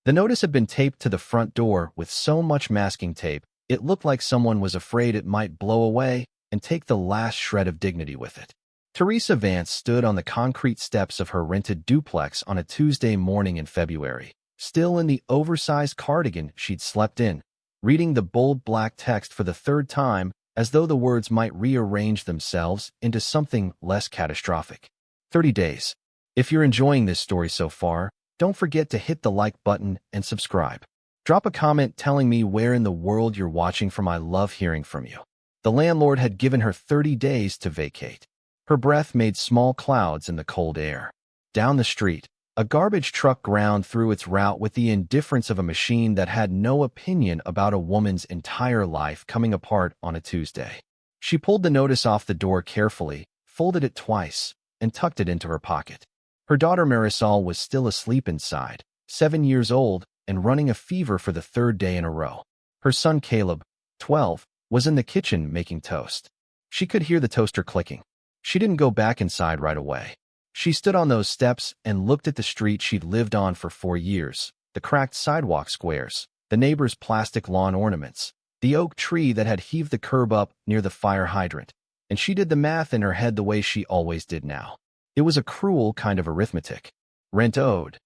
The notice had been taped to the front door with so much masking tape, it looked like someone was afraid it might blow away and take the last shred of dignity with it. Teresa Vance stood on the concrete steps of her rented duplex on a Tuesday morning in February, still in the oversized cardigan she'd slept in, reading the bold black text for the third time as though the words might rearrange themselves into something less catastrophic. 30 days. If you're enjoying this story so far, don't forget to hit the like button and subscribe. Drop a comment telling me where in the world you're watching from. I love hearing from you. The landlord had given her 30 days to vacate. Her breath made small clouds in the cold air. Down the street, a garbage truck ground through its route with the indifference of a machine that had no opinion about a woman's entire life coming apart on a Tuesday. She pulled the notice off the door carefully, folded it twice, and tucked it into her pocket. Her daughter Marisol was still asleep inside, 7 years old, and running a fever for the third day in a row. Her son Caleb, 12, was in the kitchen making toast. She could hear the toaster clicking. She didn't go back inside right away. She stood on those steps and looked at the street she'd lived on for 4 years, the cracked sidewalk squares, the neighbor's plastic lawn ornaments, the oak tree that had heaved the curb up near the fire hydrant, and she did the math in her head the way she always did now. It was a cruel kind of arithmetic. Rent owed.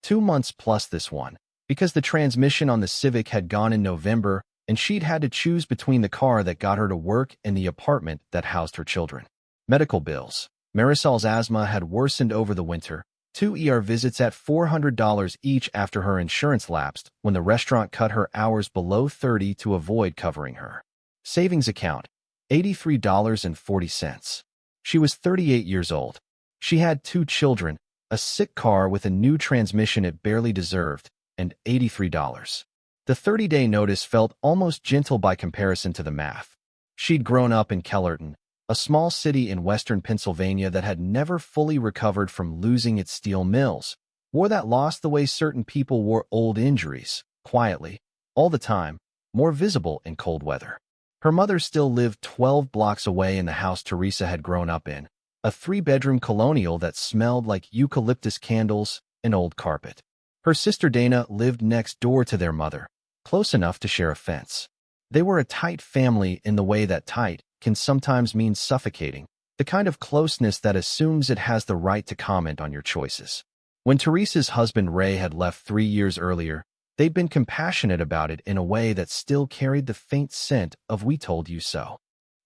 2 months plus this one, because the transmission on the Civic had gone in November and she'd had to choose between the car that got her to work and the apartment that housed her children. Medical bills. Marisol's asthma had worsened over the winter, 2 ER visits at $400 each after her insurance lapsed when the restaurant cut her hours below 30 to avoid covering her. Savings account, $83.40. She was 38 years old. She had 2 children, a sick car with a new transmission it barely deserved, and $83. The 30-day notice felt almost gentle by comparison to the math. She'd grown up in Kellerton, a small city in western Pennsylvania that had never fully recovered from losing its steel mills, wore that loss the way certain people wore old injuries, quietly, all the time, more visible in cold weather. Her mother still lived 12 blocks away in the house Teresa had grown up in, a 3-bedroom colonial that smelled like eucalyptus candles and old carpet. Her sister Dana lived next door to their mother, close enough to share a fence. They were a tight family in the way that tight can sometimes mean suffocating, the kind of closeness that assumes it has the right to comment on your choices. When Teresa's husband Ray had left 3 years earlier, they'd been compassionate about it in a way that still carried the faint scent of "we told you so."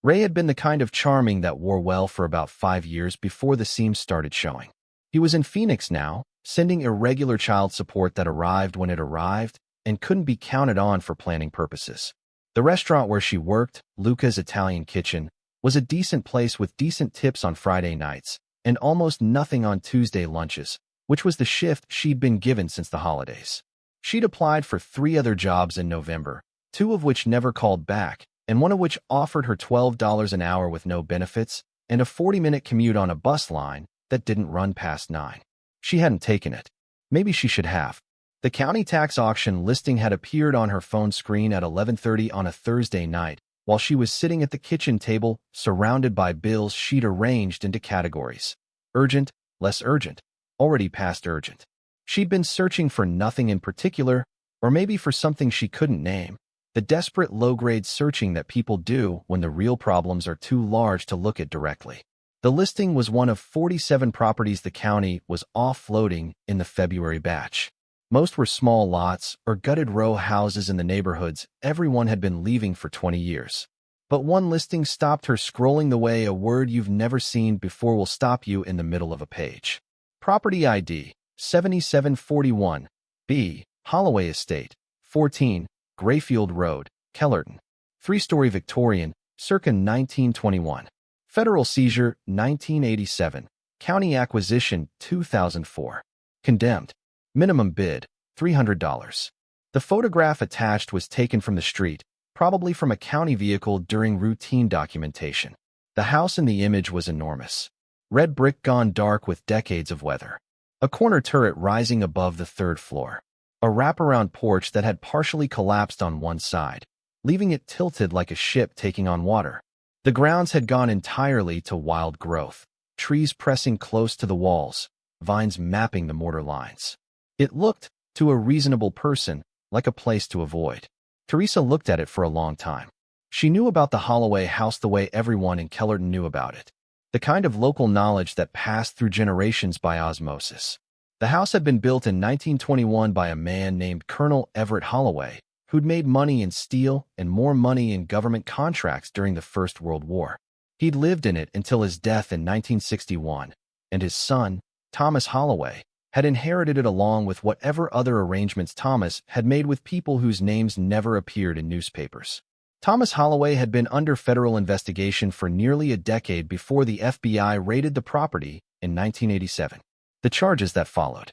Ray had been the kind of charming that wore well for about 5 years before the seams started showing. He was in Phoenix now, sending irregular child support that arrived when it arrived and couldn't be counted on for planning purposes. The restaurant where she worked, Luca's Italian Kitchen, was a decent place with decent tips on Friday nights and almost nothing on Tuesday lunches, which was the shift she'd been given since the holidays. She'd applied for 3 other jobs in November, 2 of which never called back, and 1 of which offered her $12 an hour with no benefits and a 40-minute commute on a bus line that didn't run past 9. She hadn't taken it. Maybe she should have. The county tax auction listing had appeared on her phone screen at 11:30 on a Thursday night, while she was sitting at the kitchen table, surrounded by bills she'd arranged into categories. Urgent, less urgent, already past urgent. She'd been searching for nothing in particular, or maybe for something she couldn't name, the desperate low-grade searching that people do when the real problems are too large to look at directly. The listing was one of 47 properties the county was offloading in the February batch. Most were small lots or gutted row houses in the neighborhoods everyone had been leaving for 20 years. But one listing stopped her scrolling the way a word you've never seen before will stop you in the middle of a page. Property ID, 7741, B, Holloway Estate, 14, Grayfield Road, Kellerton. 3-story Victorian, circa 1921. Federal seizure, 1987. County acquisition, 2004. Condemned. Minimum bid, $300. The photograph attached was taken from the street, probably from a county vehicle during routine documentation. The house in the image was enormous. Red brick gone dark with decades of weather. A corner turret rising above the 3rd floor. A wraparound porch that had partially collapsed on one side, leaving it tilted like a ship taking on water. The grounds had gone entirely to wild growth, trees pressing close to the walls, vines mapping the mortar lines. It looked, To a reasonable person, like a place to avoid. Teresa looked at it for a long time. She knew about the Holloway house the way everyone in Kellerton knew about it. The kind of local knowledge that passed through generations by osmosis. The house had been built in 1921 by a man named Colonel Everett Holloway, who'd made money in steel and more money in government contracts during the First World War. He'd lived in it until his death in 1961, and his son, Thomas Holloway, had inherited it along with whatever other arrangements Thomas had made with people whose names never appeared in newspapers. Thomas Holloway had been under federal investigation for nearly a decade before the FBI raided the property in 1987. The charges that followed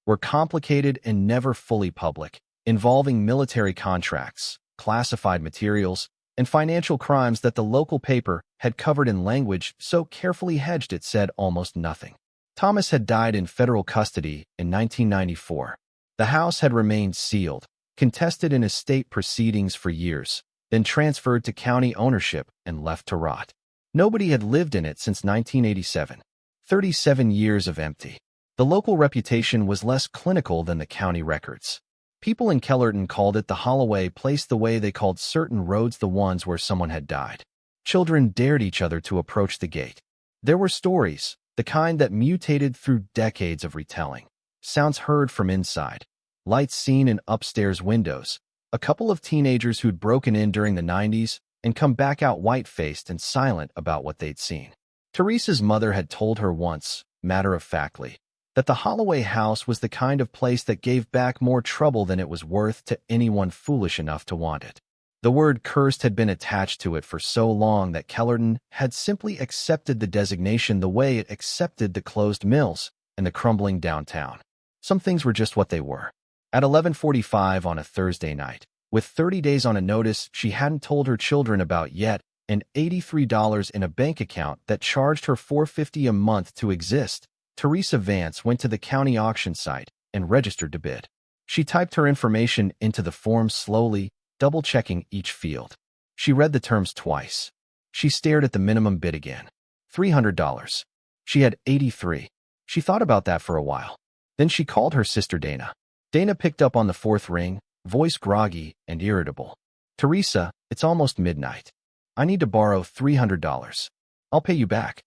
were complicated and never fully public, involving military contracts, classified materials, and financial crimes that the local paper had covered in language so carefully hedged it said almost nothing. Thomas had died in federal custody in 1994. The house had remained sealed, contested in estate proceedings for years, then transferred to county ownership and left to rot. Nobody had lived in it since 1987. 37 years of empty. The local reputation was less clinical than the county records. People in Kellerton called it the Holloway place the way they called certain roads the ones where someone had died. Children dared each other to approach the gate. There were stories, the kind that mutated through decades of retelling. Sounds heard from inside. Lights seen in upstairs windows. A couple of teenagers who'd broken in during the 90s and come back out white-faced and silent about what they'd seen. Teresa's mother had told her once, matter-of-factly, that the Holloway house was the kind of place that gave back more trouble than it was worth to anyone foolish enough to want it. The word cursed had been attached to it for so long that Kellerton had simply accepted the designation the way it accepted the closed mills and the crumbling downtown. Some things were just what they were. At 11:45 on a Thursday night, with 30 days on a notice she hadn't told her children about yet, and $83 in a bank account that charged her $450 a month to exist, Teresa Vance went to the county auction site and registered to bid. She typed her information into the form slowly, double-checking each field. She read the terms twice. She stared at the minimum bid again. $300. She had 83. She thought about that for a while. Then she called her sister Dana. Dana picked up on the fourth ring, voice groggy and irritable. Teresa, it's almost midnight. I need to borrow $300. I'll pay you back.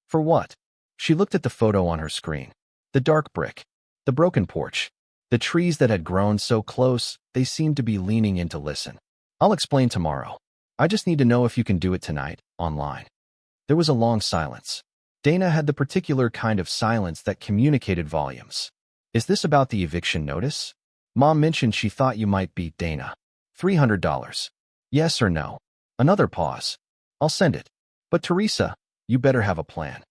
For what? She looked at the photo on her screen. The dark brick. The broken porch. The trees that had grown so close, they seemed to be leaning in to listen. I'll explain tomorrow. I just need to know if you can do it tonight, online. There was a long silence. Dana had the particular kind of silence that communicated volumes. Is this about the eviction notice? Mom mentioned she thought you might beat Dana. $300. Yes or no? Another pause. I'll send it. But Teresa, you better have a plan.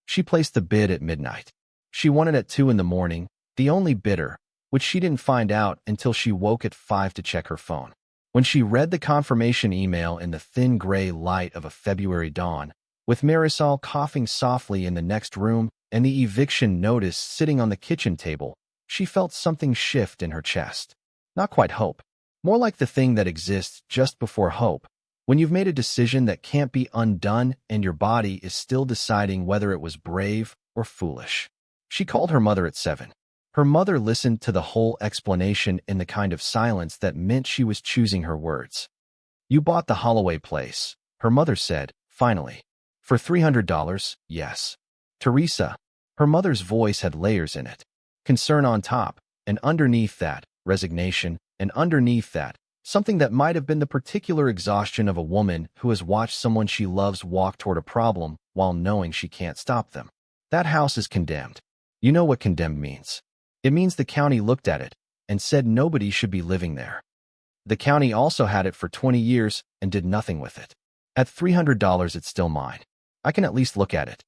She placed the bid at midnight. She won it at 2 in the morning, the only bidder, which she didn't find out until she woke at 5 to check her phone. When she read the confirmation email in the thin gray light of a February dawn, with Marisol coughing softly in the next room and the eviction notice sitting on the kitchen table, she felt something shift in her chest. Not quite hope. More like the thing that exists just before hope, when you've made a decision that can't be undone and your body is still deciding whether it was brave or foolish. She called her mother at 7. Her mother listened to the whole explanation in the kind of silence that meant she was choosing her words. You bought the Holloway place, her mother said, finally. For $300, yes. Teresa, her mother's voice had layers in it. Concern on top, and underneath that, resignation, and underneath that, something that might have been the particular exhaustion of a woman who has watched someone she loves walk toward a problem while knowing she can't stop them. That house is condemned. You know what condemned means. It means the county looked at it and said nobody should be living there. The county also had it for 20 years and did nothing with it. At $300, it's still mine. I can at least look at it.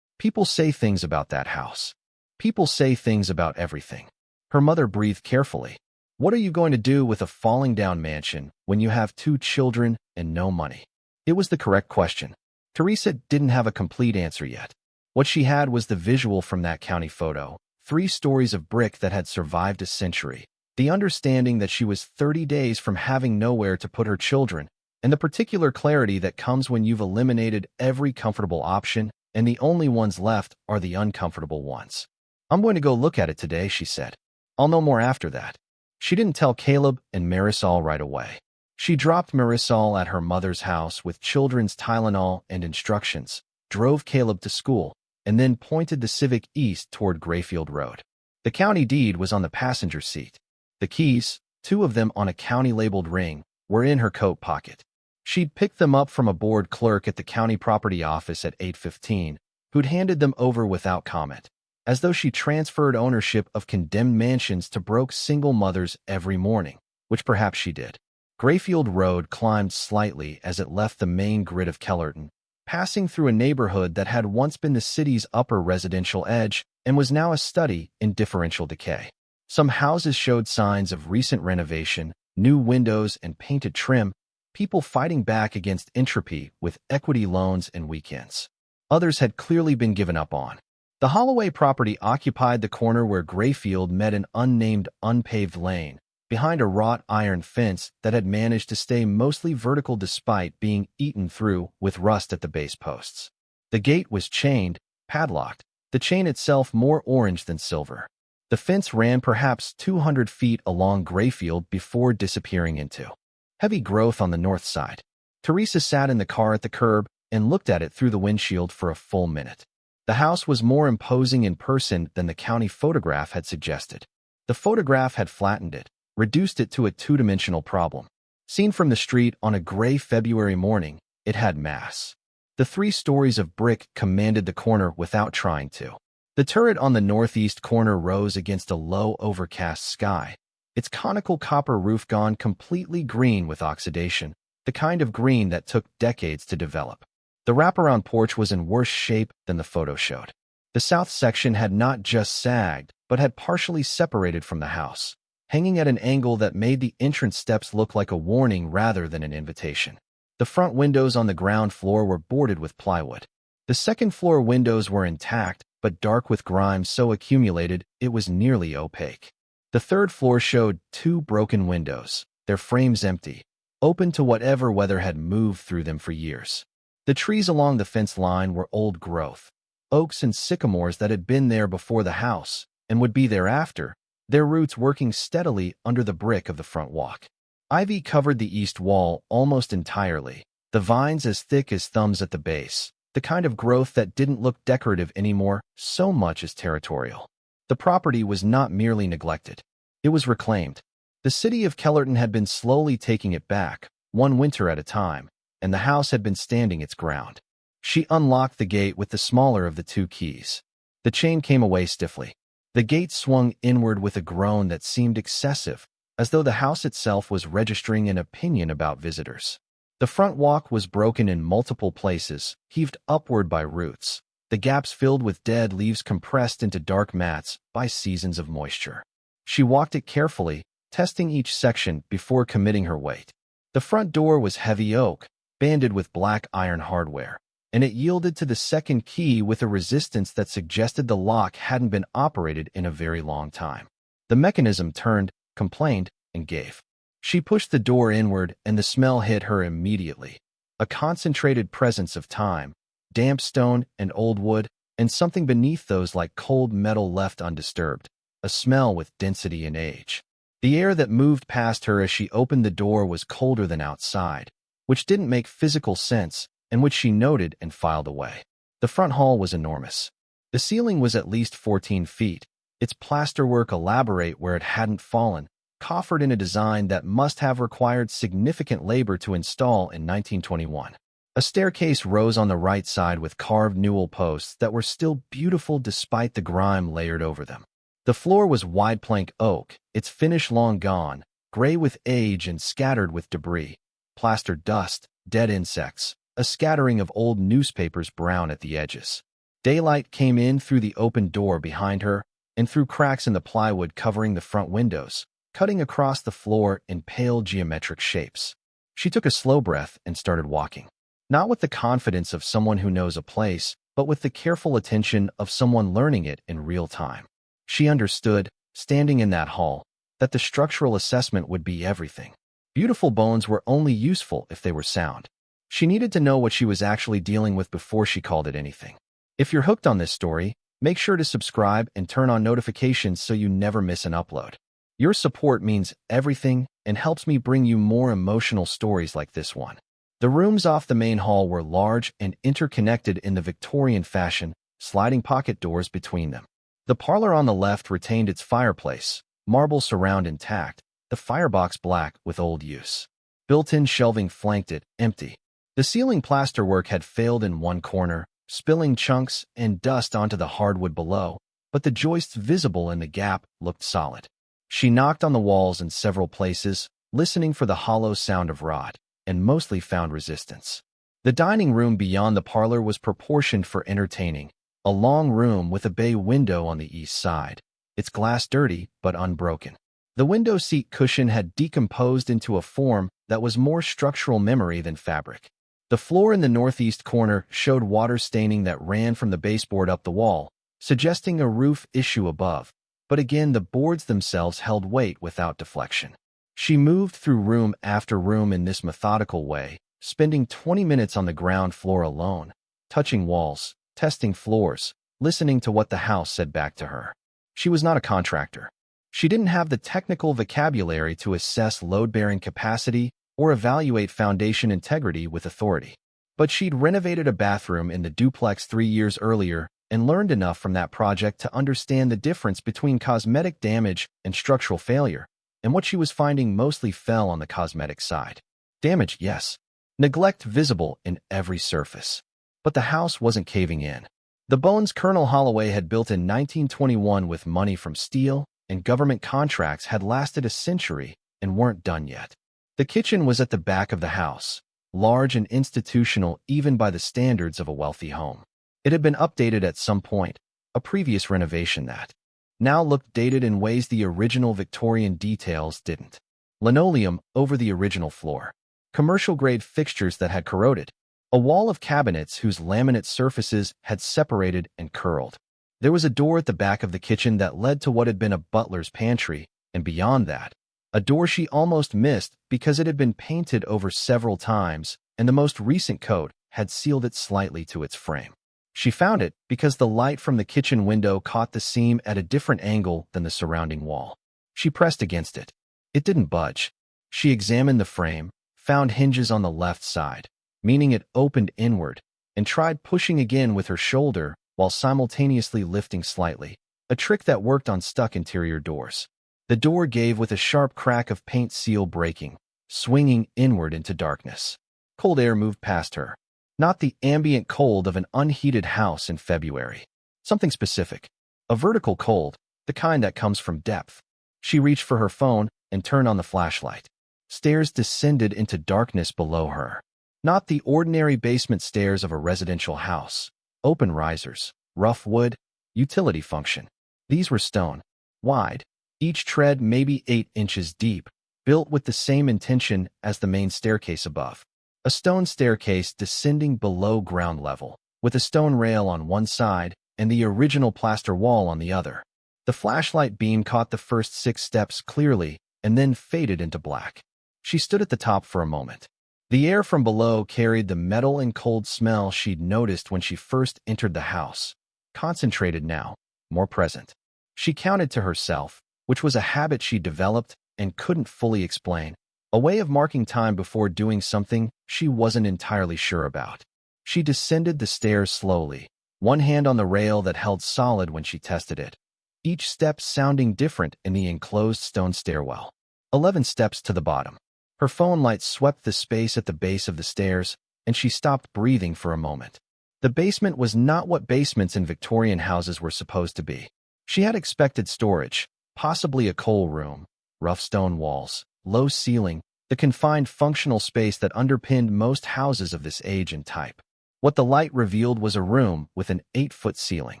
People say things about that house. People say things about everything. Her mother breathed carefully. What are you going to do with a falling-down mansion when you have 2 children and no money? It was the correct question. Teresa didn't have a complete answer yet. What she had was the visual from that county photo, 3 stories of brick that had survived a century, the understanding that she was 30 days from having nowhere to put her children, and the particular clarity that comes when you've eliminated every comfortable option and the only ones left are the uncomfortable ones. I'm going to go look at it today, she said. I'll know more after that. She didn't tell Caleb and Marisol right away. She dropped Marisol at her mother's house with children's Tylenol and instructions, drove Caleb to school, and then pointed the Civic east toward Grayfield Road. The county deed was on the passenger seat. The keys, two of them on a county-labeled ring, were in her coat pocket. She'd picked them up from a board clerk at the county property office at 8:15, who'd handed them over without comment, as though she transferred ownership of condemned mansions to broke single mothers every morning, which perhaps she did. Grayfield Road climbed slightly as it left the main grid of Kellerton, passing through a neighborhood that had once been the city's upper residential edge and was now a study in differential decay. Some houses showed signs of recent renovation, new windows and painted trim, people fighting back against entropy with equity loans and weekends. Others had clearly been given up on. The Holloway property occupied the corner where Grayfield met an unnamed, unpaved lane, behind a wrought iron fence that had managed to stay mostly vertical despite being eaten through with rust at the base posts. The gate was chained, padlocked, the chain itself more orange than silver. The fence ran perhaps 200 feet along Grayfield before disappearing into heavy growth on the north side. Teresa sat in the car at the curb and looked at it through the windshield for a full minute. The house was more imposing in person than the county photograph had suggested. The photograph had flattened it, reduced it to a two-dimensional problem. Seen from the street on a gray February morning, it had mass. The 3 stories of brick commanded the corner without trying to. The turret on the northeast corner rose against a low, overcast sky, its conical copper roof gone completely green with oxidation, the kind of green that took decades to develop. The wraparound porch was in worse shape than the photo showed. The south section had not just sagged, but had partially separated from the house, hanging at an angle that made the entrance steps look like a warning rather than an invitation. The front windows on the ground floor were boarded with plywood. The second-floor windows were intact, but dark with grime so accumulated it was nearly opaque. The third floor showed 2 broken windows, their frames empty, open to whatever weather had moved through them for years. The trees along the fence line were old growth, oaks and sycamores that had been there before the house and would be there after, their roots working steadily under the brick of the front walk. Ivy covered the east wall almost entirely, the vines as thick as thumbs at the base, the kind of growth that didn't look decorative anymore so much as territorial. The property was not merely neglected. It was reclaimed. The city of Kellerton had been slowly taking it back, one winter at a time, and the house had been standing its ground. She unlocked the gate with the smaller of the 2 keys. The chain came away stiffly. The gate swung inward with a groan that seemed excessive, as though the house itself was registering an opinion about visitors. The front walk was broken in multiple places, heaved upward by roots, the gaps filled with dead leaves compressed into dark mats by seasons of moisture. She walked it carefully, testing each section before committing her weight. The front door was heavy oak, banded with black iron hardware, and it yielded to the second key with a resistance that suggested the lock hadn't been operated in a very long time. The mechanism turned, complained, and gave. She pushed the door inward, and the smell hit her immediately. A concentrated presence of time, damp stone and old wood, and something beneath those like cold metal left undisturbed, a smell with density and age. The air that moved past her as she opened the door was colder than outside, which didn't make physical sense, and which she noted and filed away. The front hall was enormous. The ceiling was at least 14 feet, its plasterwork elaborate where it hadn't fallen, coffered in a design that must have required significant labor to install in 1921. A staircase rose on the right side with carved newel posts that were still beautiful despite the grime layered over them. The floor was wide plank oak, its finish long gone, gray with age and scattered with debris, plastered dust, dead insects, a scattering of old newspapers brown at the edges. Daylight came in through the open door behind her and through cracks in the plywood covering the front windows, cutting across the floor in pale geometric shapes. She took a slow breath and started walking. Not with the confidence of someone who knows a place, but with the careful attention of someone learning it in real time. She understood, standing in that hall, that the structural assessment would be everything. Beautiful bones were only useful if they were sound. She needed to know what she was actually dealing with before she called it anything. If you're hooked on this story, Make sure to subscribe and turn on notifications so you never miss an upload. Your support means everything and helps me bring you more emotional stories like this one. The rooms off the main hall were large and interconnected in the Victorian fashion, sliding pocket doors between them. The parlor on the left retained its fireplace, marble surround intact, the firebox black with old use. Built-in shelving flanked it, empty. The ceiling plasterwork had failed in one corner, spilling chunks and dust onto the hardwood below, but the joists visible in the gap looked solid. She knocked on the walls in several places, listening for the hollow sound of rot, and mostly found resistance. The dining room beyond the parlor was proportioned for entertaining, a long room with a bay window on the east side, its glass dirty but unbroken. The window seat cushion had decomposed into a form that was more structural memory than fabric. The floor in the northeast corner showed water staining that ran from the baseboard up the wall, suggesting a roof issue above, but again the boards themselves held weight without deflection. She moved through room after room in this methodical way, spending 20 minutes on the ground floor alone, touching walls, testing floors, listening to what the house said back to her. She was not a contractor. She didn't have the technical vocabulary to assess load-bearing capacity or evaluate foundation integrity with authority. But she'd renovated a bathroom in the duplex 3 years earlier and learned enough from that project to understand the difference between cosmetic damage and structural failure, and what she was finding mostly fell on the cosmetic side. Damage, yes. Neglect visible in every surface. But the house wasn't caving in. The bones Colonel Holloway had built in 1921 with money from steel and government contracts had lasted a century and weren't done yet. The kitchen was at the back of the house, large and institutional even by the standards of a wealthy home. It had been updated at some point, a previous renovation that now looked dated in ways the original Victorian details didn't. Linoleum over the original floor. Commercial-grade fixtures that had corroded. A wall of cabinets whose laminate surfaces had separated and curled. There was a door at the back of the kitchen that led to what had been a butler's pantry, and beyond that, a door she almost missed because it had been painted over several times, and the most recent coat had sealed it slightly to its frame. She found it because the light from the kitchen window caught the seam at a different angle than the surrounding wall. She pressed against it. It didn't budge. She examined the frame, found hinges on the left side, meaning it opened inward, and tried pushing again with her shoulder while simultaneously lifting slightly, a trick that worked on stuck interior doors. The door gave with a sharp crack of paint seal breaking, swinging inward into darkness. Cold air moved past her. Not the ambient cold of an unheated house in February. Something specific. A vertical cold, the kind that comes from depth. She reached for her phone and turned on the flashlight. Stairs descended into darkness below her. Not the ordinary basement stairs of a residential house. Open risers, rough wood, utility function. These were stone, wide, each tread maybe 8 inches deep, built with the same intention as the main staircase above. A stone staircase descending below ground level, with a stone rail on one side and the original plaster wall on the other. The flashlight beam caught the first 6 steps clearly and then faded into black. She stood at the top for a moment. The air from below carried the metal and cold smell she'd noticed when she first entered the house, concentrated now, more present. She counted to herself, which was a habit she developed and couldn't fully explain, a way of marking time before doing something she wasn't entirely sure about. She descended the stairs slowly, one hand on the rail that held solid when she tested it, each step sounding different in the enclosed stone stairwell. 11 steps to the bottom. Her phone light swept the space at the base of the stairs, and she stopped breathing for a moment. The basement was not what basements in Victorian houses were supposed to be. She had expected storage, possibly a coal room, rough stone walls, low ceiling, the confined functional space that underpinned most houses of this age and type. What the light revealed was a room with an 8-foot ceiling.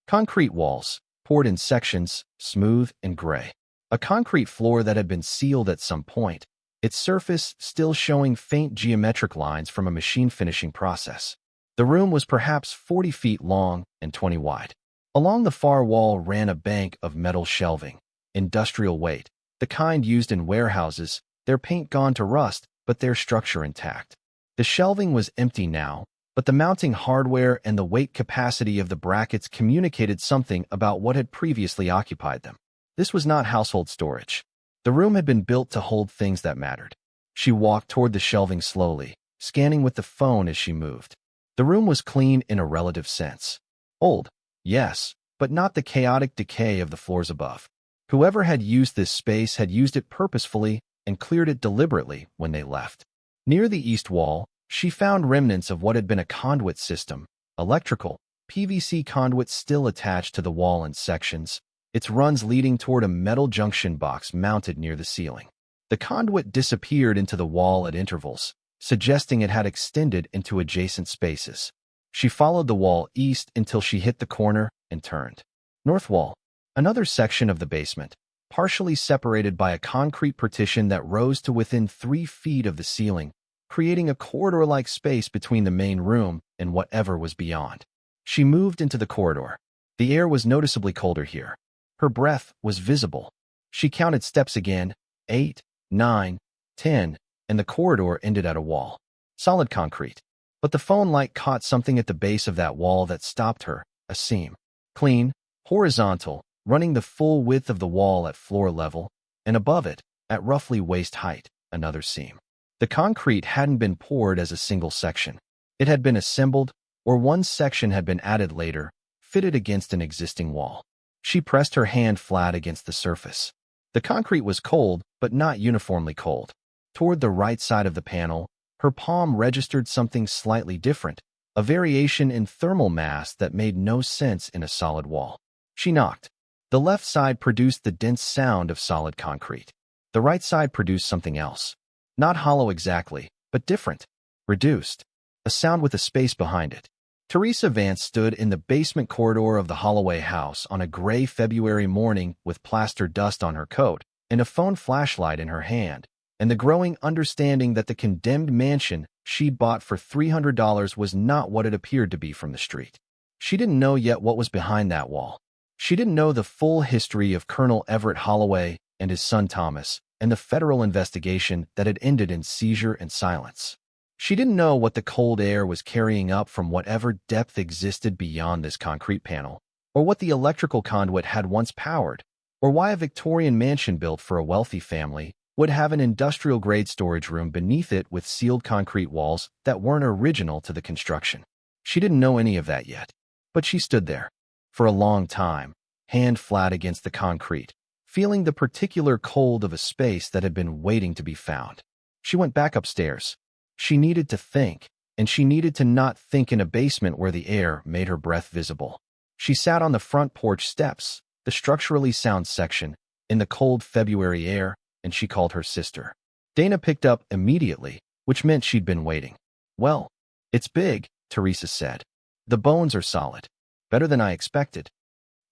Concrete walls, poured in sections, smooth and gray. A concrete floor that had been sealed at some point, its surface still showing faint geometric lines from a machine finishing process. The room was perhaps 40 feet long and 20 wide. Along the far wall ran a bank of metal shelving, industrial weight, the kind used in warehouses, their paint gone to rust, but their structure intact. The shelving was empty now, but the mounting hardware and the weight capacity of the brackets communicated something about what had previously occupied them. This was not household storage. The room had been built to hold things that mattered. She walked toward the shelving slowly, scanning with the phone as she moved. The room was clean in a relative sense. Old, yes, but not the chaotic decay of the floors above. Whoever had used this space had used it purposefully and cleared it deliberately when they left. Near the east wall, she found remnants of what had been a conduit system, electrical, PVC conduit still attached to the wall in sections, its runs leading toward a metal junction box mounted near the ceiling. The conduit disappeared into the wall at intervals, suggesting it had extended into adjacent spaces. She followed the wall east until she hit the corner and turned. North wall, another section of the basement, partially separated by a concrete partition that rose to within 3 feet of the ceiling, creating a corridor-like space between the main room and whatever was beyond. She moved into the corridor. The air was noticeably colder here. Her breath was visible. She counted steps again, 8, 9, 10, and the corridor ended at a wall. Solid concrete. But the phone light caught something at the base of that wall that stopped her, a seam. Clean, horizontal, running the full width of the wall at floor level, and above it, at roughly waist height, another seam. The concrete hadn't been poured as a single section. It had been assembled, or one section had been added later, fitted against an existing wall. She pressed her hand flat against the surface. The concrete was cold, but not uniformly cold. Toward the right side of the panel, her palm registered something slightly different, a variation in thermal mass that made no sense in a solid wall. She knocked. The left side produced the dense sound of solid concrete. The right side produced something else. Not hollow exactly, but different. Reduced. A sound with a space behind it. Teresa Vance stood in the basement corridor of the Holloway house on a gray February morning with plaster dust on her coat and a phone flashlight in her hand, and the growing understanding that the condemned mansion she'd bought for $300 was not what it appeared to be from the street. She didn't know yet what was behind that wall. She didn't know the full history of Colonel Everett Holloway and his son Thomas, and the federal investigation that had ended in seizure and silence. She didn't know what the cold air was carrying up from whatever depth existed beyond this concrete panel, or what the electrical conduit had once powered, or why a Victorian mansion built for a wealthy family would have an industrial-grade storage room beneath it with sealed concrete walls that weren't original to the construction. She didn't know any of that yet, but she stood there, for a long time, hand flat against the concrete, feeling the particular cold of a space that had been waiting to be found. She went back upstairs. She needed to think, and she needed to not think in a basement where the air made her breath visible. She sat on the front porch steps, the structurally sound section, in the cold February air, and she called her sister. Dana picked up immediately, which meant she'd been waiting. "Well, it's big," Teresa said. "The bones are solid. Better than I expected."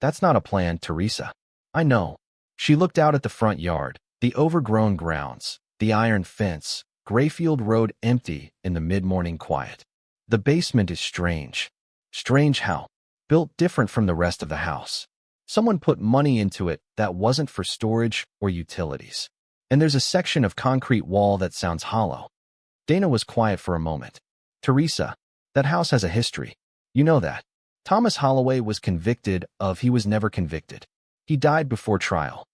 "That's not a plan, Teresa." "I know." She looked out at the front yard, the overgrown grounds, the iron fence, Grayfield Road empty in the mid-morning quiet. "The basement is strange." "Strange how?" "Built different from the rest of the house. Someone put money into it that wasn't for storage or utilities. And there's a section of concrete wall that sounds hollow." Dana was quiet for a moment. "Teresa, that house has a history. You know that. Thomas Holloway was convicted of he was never convicted. He died before trial.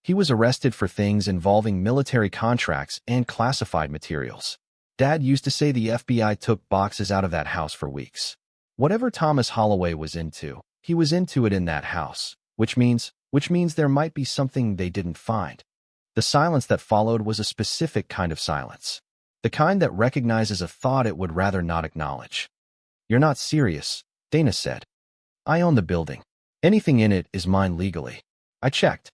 He was arrested for things involving military contracts and classified materials. Dad used to say the FBI took boxes out of that house for weeks. Whatever Thomas Holloway was into, he was into it in that house, which means there might be something they didn't find." The silence that followed was a specific kind of silence. The kind that recognizes a thought it would rather not acknowledge. "You're not serious," Dana said. "I own the building. Anything in it is mine legally. I checked."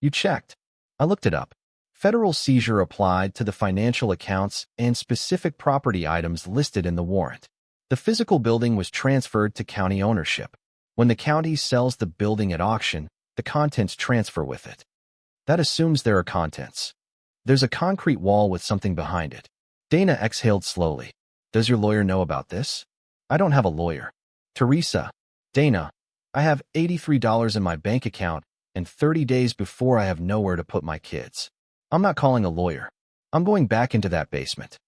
"You checked?" "I looked it up. Federal seizure applied to the financial accounts and specific property items listed in the warrant. The physical building was transferred to county ownership. When the county sells the building at auction, the contents transfer with it. That assumes there are contents. There's a concrete wall with something behind it." Dana exhaled slowly. "Does your lawyer know about this?" "I don't have a lawyer." "Teresa." "Dana, I have $83 in my bank account and 30 days before I have nowhere to put my kids. I'm not calling a lawyer. I'm going back into that basement."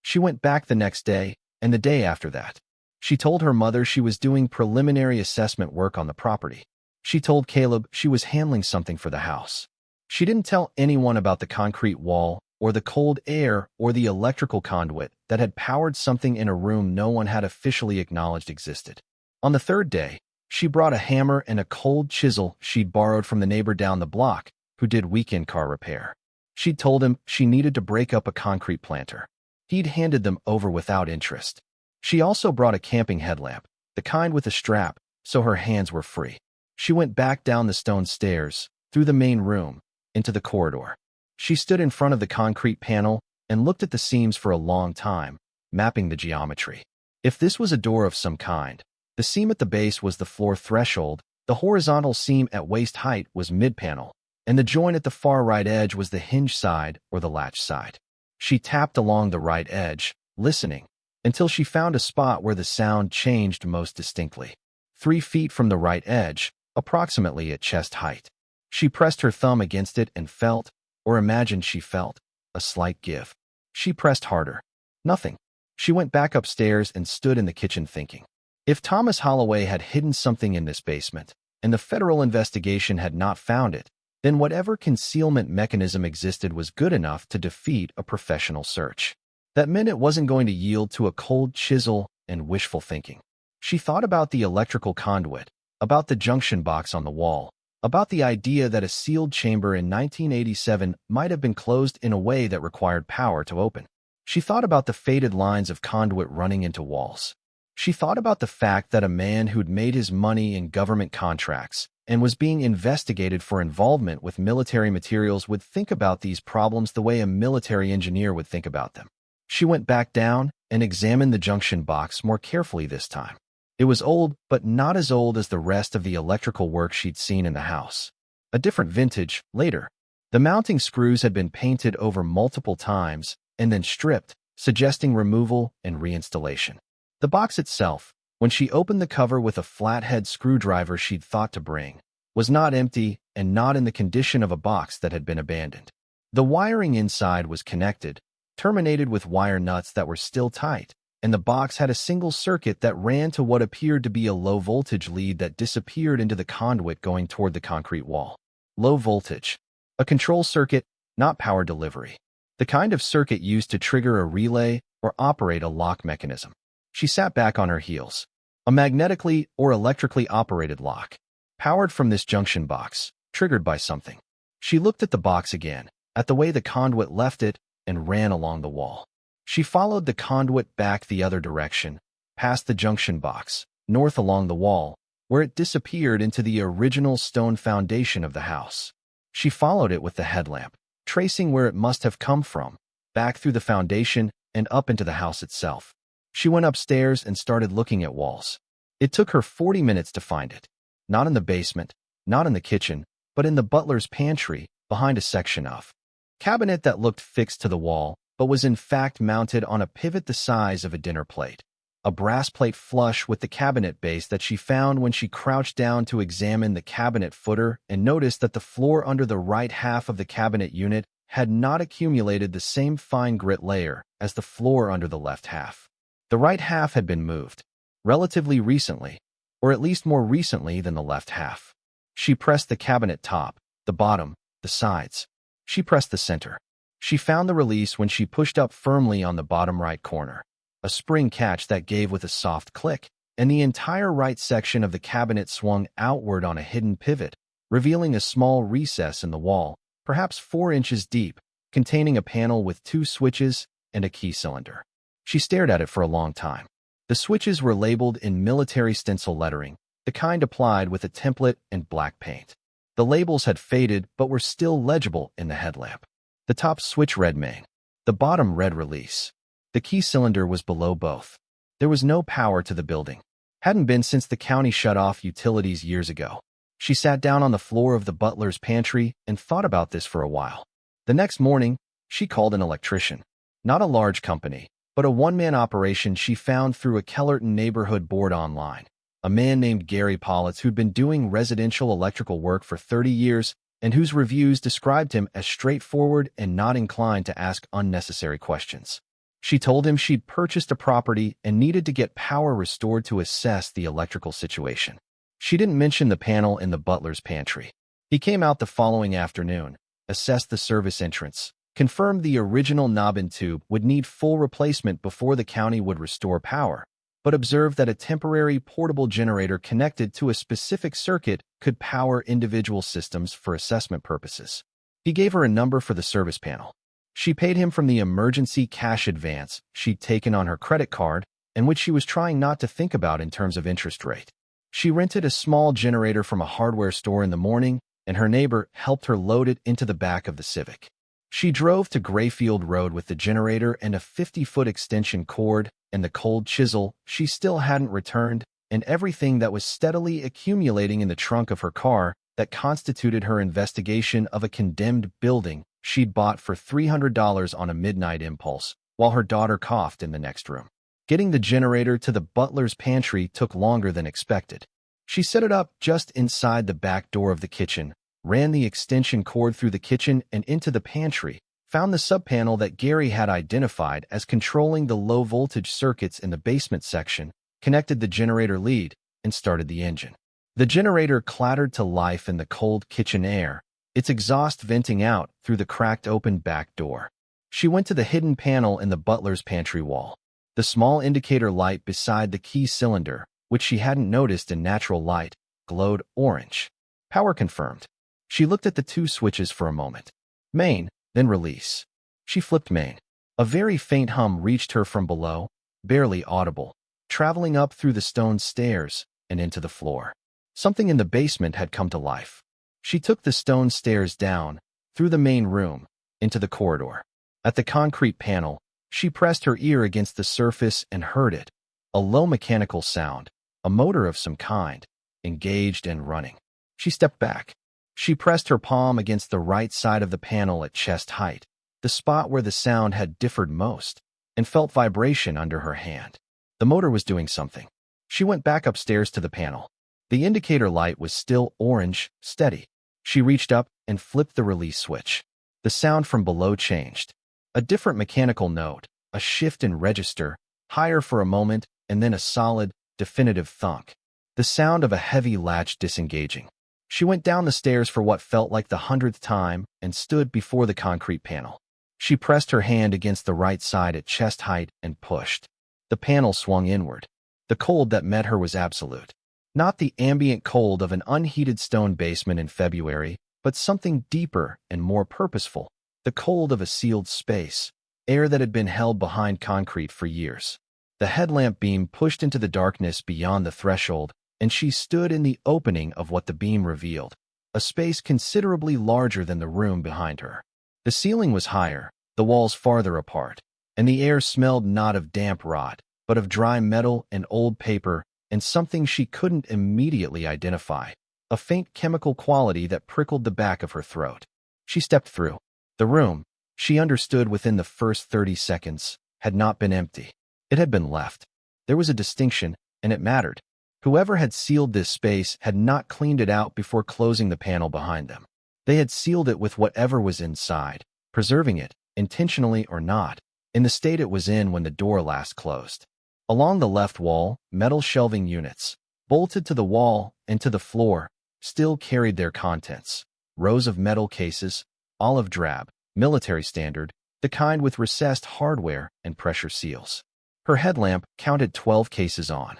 She went back the next day, and the day after that. She told her mother she was doing preliminary assessment work on the property. She told Caleb she was handling something for the house. She didn't tell anyone about the concrete wall or the cold air or the electrical conduit that had powered something in a room no one had officially acknowledged existed. On the third day, she brought a hammer and a cold chisel she'd borrowed from the neighbor down the block who did weekend car repair. She'd told him she needed to break up a concrete planter. He'd handed them over without interest. She also brought a camping headlamp, the kind with a strap, so her hands were free. She went back down the stone stairs, through the main room, into the corridor. She stood in front of the concrete panel and looked at the seams for a long time, mapping the geometry. If this was a door of some kind, the seam at the base was the floor threshold, the horizontal seam at waist height was mid-panel, and the joint at the far right edge was the hinge side or the latch side. She tapped along the right edge, listening, until she found a spot where the sound changed most distinctly. 3 feet from the right edge, approximately at chest height. She pressed her thumb against it and felt, or imagined she felt, a slight give. She pressed harder. Nothing. She went back upstairs and stood in the kitchen thinking. If Thomas Holloway had hidden something in this basement, and the federal investigation had not found it, then whatever concealment mechanism existed was good enough to defeat a professional search. That meant it wasn't going to yield to a cold chisel and wishful thinking. She thought about the electrical conduit, about the junction box on the wall, about the idea that a sealed chamber in 1987 might have been closed in a way that required power to open. She thought about the faded lines of conduit running into walls. She thought about the fact that a man who'd made his money in government contracts and was being investigated for involvement with military materials would think about these problems the way a military engineer would think about them. She went back down and examined the junction box more carefully this time. It was old, but not as old as the rest of the electrical work she'd seen in the house. A different vintage, later. The mounting screws had been painted over multiple times and then stripped, suggesting removal and reinstallation. The box itself, when she opened the cover with a flathead screwdriver she'd thought to bring, was not empty and not in the condition of a box that had been abandoned. The wiring inside was connected, terminated with wire nuts that were still tight, and the box had a single circuit that ran to what appeared to be a low-voltage lead that disappeared into the conduit going toward the concrete wall. Low voltage. A control circuit, not power delivery. The kind of circuit used to trigger a relay or operate a lock mechanism. She sat back on her heels. A magnetically or electrically operated lock. Powered from this junction box, triggered by something. She looked at the box again, at the way the conduit left it, and ran along the wall. She followed the conduit back the other direction, past the junction box, north along the wall, where it disappeared into the original stone foundation of the house. She followed it with the headlamp, tracing where it must have come from, back through the foundation and up into the house itself. She went upstairs and started looking at walls. It took her 40 minutes to find it. Not in the basement, not in the kitchen, but in the butler's pantry, behind a section of cabinet that looked fixed to the wall, but was in fact mounted on a pivot the size of a dinner plate. A brass plate flush with the cabinet base that she found when she crouched down to examine the cabinet footer and noticed that the floor under the right half of the cabinet unit had not accumulated the same fine grit layer as the floor under the left half. The right half had been moved, relatively recently, or at least more recently than the left half. She pressed the cabinet top, the bottom, the sides. She pressed the center. She found the release when she pushed up firmly on the bottom right corner. A spring catch that gave with a soft click, and the entire right section of the cabinet swung outward on a hidden pivot, revealing a small recess in the wall, perhaps 4 inches deep, containing a panel with 2 switches and a key cylinder. She stared at it for a long time. The switches were labeled in military stencil lettering, the kind applied with a template and black paint. The labels had faded but were still legible in the headlamp. The top switch read main. The bottom read release. The key cylinder was below both. There was no power to the building. Hadn't been since the county shut off utilities years ago. She sat down on the floor of the butler's pantry and thought about this for a while. The next morning, she called an electrician. Not a large company, but a one-man operation she found through a Kellerton neighborhood board online. A man named Gary Politz who'd been doing residential electrical work for 30 years and whose reviews described him as straightforward and not inclined to ask unnecessary questions. She told him she'd purchased a property and needed to get power restored to assess the electrical situation. She didn't mention the panel in the butler's pantry. He came out the following afternoon, assessed the service entrance, confirmed the original knob and tube would need full replacement before the county would restore power, but observed that a temporary portable generator connected to a specific circuit could power individual systems for assessment purposes. He gave her a number for the service panel. She paid him from the emergency cash advance she'd taken on her credit card and which she was trying not to think about in terms of interest rate. She rented a small generator from a hardware store in the morning, and her neighbor helped her load it into the back of the Civic. She drove to Grayfield Road with the generator and a 50-foot extension cord and the cold chisel she still hadn't returned, and everything that was steadily accumulating in the trunk of her car that constituted her investigation of a condemned building she'd bought for $300 on a midnight impulse, while her daughter coughed in the next room. Getting the generator to the butler's pantry took longer than expected. She set it up just inside the back door of the kitchen, ran the extension cord through the kitchen and into the pantry, found the subpanel that Gary had identified as controlling the low-voltage circuits in the basement section, connected the generator lead, and started the engine. The generator clattered to life in the cold kitchen air, its exhaust venting out through the cracked open back door. She went to the hidden panel in the butler's pantry wall. The small indicator light beside the key cylinder, which she hadn't noticed in natural light, glowed orange. Power confirmed. She looked at the two switches for a moment. Main, then release. She flipped main. A very faint hum reached her from below, barely audible, traveling up through the stone stairs and into the floor. Something in the basement had come to life. She took the stone stairs down, through the main room, into the corridor. At the concrete panel, she pressed her ear against the surface and heard it. A low mechanical sound, a motor of some kind, engaged and running. She stepped back. She pressed her palm against the right side of the panel at chest height, the spot where the sound had differed most, and felt vibration under her hand. The motor was doing something. She went back upstairs to the panel. The indicator light was still orange, steady. She reached up and flipped the release switch. The sound from below changed. A different mechanical note, a shift in register, higher for a moment, and then a solid, definitive thunk. The sound of a heavy latch disengaging. She went down the stairs for what felt like the 100th time and stood before the concrete panel. She pressed her hand against the right side at chest height and pushed. The panel swung inward. The cold that met her was absolute. Not the ambient cold of an unheated stone basement in February, but something deeper and more purposeful. The cold of a sealed space, air that had been held behind concrete for years. The headlamp beam pushed into the darkness beyond the threshold, and she stood in the opening of what the beam revealed, a space considerably larger than the room behind her. The ceiling was higher, the walls farther apart, and the air smelled not of damp rot, but of dry metal and old paper and something she couldn't immediately identify, a faint chemical quality that prickled the back of her throat. She stepped through. The room, she understood within the first 30 seconds, had not been empty. It had been left. There was a distinction, and it mattered. Whoever had sealed this space had not cleaned it out before closing the panel behind them. They had sealed it with whatever was inside, preserving it, intentionally or not, in the state it was in when the door last closed. Along the left wall, metal shelving units, bolted to the wall and to the floor, still carried their contents. Rows of metal cases, olive drab, military standard, the kind with recessed hardware and pressure seals. Her headlamp counted 12 cases on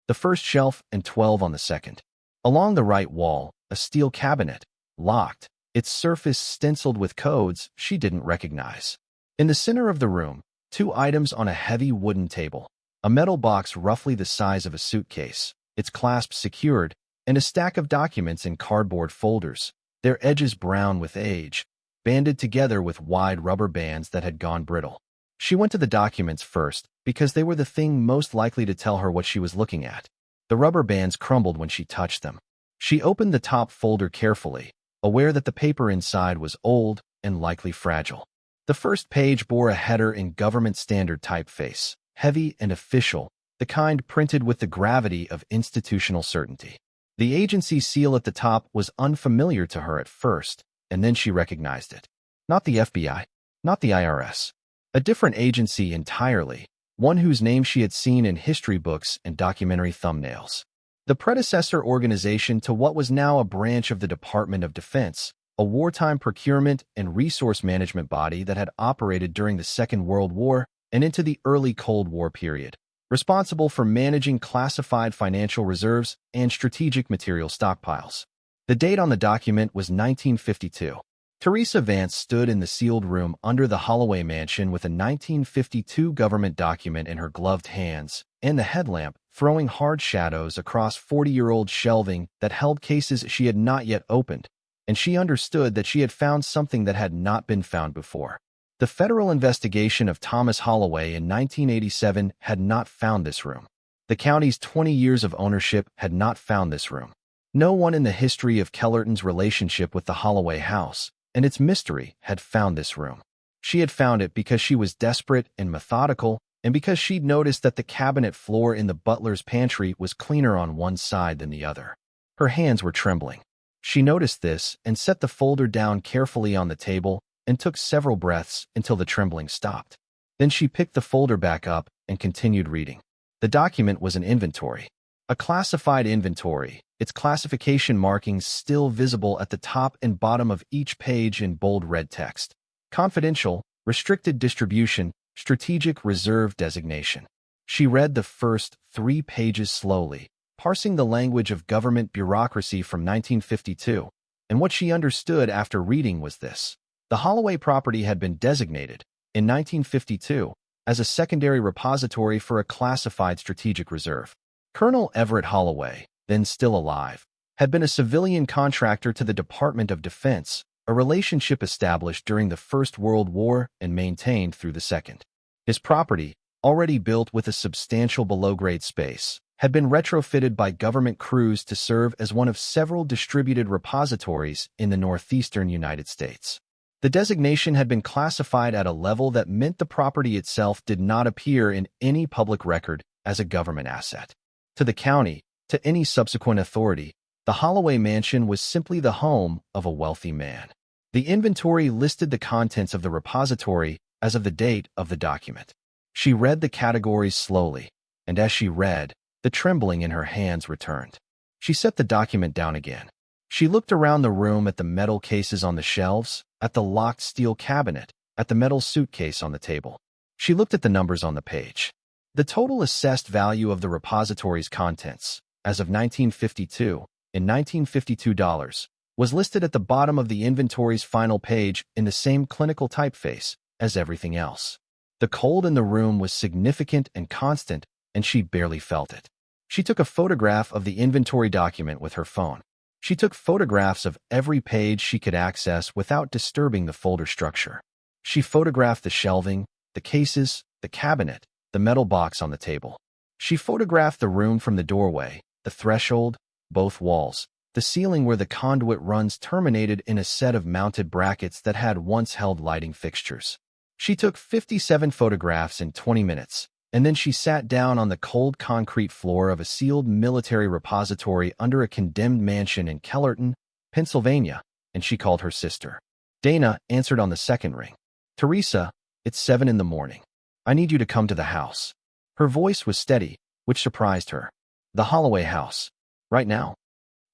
the first shelf and 12 on the second. Along the right wall, a steel cabinet, locked, its surface stenciled with codes she didn't recognize. In the center of the room, 2 items on a heavy wooden table, a metal box roughly the size of a suitcase, its clasps secured, and a stack of documents in cardboard folders, their edges brown with age, banded together with wide rubber bands that had gone brittle. She went to the documents first because they were the thing most likely to tell her what she was looking at. The rubber bands crumbled when she touched them. She opened the top folder carefully, aware that the paper inside was old and likely fragile. The first page bore a header in government standard typeface, heavy and official, the kind printed with the gravity of institutional certainty. The agency seal at the top was unfamiliar to her at first, and then she recognized it. Not the FBI, not the IRS. A different agency entirely, one whose name she had seen in history books and documentary thumbnails. The predecessor organization to what was now a branch of the Department of Defense, a wartime procurement and resource management body that had operated during the Second World War and into the early Cold War period, responsible for managing classified financial reserves and strategic material stockpiles. The date on the document was 1952. Teresa Vance stood in the sealed room under the Holloway mansion with a 1952 government document in her gloved hands and the headlamp throwing hard shadows across 40-year-old shelving that held cases she had not yet opened, and she understood that she had found something that had not been found before. The federal investigation of Thomas Holloway in 1987 had not found this room. The county's 20 years of ownership had not found this room. No one in the history of Kellerton's relationship with the Holloway house and its mystery had found this room. She had found it because she was desperate and methodical, and because she'd noticed that the cabinet floor in the butler's pantry was cleaner on one side than the other. Her hands were trembling. She noticed this and set the folder down carefully on the table and took several breaths until the trembling stopped. Then she picked the folder back up and continued reading. The document was an inventory. A classified inventory, its classification markings still visible at the top and bottom of each page in bold red text. Confidential, restricted distribution, strategic reserve designation. She read the first 3 pages slowly, parsing the language of government bureaucracy from 1952, and what she understood after reading was this. The Holloway property had been designated, in 1952, as a secondary repository for a classified strategic reserve. Colonel Everett Holloway, then still alive, had been a civilian contractor to the Department of Defense, a relationship established during the First World War and maintained through the Second. His property, already built with a substantial below-grade space, had been retrofitted by government crews to serve as one of several distributed repositories in the northeastern United States. The designation had been classified at a level that meant the property itself did not appear in any public record as a government asset. To the county, to any subsequent authority, the Holloway mansion was simply the home of a wealthy man. The inventory listed the contents of the repository as of the date of the document. She read the categories slowly, and as she read, the trembling in her hands returned. She set the document down again. She looked around the room at the metal cases on the shelves, at the locked steel cabinet, at the metal suitcase on the table. She looked at the numbers on the page. The total assessed value of the repository's contents, as of 1952, in $1952, was listed at the bottom of the inventory's final page in the same clinical typeface as everything else. The cold in the room was significant and constant, and she barely felt it. She took a photograph of the inventory document with her phone. She took photographs of every page she could access without disturbing the folder structure. She photographed the shelving, the cases, the cabinet, the metal box on the table. She photographed the room from the doorway, the threshold, both walls, the ceiling where the conduit runs terminated in a set of mounted brackets that had once held lighting fixtures. She took 57 photographs in 20 minutes, and then she sat down on the cold concrete floor of a sealed military repository under a condemned mansion in Kellerton, Pennsylvania, and she called her sister. Dana answered on the second ring. Teresa, it's 7 in the morning. I need you to come to the house. Her voice was steady, which surprised her. The Holloway house. Right now.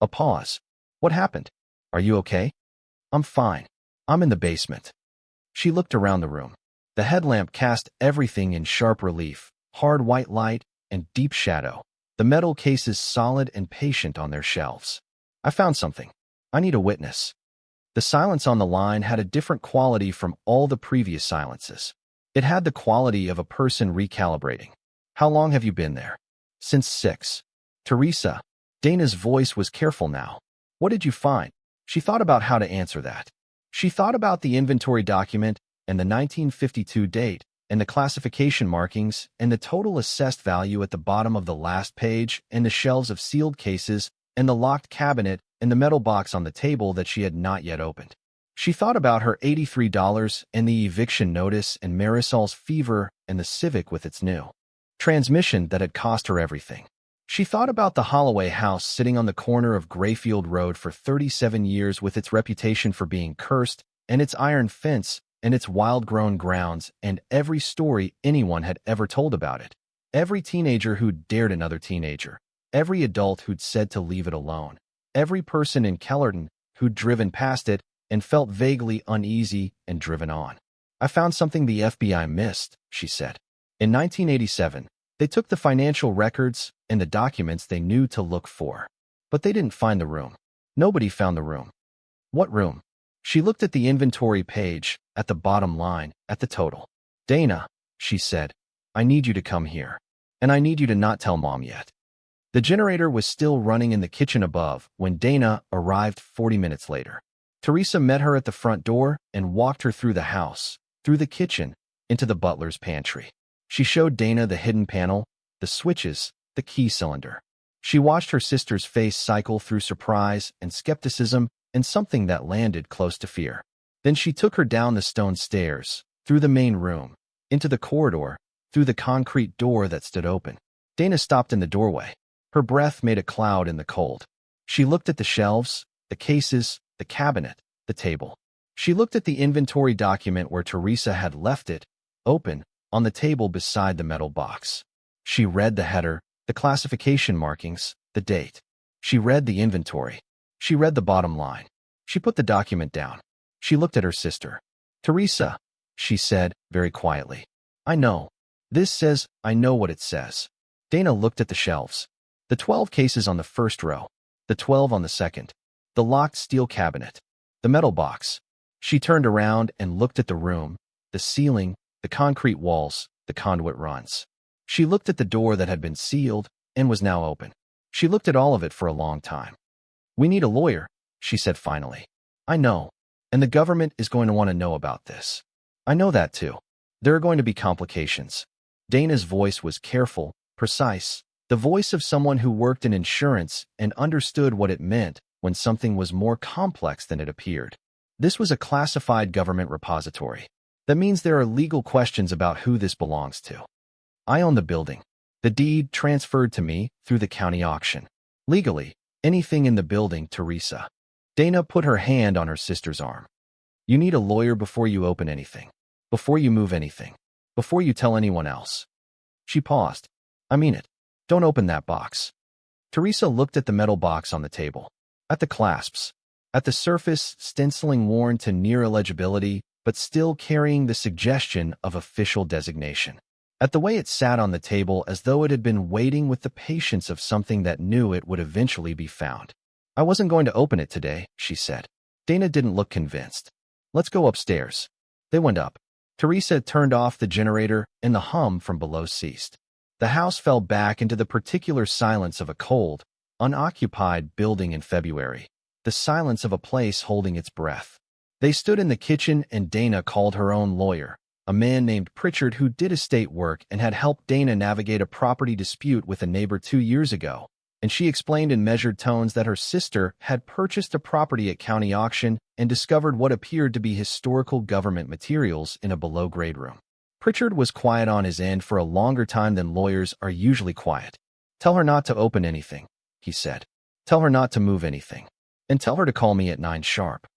A pause. What happened? Are you okay? I'm fine. I'm in the basement. She looked around the room. The headlamp cast everything in sharp relief, hard white light, and deep shadow. The metal cases solid and patient on their shelves. I found something. I need a witness. The silence on the line had a different quality from all the previous silences. It had the quality of a person recalibrating. How long have you been there? Since 6. Teresa. Dana's voice was careful now. What did you find? She thought about how to answer that. She thought about the inventory document and the 1952 date and the classification markings and the total assessed value at the bottom of the last page and the shelves of sealed cases and the locked cabinet and the metal box on the table that she had not yet opened. She thought about her $83 and the eviction notice and Marisol's fever and the Civic with its new transmission that had cost her everything. She thought about the Holloway house sitting on the corner of Grayfield Road for 37 years with its reputation for being cursed and its iron fence and its wild-grown grounds, and every story anyone had ever told about it. Every teenager who'd dared another teenager. Every adult who'd said to leave it alone. Every person in Kellerton who'd driven past it and felt vaguely uneasy and driven on. "I found something the FBI missed," she said. In 1987, they took the financial records and the documents they knew to look for. But they didn't find the room. Nobody found the room. What room? She looked at the inventory page, at the bottom line, at the total. "Dana," she said, "I need you to come here. And I need you to not tell Mom yet." The generator was still running in the kitchen above when Dana arrived 40 minutes later. Teresa met her at the front door and walked her through the house, through the kitchen, into the butler's pantry. She showed Dana the hidden panel, the switches, the key cylinder. She watched her sister's face cycle through surprise and skepticism and something that landed close to fear. Then she took her down the stone stairs, through the main room, into the corridor, through the concrete door that stood open. Dana stopped in the doorway. Her breath made a cloud in the cold. She looked at the shelves, the cases, the cabinet, the table. She looked at the inventory document where Teresa had left it, open, on the table beside the metal box. She read the header, the classification markings, the date. She read the inventory. She read the bottom line. She put the document down. She looked at her sister. "Teresa," she said, very quietly. "I know. This says, I know what it says." Dana looked at the shelves. The 12 cases on the first row. The 12 on the second. The locked steel cabinet. The metal box. She turned around and looked at the room, the ceiling, the concrete walls, the conduit runs. She looked at the door that had been sealed and was now open. She looked at all of it for a long time. "We need a lawyer," she said finally. "I know. And the government is going to want to know about this. I know that too. There are going to be complications." Dana's voice was careful, precise, the voice of someone who worked in insurance and understood what it meant when something was more complex than it appeared. This was a classified government repository. That means there are legal questions about who this belongs to. I own the building. The deed transferred to me through the county auction. Legally, anything in the building, Teresa. Dana put her hand on her sister's arm. "You need a lawyer before you open anything. Before you move anything. Before you tell anyone else." She paused. "I mean it. Don't open that box." Teresa looked at the metal box on the table. At the clasps. At the surface, stenciling worn to near illegibility, but still carrying the suggestion of official designation. At the way it sat on the table as though it had been waiting with the patience of something that knew it would eventually be found. "I wasn't going to open it today," she said. Dana didn't look convinced. "Let's go upstairs." They went up. Teresa turned off the generator and the hum from below ceased. The house fell back into the particular silence of a cold, unoccupied building in February, the silence of a place holding its breath. They stood in the kitchen and Dana called her own lawyer, a man named Pritchard who did estate work and had helped Dana navigate a property dispute with a neighbor 2 years ago, and she explained in measured tones that her sister had purchased a property at county auction and discovered what appeared to be historical government materials in a below-grade room. Pritchard was quiet on his end for a longer time than lawyers are usually quiet. "Tell her not to open anything," he said. "Tell her not to move anything. And tell her to call me at 9 sharp."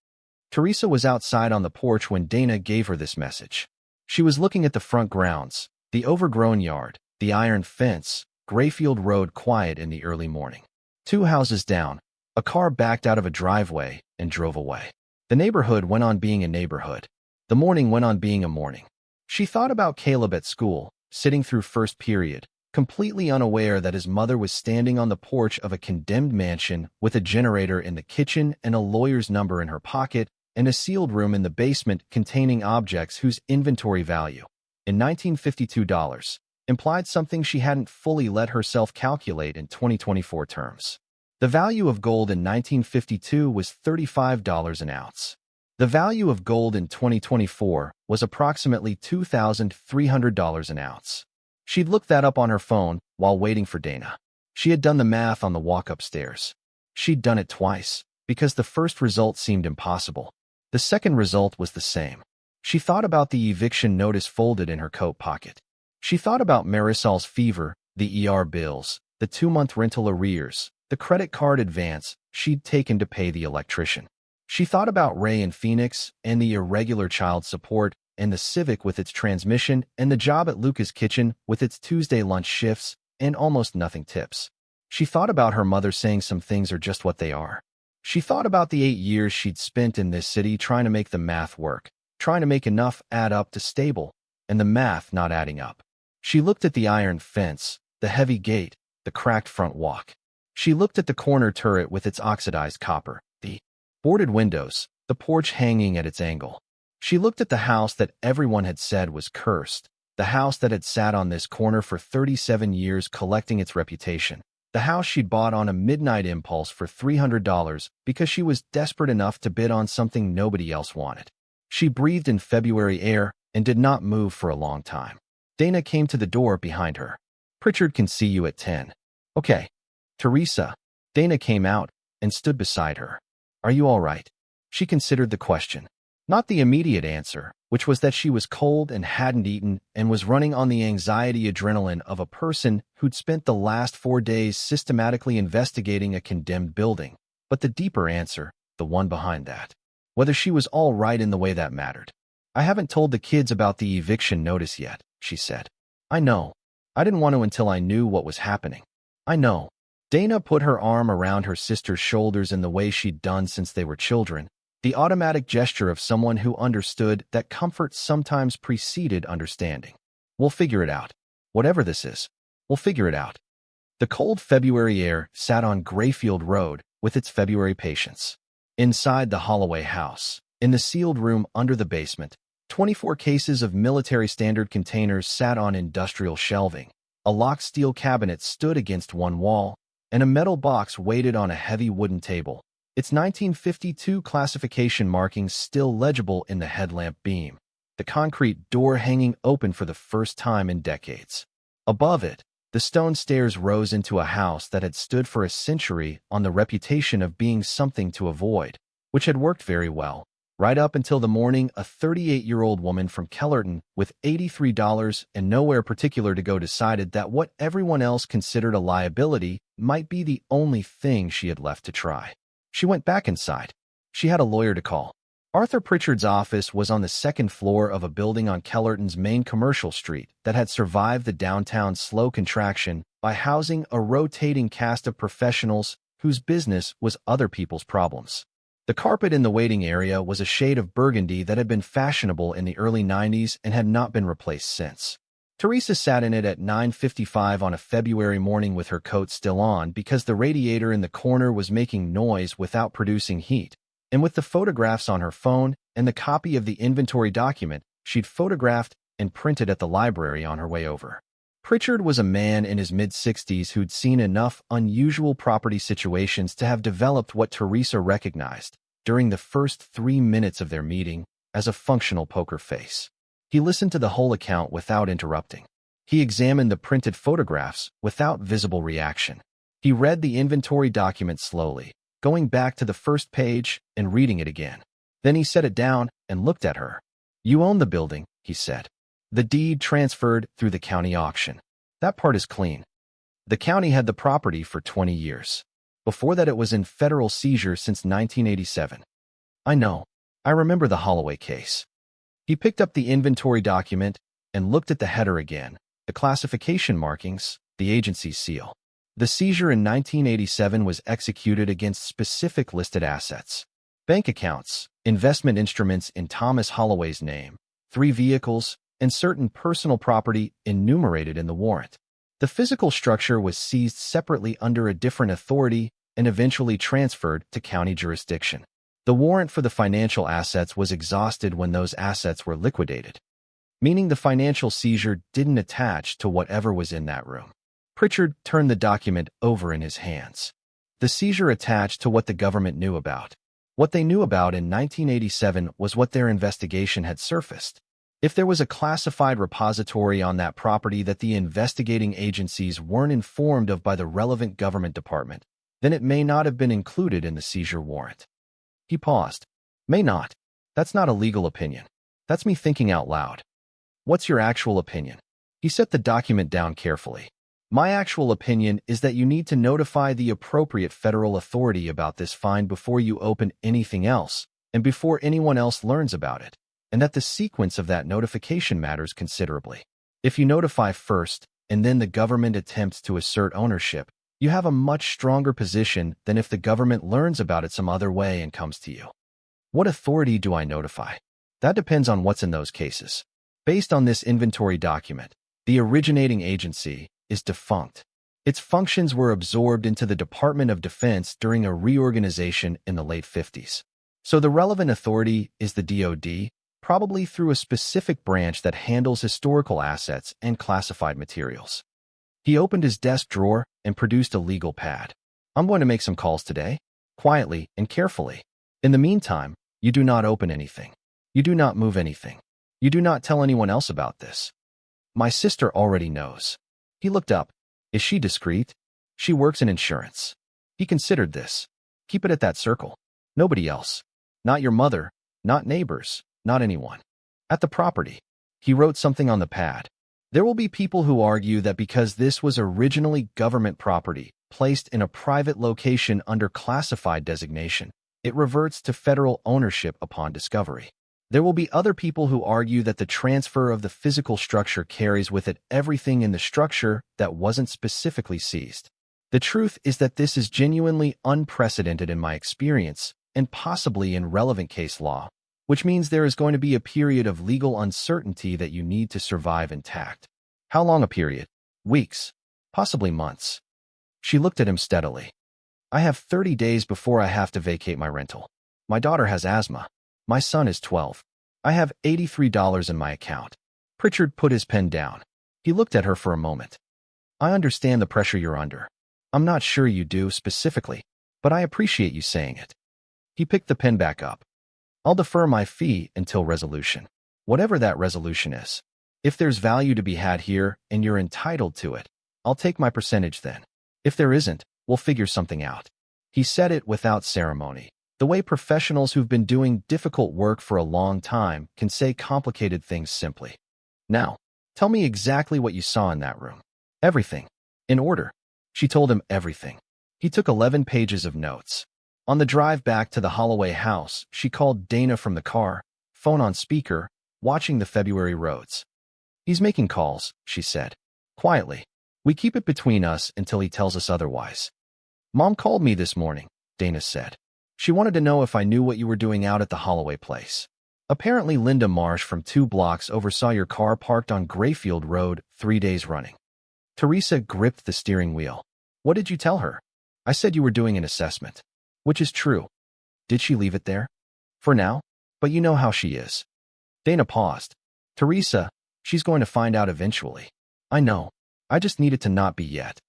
Teresa was outside on the porch when Dana gave her this message. She was looking at the front grounds, the overgrown yard, the iron fence, Grayfield Road quiet in the early morning. 2 houses down, a car backed out of a driveway and drove away. The neighborhood went on being a neighborhood. The morning went on being a morning. She thought about Caleb at school, sitting through first period, completely unaware that his mother was standing on the porch of a condemned mansion with a generator in the kitchen and a lawyer's number in her pocket and a sealed room in the basement containing objects whose inventory value, in $1952, implied something she hadn't fully let herself calculate in 2024 terms. The value of gold in 1952 was $35 an ounce. The value of gold in 2024 was approximately $2,300 an ounce. She'd looked that up on her phone while waiting for Dana. She had done the math on the walk upstairs. She'd done it twice, because the first result seemed impossible. The second result was the same. She thought about the eviction notice folded in her coat pocket. She thought about Marisol's fever, the ER bills, the 2-month rental arrears, the credit card advance she'd taken to pay the electrician. She thought about Ray and Phoenix and the irregular child support and the Civic with its transmission and the job at Luca's Kitchen with its Tuesday lunch shifts and almost nothing tips. She thought about her mother saying some things are just what they are. She thought about the 8 years she'd spent in this city trying to make the math work, trying to make enough add up to stable, and the math not adding up. She looked at the iron fence, the heavy gate, the cracked front walk. She looked at the corner turret with its oxidized copper, the boarded windows, the porch hanging at its angle. She looked at the house that everyone had said was cursed, the house that had sat on this corner for 37 years collecting its reputation, the house she'd bought on a midnight impulse for $300 because she was desperate enough to bid on something nobody else wanted. She breathed in February air and did not move for a long time. Dana came to the door behind her. "Pritchard can see you at 10. "Okay." "Teresa." Dana came out and stood beside her. "Are you all right?" She considered the question. Not the immediate answer, which was that she was cold and hadn't eaten and was running on the anxiety adrenaline of a person who'd spent the last 4 days systematically investigating a condemned building, but the deeper answer, the one behind that. Whether she was all right in the way that mattered. "I haven't told the kids about the eviction notice yet," she said. "I know. I didn't want to until I knew what was happening." "I know." Dana put her arm around her sister's shoulders in the way she'd done since they were children, the automatic gesture of someone who understood that comfort sometimes preceded understanding. "We'll figure it out. Whatever this is, we'll figure it out." The cold February air sat on Grayfield Road with its February patience. Inside the Holloway house, in the sealed room under the basement, 24 cases of military standard containers sat on industrial shelving. A locked steel cabinet stood against one wall, and a metal box waited on a heavy wooden table, its 1952 classification markings still legible in the headlamp beam, the concrete door hanging open for the first time in decades. Above it, the stone stairs rose into a house that had stood for a century on the reputation of being something to avoid, which had worked very well, right up until the morning a 38-year-old woman from Kellerton with $83 and nowhere particular to go decided that what everyone else considered a liability might be the only thing she had left to try. She went back inside. She had a lawyer to call. Arthur Pritchard's office was on the second floor of a building on Kellerton's main commercial street that had survived the downtown slow contraction by housing a rotating cast of professionals whose business was other people's problems. The carpet in the waiting area was a shade of burgundy that had been fashionable in the early 90s and had not been replaced since. Teresa sat in it at 9:55 on a February morning with her coat still on because the radiator in the corner was making noise without producing heat, and with the photographs on her phone and the copy of the inventory document she'd photographed and printed at the library on her way over. Pritchard was a man in his mid-60s who'd seen enough unusual property situations to have developed what Teresa recognized, during the first 3 minutes of their meeting, as a functional poker face. He listened to the whole account without interrupting. He examined the printed photographs without visible reaction. He read the inventory document slowly, going back to the first page and reading it again. Then he set it down and looked at her. "You own the building," he said. "The deed transferred through the county auction. That part is clean. The county had the property for 20 years. Before that it was in federal seizure since 1987. I know. I remember the Holloway case." He picked up the inventory document and looked at the header again, the classification markings, the agency's seal. The seizure in 1987 was executed against specific listed assets. Bank accounts, investment instruments in Thomas Holloway's name, 3 vehicles, and certain personal property enumerated in the warrant. The physical structure was seized separately under a different authority and eventually transferred to county jurisdiction. The warrant for the financial assets was exhausted when those assets were liquidated, meaning the financial seizure didn't attach to whatever was in that room. Pritchard turned the document over in his hands. The seizure attached to what the government knew about. What they knew about in 1987 was what their investigation had surfaced. If there was a classified repository on that property that the investigating agencies weren't informed of by the relevant government department, then it may not have been included in the seizure warrant. He paused. "May not. That's not a legal opinion. That's me thinking out loud." "What's your actual opinion?" He set the document down carefully. My actual opinion is that you need to notify the appropriate federal authority about this fine before you open anything else, and before anyone else learns about it, and that the sequence of that notification matters considerably. If you notify first, and then the government attempts to assert ownership, you have a much stronger position than if the government learns about it some other way and comes to you. What authority do I notify? That depends on what's in those cases. Based on this inventory document, the originating agency is defunct. Its functions were absorbed into the Department of Defense during a reorganization in the late 50s. So the relevant authority is the DoD, probably through a specific branch that handles historical assets and classified materials. He opened his desk drawer and produced a legal pad. I'm going to make some calls today, quietly and carefully. In the meantime, you do not open anything. You do not move anything. You do not tell anyone else about this. My sister already knows. He looked up. Is she discreet? She works in insurance. He considered this. Keep it at that circle. Nobody else. Not your mother, not neighbors, not anyone. At the property. He wrote something on the pad. There will be people who argue that because this was originally government property, placed in a private location under classified designation, it reverts to federal ownership upon discovery. There will be other people who argue that the transfer of the physical structure carries with it everything in the structure that wasn't specifically seized. The truth is that this is genuinely unprecedented in my experience, and possibly in relevant case law, which means there is going to be a period of legal uncertainty that you need to survive intact. How long a period? Weeks, possibly months. She looked at him steadily. I have 30 days before I have to vacate my rental. My daughter has asthma. My son is 12. I have $83 in my account. Pritchard put his pen down. He looked at her for a moment. I understand the pressure you're under. I'm not sure you do specifically, but I appreciate you saying it. He picked the pen back up. I'll defer my fee until resolution. Whatever that resolution is. If there's value to be had here and you're entitled to it, I'll take my percentage then. If there isn't, we'll figure something out. He said it without ceremony. The way professionals who've been doing difficult work for a long time can say complicated things simply. Now, tell me exactly what you saw in that room. Everything. In order. She told him everything. He took 11 pages of notes. On the drive back to the Holloway house, she called Dana from the car, phone on speaker, watching the February roads. He's making calls, she said. Quietly. We keep it between us until he tells us otherwise. Mom called me this morning, Dana said. She wanted to know if I knew what you were doing out at the Holloway place. Apparently Linda Marsh from 2 blocks over saw your car parked on Grayfield Road 3 days running. Teresa gripped the steering wheel. What did you tell her? I said you were doing an assessment. Which is true. Did she leave it there? For now? But you know how she is. Dana paused. Teresa, she's going to find out eventually. I know. I just need it to not be yet.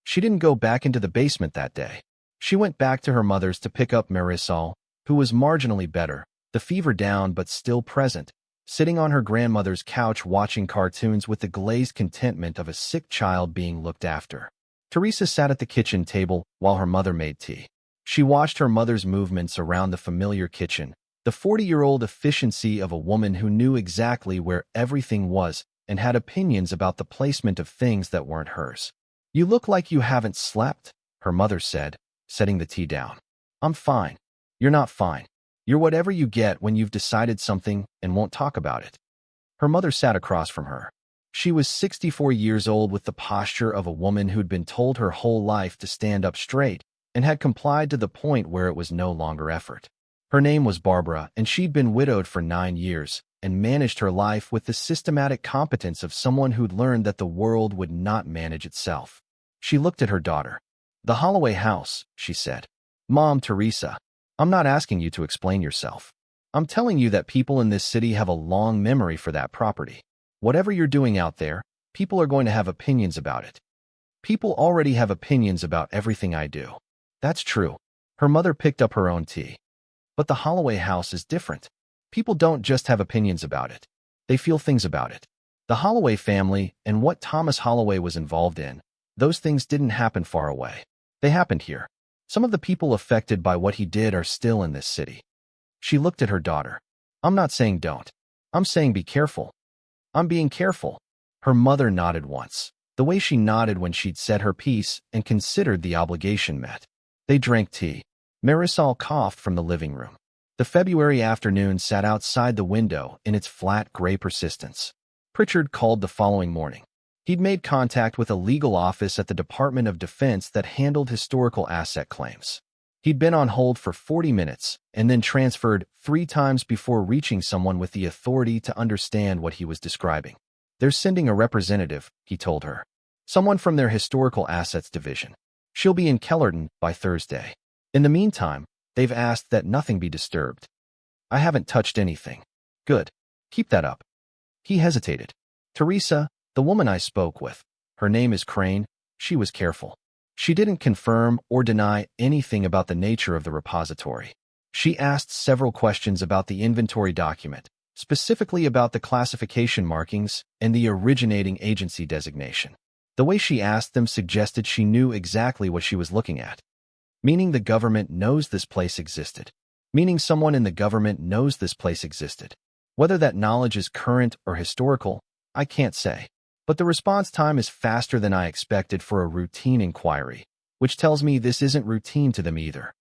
She didn't go back into the basement that day. She went back to her mother's to pick up Marisol, who was marginally better, the fever down but still present, sitting on her grandmother's couch watching cartoons with the glazed contentment of a sick child being looked after. Teresa sat at the kitchen table while her mother made tea. She watched her mother's movements around the familiar kitchen, the 40-year-old efficiency of a woman who knew exactly where everything was and had opinions about the placement of things that weren't hers. You look like you haven't slept, her mother said, setting the tea down. I'm fine. You're not fine. You're whatever you get when you've decided something and won't talk about it. Her mother sat across from her. She was 64 years old with the posture of a woman who'd been told her whole life to stand up straight and had complied to the point where it was no longer effort. Her name was Barbara, and she'd been widowed for 9 years and managed her life with the systematic competence of someone who'd learned that the world would not manage itself. She looked at her daughter. The Holloway house, she said. Mom, Teresa, I'm not asking you to explain yourself. I'm telling you that people in this city have a long memory for that property. Whatever you're doing out there, people are going to have opinions about it. People already have opinions about everything I do. That's true. Her mother picked up her own tea. But the Holloway house is different. People don't just have opinions about it. They feel things about it. The Holloway family and what Thomas Holloway was involved in, those things didn't happen far away. They happened here. Some of the people affected by what he did are still in this city. She looked at her daughter. I'm not saying don't. I'm saying be careful. I'm being careful. Her mother nodded once. the way she nodded when she'd said her piece and considered the obligation met. They drank tea. Marisol coughed from the living room. The February afternoon sat outside the window in its flat gray persistence. Pritchard called the following morning. He'd made contact with a legal office at the Department of Defense that handled historical asset claims. He'd been on hold for 40 minutes and then transferred 3 times before reaching someone with the authority to understand what he was describing. They're sending a representative, he told her. Someone from their historical assets division. She'll be in Kellerton by Thursday. In the meantime, they've asked that nothing be disturbed. I haven't touched anything. Good. Keep that up. He hesitated. Teresa, the woman I spoke with. Her name is Crane. She was careful. She didn't confirm or deny anything about the nature of the repository. She asked several questions about the inventory document, specifically about the classification markings and the originating agency designation. The way she asked them suggested she knew exactly what she was looking at. Meaning the government knows this place existed. Meaning someone in the government knows this place existed. Whether that knowledge is current or historical, I can't say. But the response time is faster than I expected for a routine inquiry, which tells me this isn't routine to them either.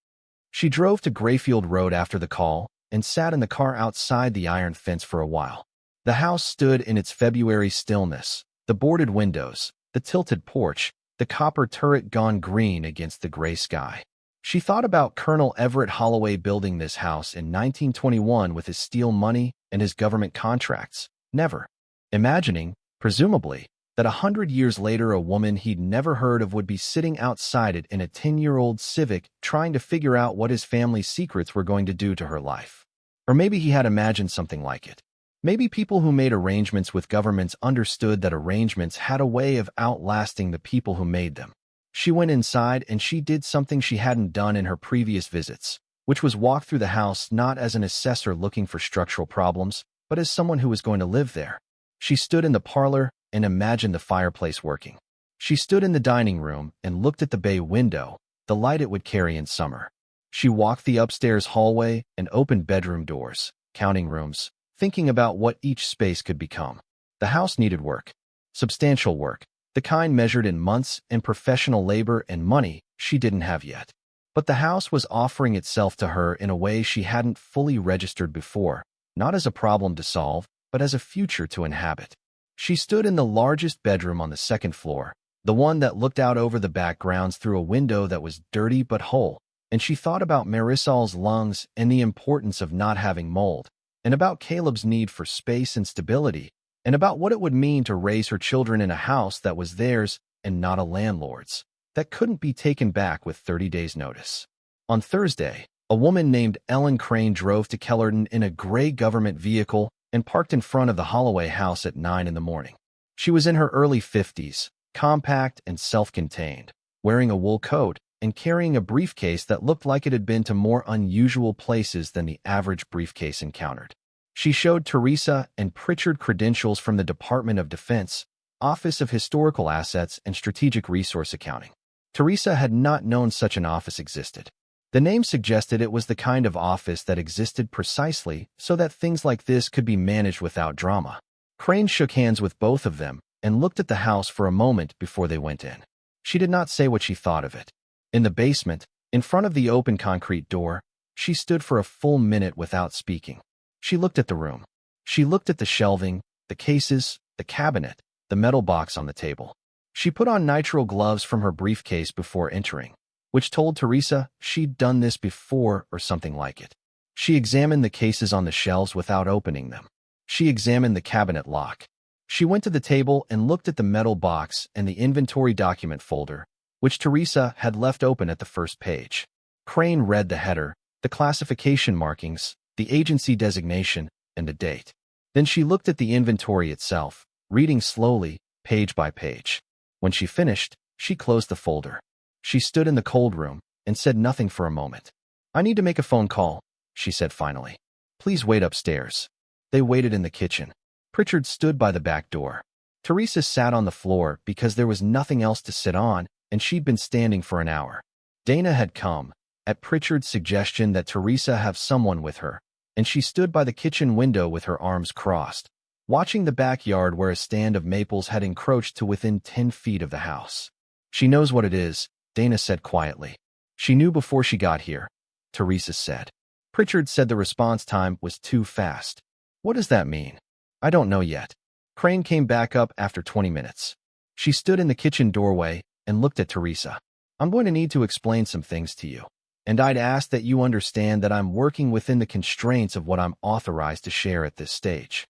She drove to Grayfield Road after the call and sat in the car outside the iron fence for a while. The house stood in its February stillness, the boarded windows, the tilted porch, the copper turret gone green against the gray sky. She thought about Colonel Everett Holloway building this house in 1921 with his steel money and his government contracts, never imagining, presumably, that 100 years later a woman he'd never heard of would be sitting outside it in a 10-year-old Civic trying to figure out what his family's secrets were going to do to her life. Or maybe he had imagined something like it. Maybe people who made arrangements with governments understood that arrangements had a way of outlasting the people who made them. She went inside and she did something she hadn't done in her previous visits, which was walk through the house not as an assessor looking for structural problems, but as someone who was going to live there. She stood in the parlor and imagined the fireplace working. She stood in the dining room and looked at the bay window, the light it would carry in summer. She walked the upstairs hallway and opened bedroom doors, counting rooms, thinking about what each space could become. The house needed work. Substantial work, the kind measured in months and professional labor and money she didn't have yet. But the house was offering itself to her in a way she hadn't fully registered before, not as a problem to solve, but as a future to inhabit. She stood in the largest bedroom on the second floor, the one that looked out over the back grounds through a window that was dirty but whole, and she thought about Marisol's lungs and the importance of not having mold, and about Caleb's need for space and stability, and about what it would mean to raise her children in a house that was theirs and not a landlord's, that couldn't be taken back with 30 days' notice. On Thursday, a woman named Ellen Crane drove to Kellerton in a gray government vehicle and parked in front of the Holloway house at 9 in the morning. She was in her early 50s, compact and self-contained, wearing a wool coat and carrying a briefcase that looked like it had been to more unusual places than the average briefcase encountered. She showed Teresa and Pritchard credentials from the Department of Defense, Office of Historical Assets and Strategic Resource Accounting. Teresa had not known such an office existed. The name suggested it was the kind of office that existed precisely so that things like this could be managed without drama. Crane shook hands with both of them and looked at the house for a moment before they went in. She did not say what she thought of it. In the basement, in front of the open concrete door, she stood for a full minute without speaking. She looked at the room. She looked at the shelving, the cases, the cabinet, the metal box on the table. She put on nitrile gloves from her briefcase before entering, which told Teresa she'd done this before or something like it. She examined the cases on the shelves without opening them. She examined the cabinet lock. She went to the table and looked at the metal box and the inventory document folder, which Teresa had left open at the first page. Crane read the header, the classification markings, the agency designation, and the date. Then she looked at the inventory itself, reading slowly, page by page. When she finished, she closed the folder. She stood in the cold room and said nothing for a moment. "I need to make a phone call," she said finally. "Please wait upstairs." They waited in the kitchen. Pritchard stood by the back door. Teresa sat on the floor because there was nothing else to sit on, and she'd been standing for an hour. Dana had come, at Pritchard's suggestion that Teresa have someone with her, and she stood by the kitchen window with her arms crossed. watching the backyard where a stand of maples had encroached to within 10 feet of the house. She knows what it is, Dana said quietly. She knew before she got here, Teresa said. Pritchard said the response time was too fast. What does that mean? I don't know yet. Crane came back up after 20 minutes. She stood in the kitchen doorway and looked at Teresa. I'm going to need to explain some things to you. And I'd ask that you understand that I'm working within the constraints of what I'm authorized to share at this stage.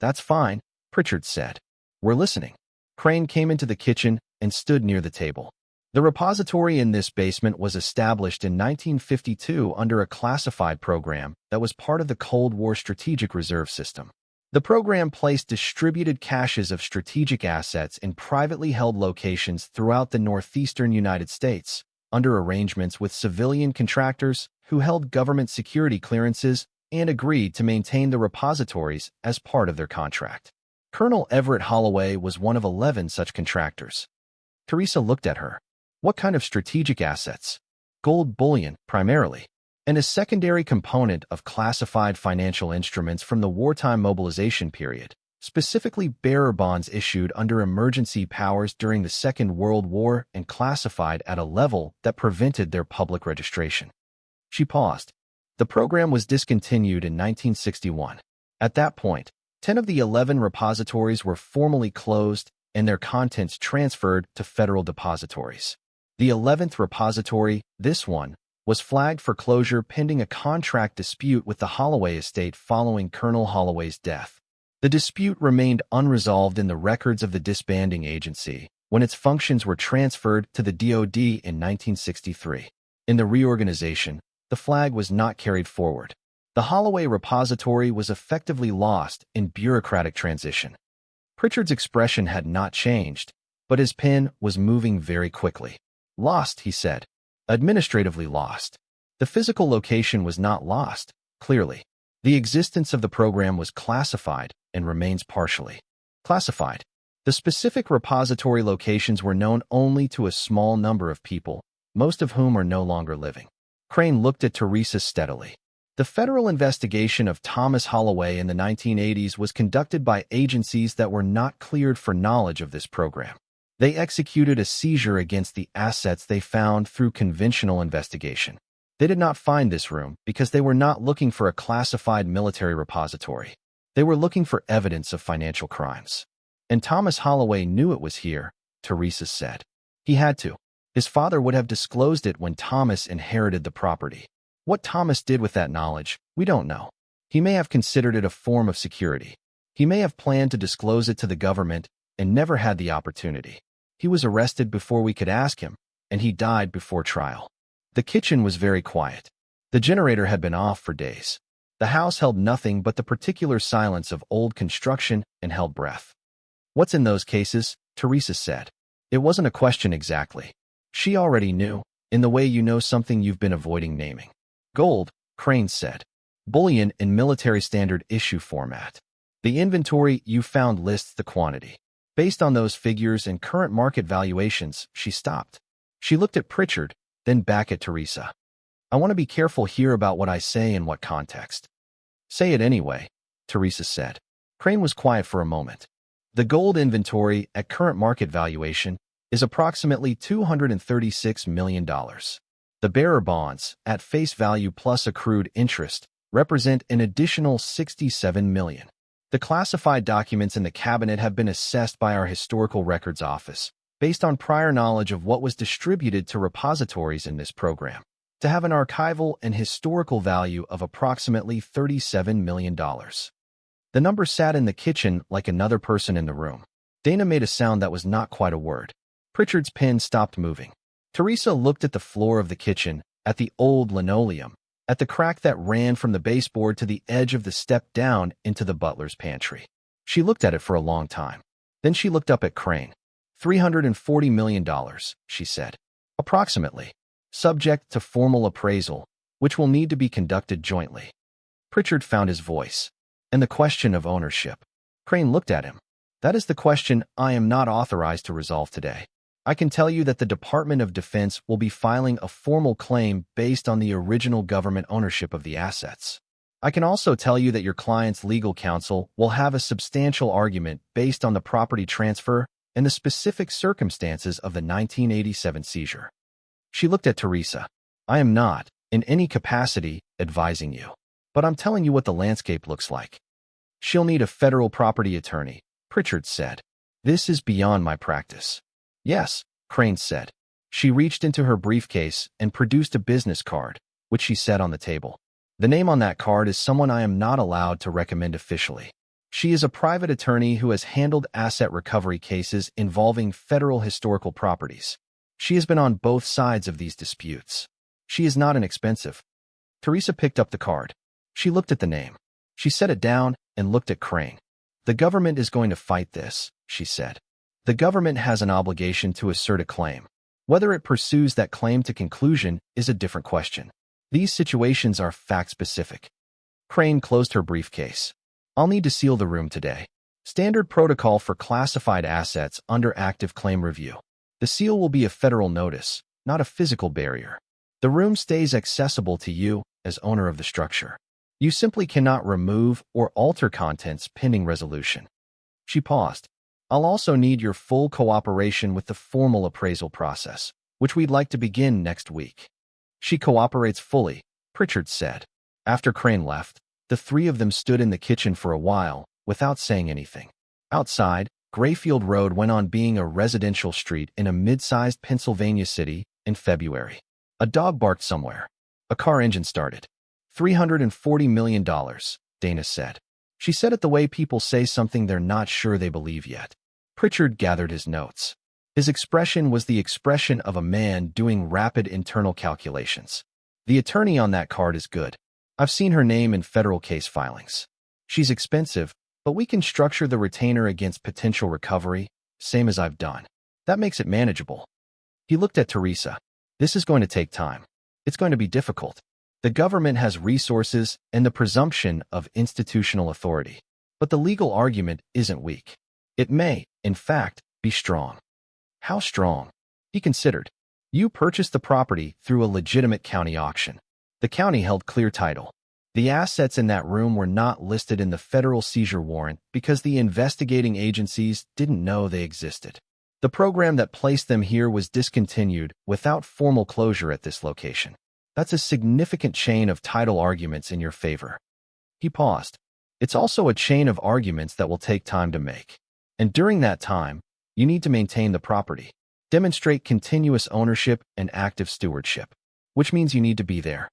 That's fine, Pritchard said. We're listening. Crane came into the kitchen and stood near the table. The repository in this basement was established in 1952 under a classified program that was part of the Cold War Strategic Reserve System. The program placed distributed caches of strategic assets in privately held locations throughout the northeastern United States, under arrangements with civilian contractors who held government security clearances and agreed to maintain the repositories as part of their contract. Colonel Everett Holloway was one of 11 such contractors. Teresa looked at her. What kind of strategic assets? Gold bullion, primarily, and a secondary component of classified financial instruments from the wartime mobilization period, specifically bearer bonds issued under emergency powers during the Second World War and classified at a level that prevented their public registration. She paused. The program was discontinued in 1961. At that point, 10 of the 11 repositories were formally closed and their contents transferred to federal depositories. The 11th repository, this one, was flagged for closure pending a contract dispute with the Holloway estate following Colonel Holloway's death. The dispute remained unresolved in the records of the disbanding agency when its functions were transferred to the DoD in 1963. In the reorganization, the flag was not carried forward. The Holloway repository was effectively lost in bureaucratic transition. Pritchard's expression had not changed, but his pen was moving very quickly. Lost, he said. Administratively lost. The physical location was not lost, clearly. The existence of the program was classified and remains partially classified. The specific repository locations were known only to a small number of people, most of whom are no longer living. Crane looked at Teresa steadily. The federal investigation of Thomas Holloway in the 1980s was conducted by agencies that were not cleared for knowledge of this program. They executed a seizure against the assets they found through conventional investigation. They did not find this room because they were not looking for a classified military repository. They were looking for evidence of financial crimes. And Thomas Holloway knew it was here, Teresa said. He had to. His father would have disclosed it when Thomas inherited the property. What Thomas did with that knowledge, we don't know. He may have considered it a form of security. He may have planned to disclose it to the government and never had the opportunity. He was arrested before we could ask him, and he died before trial. The kitchen was very quiet. The generator had been off for days. The house held nothing but the particular silence of old construction and held breath. What's in those cases? Teresa said. It wasn't a question exactly. She already knew, in the way you know something you've been avoiding naming. Gold, Crane said. Bullion in military standard issue format. The inventory you found lists the quantity. Based on those figures and current market valuations, she stopped. She looked at Pritchard, then back at Teresa. I want to be careful here about what I say in what context. Say it anyway, Teresa said. Crane was quiet for a moment. The gold inventory, at current market valuation, is approximately $236 million. The bearer bonds, at face value plus accrued interest, represent an additional $67 million. The classified documents in the cabinet have been assessed by our Historical Records Office, based on prior knowledge of what was distributed to repositories in this program, to have an archival and historical value of approximately $37 million. The number sat in the kitchen like another person in the room. Dana made a sound that was not quite a word. Pritchard's pen stopped moving. Teresa looked at the floor of the kitchen, at the old linoleum, at the crack that ran from the baseboard to the edge of the step down into the butler's pantry. She looked at it for a long time. Then she looked up at Crane. $340 million, she said. Approximately. Subject to formal appraisal, which will need to be conducted jointly. Pritchard found his voice. And the question of ownership. Crane looked at him. That is the question I am not authorized to resolve today. I can tell you that the Department of Defense will be filing a formal claim based on the original government ownership of the assets. I can also tell you that your client's legal counsel will have a substantial argument based on the property transfer and the specific circumstances of the 1987 seizure. She looked at Teresa. I am not, in any capacity, advising you, but I'm telling you what the landscape looks like. She'll need a federal property attorney, Pritchard said. This is beyond my practice. Yes, Crane said. She reached into her briefcase and produced a business card, which she set on the table. The name on that card is someone I am not allowed to recommend officially. She is a private attorney who has handled asset recovery cases involving federal historical properties. She has been on both sides of these disputes. She is not inexpensive. Teresa picked up the card. She looked at the name. She set it down and looked at Crane. The government is going to fight this, she said. The government has an obligation to assert a claim. Whether it pursues that claim to conclusion is a different question. These situations are fact-specific. Crane closed her briefcase. I'll need to seal the room today. Standard protocol for classified assets under active claim review. The seal will be a federal notice, not a physical barrier. The room stays accessible to you as owner of the structure. You simply cannot remove or alter contents pending resolution. She paused. I'll also need your full cooperation with the formal appraisal process, which we'd like to begin next week. She cooperates fully, Pritchard said. After Crane left, the three of them stood in the kitchen for a while, without saying anything. Outside, Grayfield Road went on being a residential street in a mid-sized Pennsylvania city in February. A dog barked somewhere. A car engine started. $340 million, Dana said. She said it the way people say something they're not sure they believe yet. Pritchard gathered his notes. His expression was the expression of a man doing rapid internal calculations. The attorney on that card is good. I've seen her name in federal case filings. She's expensive, but we can structure the retainer against potential recovery, same as I've done. That makes it manageable. He looked at Teresa. This is going to take time. It's going to be difficult. The government has resources and the presumption of institutional authority. But the legal argument isn't weak. It may, in fact, be strong. How strong? He considered. You purchased the property through a legitimate county auction. The county held clear title. The assets in that room were not listed in the federal seizure warrant because the investigating agencies didn't know they existed. The program that placed them here was discontinued without formal closure at this location. That's a significant chain of title arguments in your favor. He paused. It's also a chain of arguments that will take time to make. And during that time, you need to maintain the property. Demonstrate continuous ownership and active stewardship, which means you need to be there.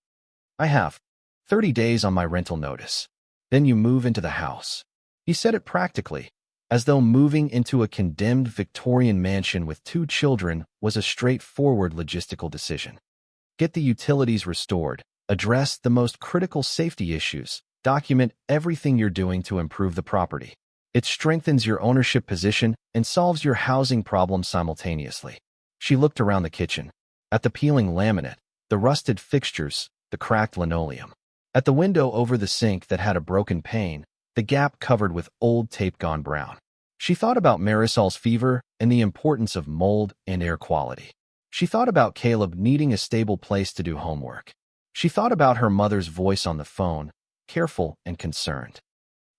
I have 30 days on my rental notice. Then you move into the house. He said it practically, as though moving into a condemned Victorian mansion with 2 children was a straightforward logistical decision. Get the utilities restored, address the most critical safety issues, document everything you're doing to improve the property. It strengthens your ownership position and solves your housing problem simultaneously. She looked around the kitchen, at the peeling laminate, the rusted fixtures, the cracked linoleum. At the window over the sink that had a broken pane, the gap covered with old tape gone brown. She thought about Marisol's fever and the importance of mold and air quality. She thought about Caleb needing a stable place to do homework. She thought about her mother's voice on the phone, careful and concerned.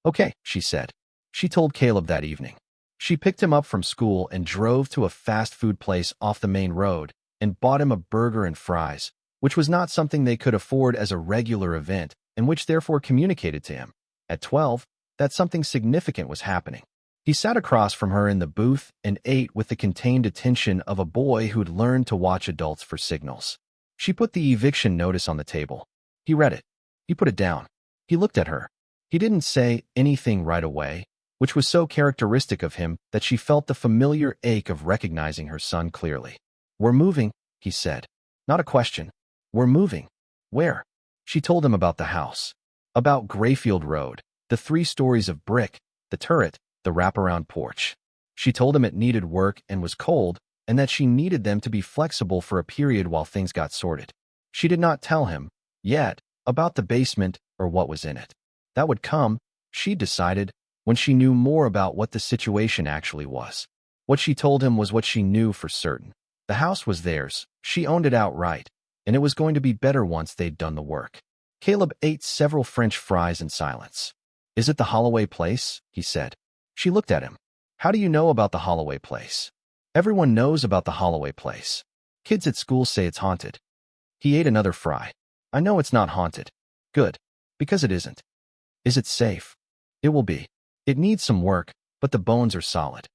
Okay, she said. She told Caleb that evening. She picked him up from school and drove to a fast food place off the main road and bought him a burger and fries, which was not something they could afford as a regular event and which therefore communicated to him. At 12, that something significant was happening. He sat across from her in the booth and ate with the contained attention of a boy who'd learned to watch adults for signals. She put the eviction notice on the table. He read it. He put it down. He looked at her. He didn't say anything right away, which was so characteristic of him that she felt the familiar ache of recognizing her son clearly. We're moving, he said. Not a question. We're moving. Where? She told him about the house. About Grayfield Road, the 3 stories of brick, the turret, the wraparound porch. She told him it needed work and was cold, and that she needed them to be flexible for a period while things got sorted. She did not tell him, yet, about the basement or what was in it. That would come, she decided, when she knew more about what the situation actually was. What she told him was what she knew for certain. The house was theirs, she owned it outright, and it was going to be better once they'd done the work. Caleb ate several French fries in silence. Is it the Holloway place? He said. She looked at him. How do you know about the Holloway place? Everyone knows about the Holloway place. Kids at school say it's haunted. He ate another fry. I know it's not haunted. Good. Because it isn't. Is it safe? It will be. It needs some work, but the bones are solid.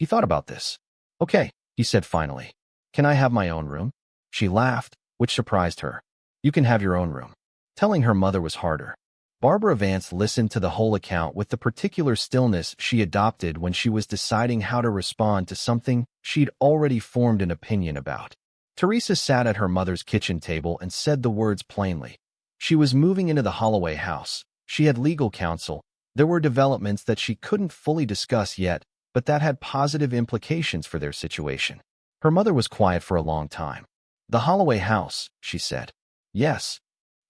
He thought about this. Okay, he said finally. Can I have my own room? She laughed, which surprised her. You can have your own room. Telling her mother was harder. Barbara Vance listened to the whole account with the particular stillness she adopted when she was deciding how to respond to something she'd already formed an opinion about. Teresa sat at her mother's kitchen table and said the words plainly. She was moving into the Holloway house. She had legal counsel. There were developments that she couldn't fully discuss yet, but that had positive implications for their situation. Her mother was quiet for a long time. The Holloway house, she said. Yes.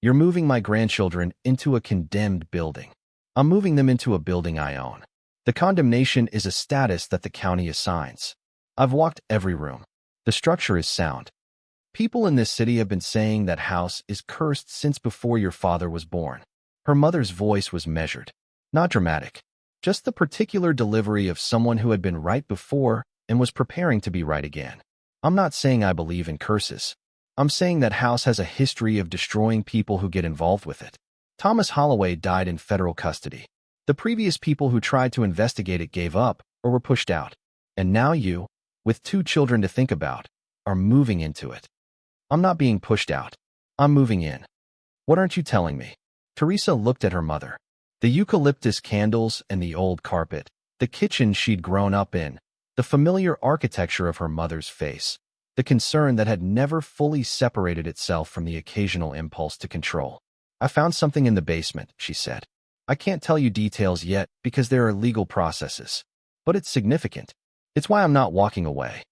You're moving my grandchildren into a condemned building. I'm moving them into a building I own. The condemnation is a status that the county assigns. I've walked every room. The structure is sound. People in this city have been saying that house is cursed since before your father was born. Her mother's voice was measured, not dramatic, just the particular delivery of someone who had been right before and was preparing to be right again. I'm not saying I believe in curses. I'm saying that house has a history of destroying people who get involved with it. Thomas Holloway died in federal custody. The previous people who tried to investigate it gave up or were pushed out. And now you, with 2 children to think about, are moving into it. I'm not being pushed out. I'm moving in. What aren't you telling me? Teresa looked at her mother. The eucalyptus candles and the old carpet, the kitchen she'd grown up in, the familiar architecture of her mother's face, the concern that had never fully separated itself from the occasional impulse to control. I found something in the basement, she said. I can't tell you details yet because there are legal processes. But it's significant. It's why I'm not walking away.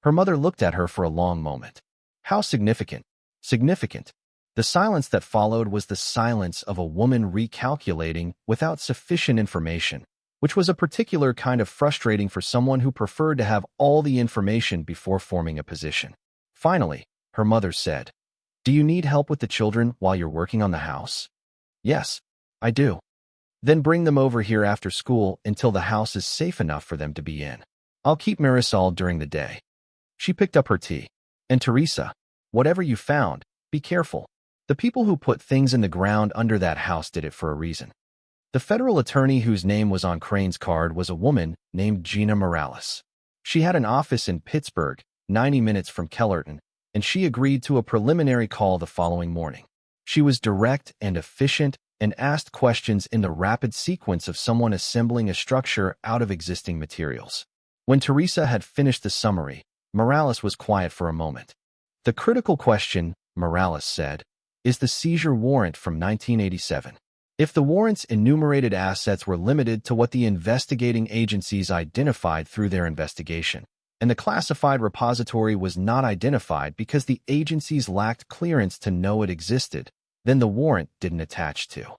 Her mother looked at her for a long moment. How significant? Significant. The silence that followed was the silence of a woman recalculating without sufficient information, which was a particular kind of frustrating for someone who preferred to have all the information before forming a position. Finally, her mother said, Do you need help with the children while you're working on the house? Yes, I do. Then bring them over here after school until the house is safe enough for them to be in. I'll keep Marisol during the day. She picked up her tea. And Teresa, whatever you found, be careful. The people who put things in the ground under that house did it for a reason. The federal attorney whose name was on Crane's card was a woman named Gina Morales. She had an office in Pittsburgh, 90 minutes from Kellerton, and she agreed to a preliminary call the following morning. She was direct and efficient and asked questions in the rapid sequence of someone assembling a structure out of existing materials. When Teresa had finished the summary, Morales was quiet for a moment. The critical question, Morales said, is the seizure warrant from 1987. If the warrant's enumerated assets were limited to what the investigating agencies identified through their investigation, and the classified repository was not identified because the agencies lacked clearance to know it existed, then the warrant didn't attach to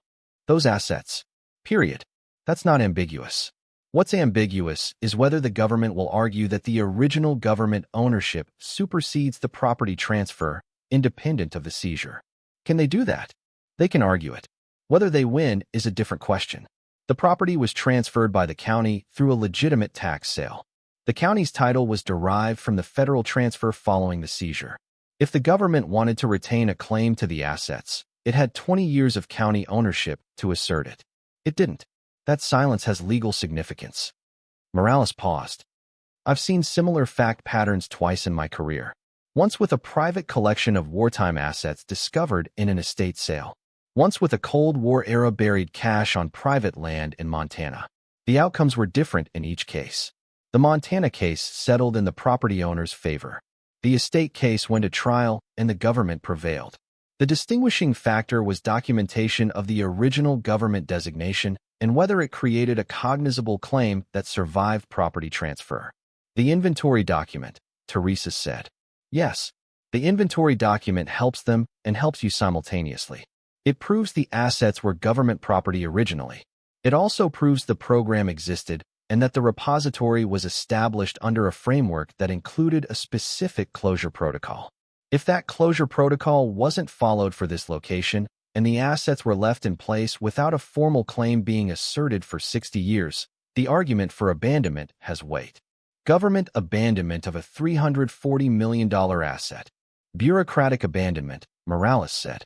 those assets. Period. That's not ambiguous. What's ambiguous is whether the government will argue that the original government ownership supersedes the property transfer, independent of the seizure. Can they do that? They can argue it. Whether they win is a different question. The property was transferred by the county through a legitimate tax sale. The county's title was derived from the federal transfer following the seizure. If the government wanted to retain a claim to the assets, it had 20 years of county ownership to assert it. It didn't. That silence has legal significance. Morales paused. I've seen similar fact patterns twice in my career. Once with a private collection of wartime assets discovered in an estate sale. Once with a Cold War-era buried cache on private land in Montana. The outcomes were different in each case. The Montana case settled in the property owner's favor. The estate case went to trial, and the government prevailed. The distinguishing factor was documentation of the original government designation and whether it created a cognizable claim that survived property transfer. The inventory document, Teresa said. Yes, the inventory document helps them and helps you simultaneously. It proves the assets were government property originally. It also proves the program existed and that the repository was established under a framework that included a specific closure protocol. If that closure protocol wasn't followed for this location, and the assets were left in place without a formal claim being asserted for 60 years, the argument for abandonment has weight. Government abandonment of a $340 million asset. Bureaucratic abandonment, Morales said,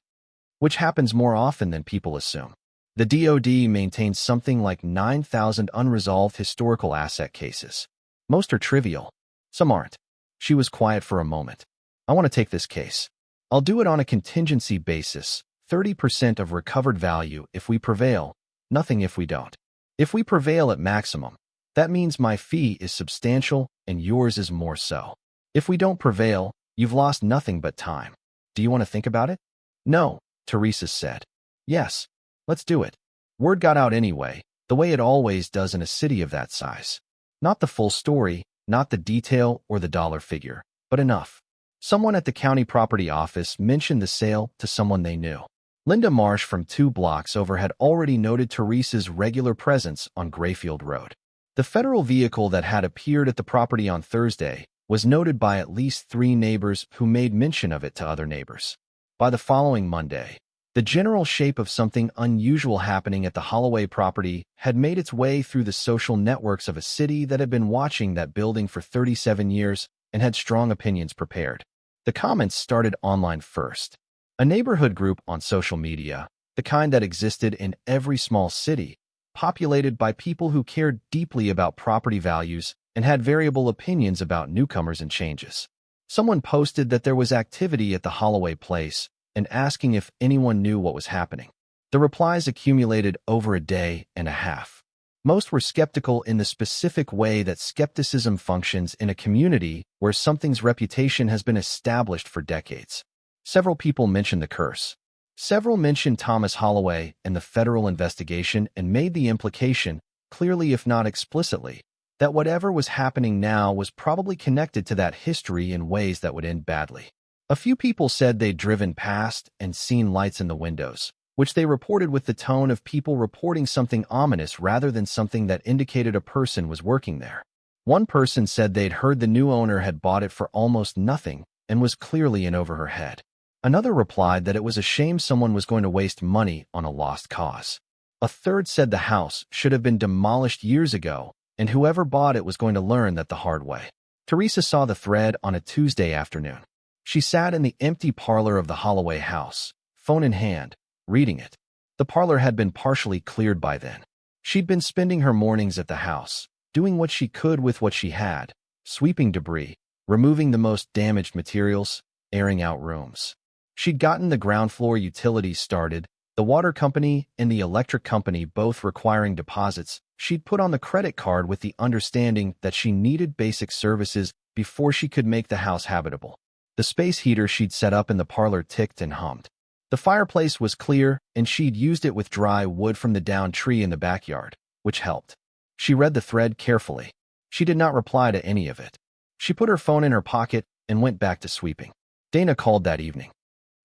which happens more often than people assume. The DoD maintains something like 9,000 unresolved historical asset cases. Most are trivial. Some aren't. She was quiet for a moment. I want to take this case. I'll do it on a contingency basis, 30% of recovered value if we prevail, nothing if we don't. If we prevail at maximum, that means my fee is substantial and yours is more so. If we don't prevail, you've lost nothing but time. Do you want to think about it? No, Teresa said. Yes, let's do it. Word got out anyway, the way it always does in a city of that size. Not the full story, not the detail or the dollar figure, but enough. Someone at the county property office mentioned the sale to someone they knew. Linda Marsh from 2 blocks over had already noted Teresa's regular presence on Grayfield Road. The federal vehicle that had appeared at the property on Thursday was noted by at least 3 neighbors who made mention of it to other neighbors. By the following Monday, the general shape of something unusual happening at the Holloway property had made its way through the social networks of a city that had been watching that building for 37 years and had strong opinions prepared. The comments started online first. A neighborhood group on social media, the kind that existed in every small city, populated by people who cared deeply about property values and had variable opinions about newcomers and changes. Someone posted that there was activity at the Holloway place and asking if anyone knew what was happening. The replies accumulated over a day and a half. Most were skeptical in the specific way that skepticism functions in a community where something's reputation has been established for decades. Several people mentioned the curse. Several mentioned Thomas Holloway and the federal investigation and made the implication, clearly if not explicitly, that whatever was happening now was probably connected to that history in ways that would end badly. A few people said they'd driven past and seen lights in the windows, which they reported with the tone of people reporting something ominous rather than something that indicated a person was working there. One person said they'd heard the new owner had bought it for almost nothing and was clearly in over her head. Another replied that it was a shame someone was going to waste money on a lost cause. A third said the house should have been demolished years ago, and whoever bought it was going to learn that the hard way. Teresa saw the thread on a Tuesday afternoon. She sat in the empty parlor of the Holloway house, phone in hand, reading it. The parlor had been partially cleared by then. She'd been spending her mornings at the house, doing what she could with what she had, sweeping debris, removing the most damaged materials, airing out rooms. She'd gotten the ground floor utilities started, the water company and the electric company both requiring deposits. She'd put on the credit card with the understanding that she needed basic services before she could make the house habitable. The space heater she'd set up in the parlor ticked and hummed. The fireplace was clear, and she'd used it with dry wood from the downed tree in the backyard, which helped. She read the thread carefully. She did not reply to any of it. She put her phone in her pocket and went back to sweeping. Dana called that evening.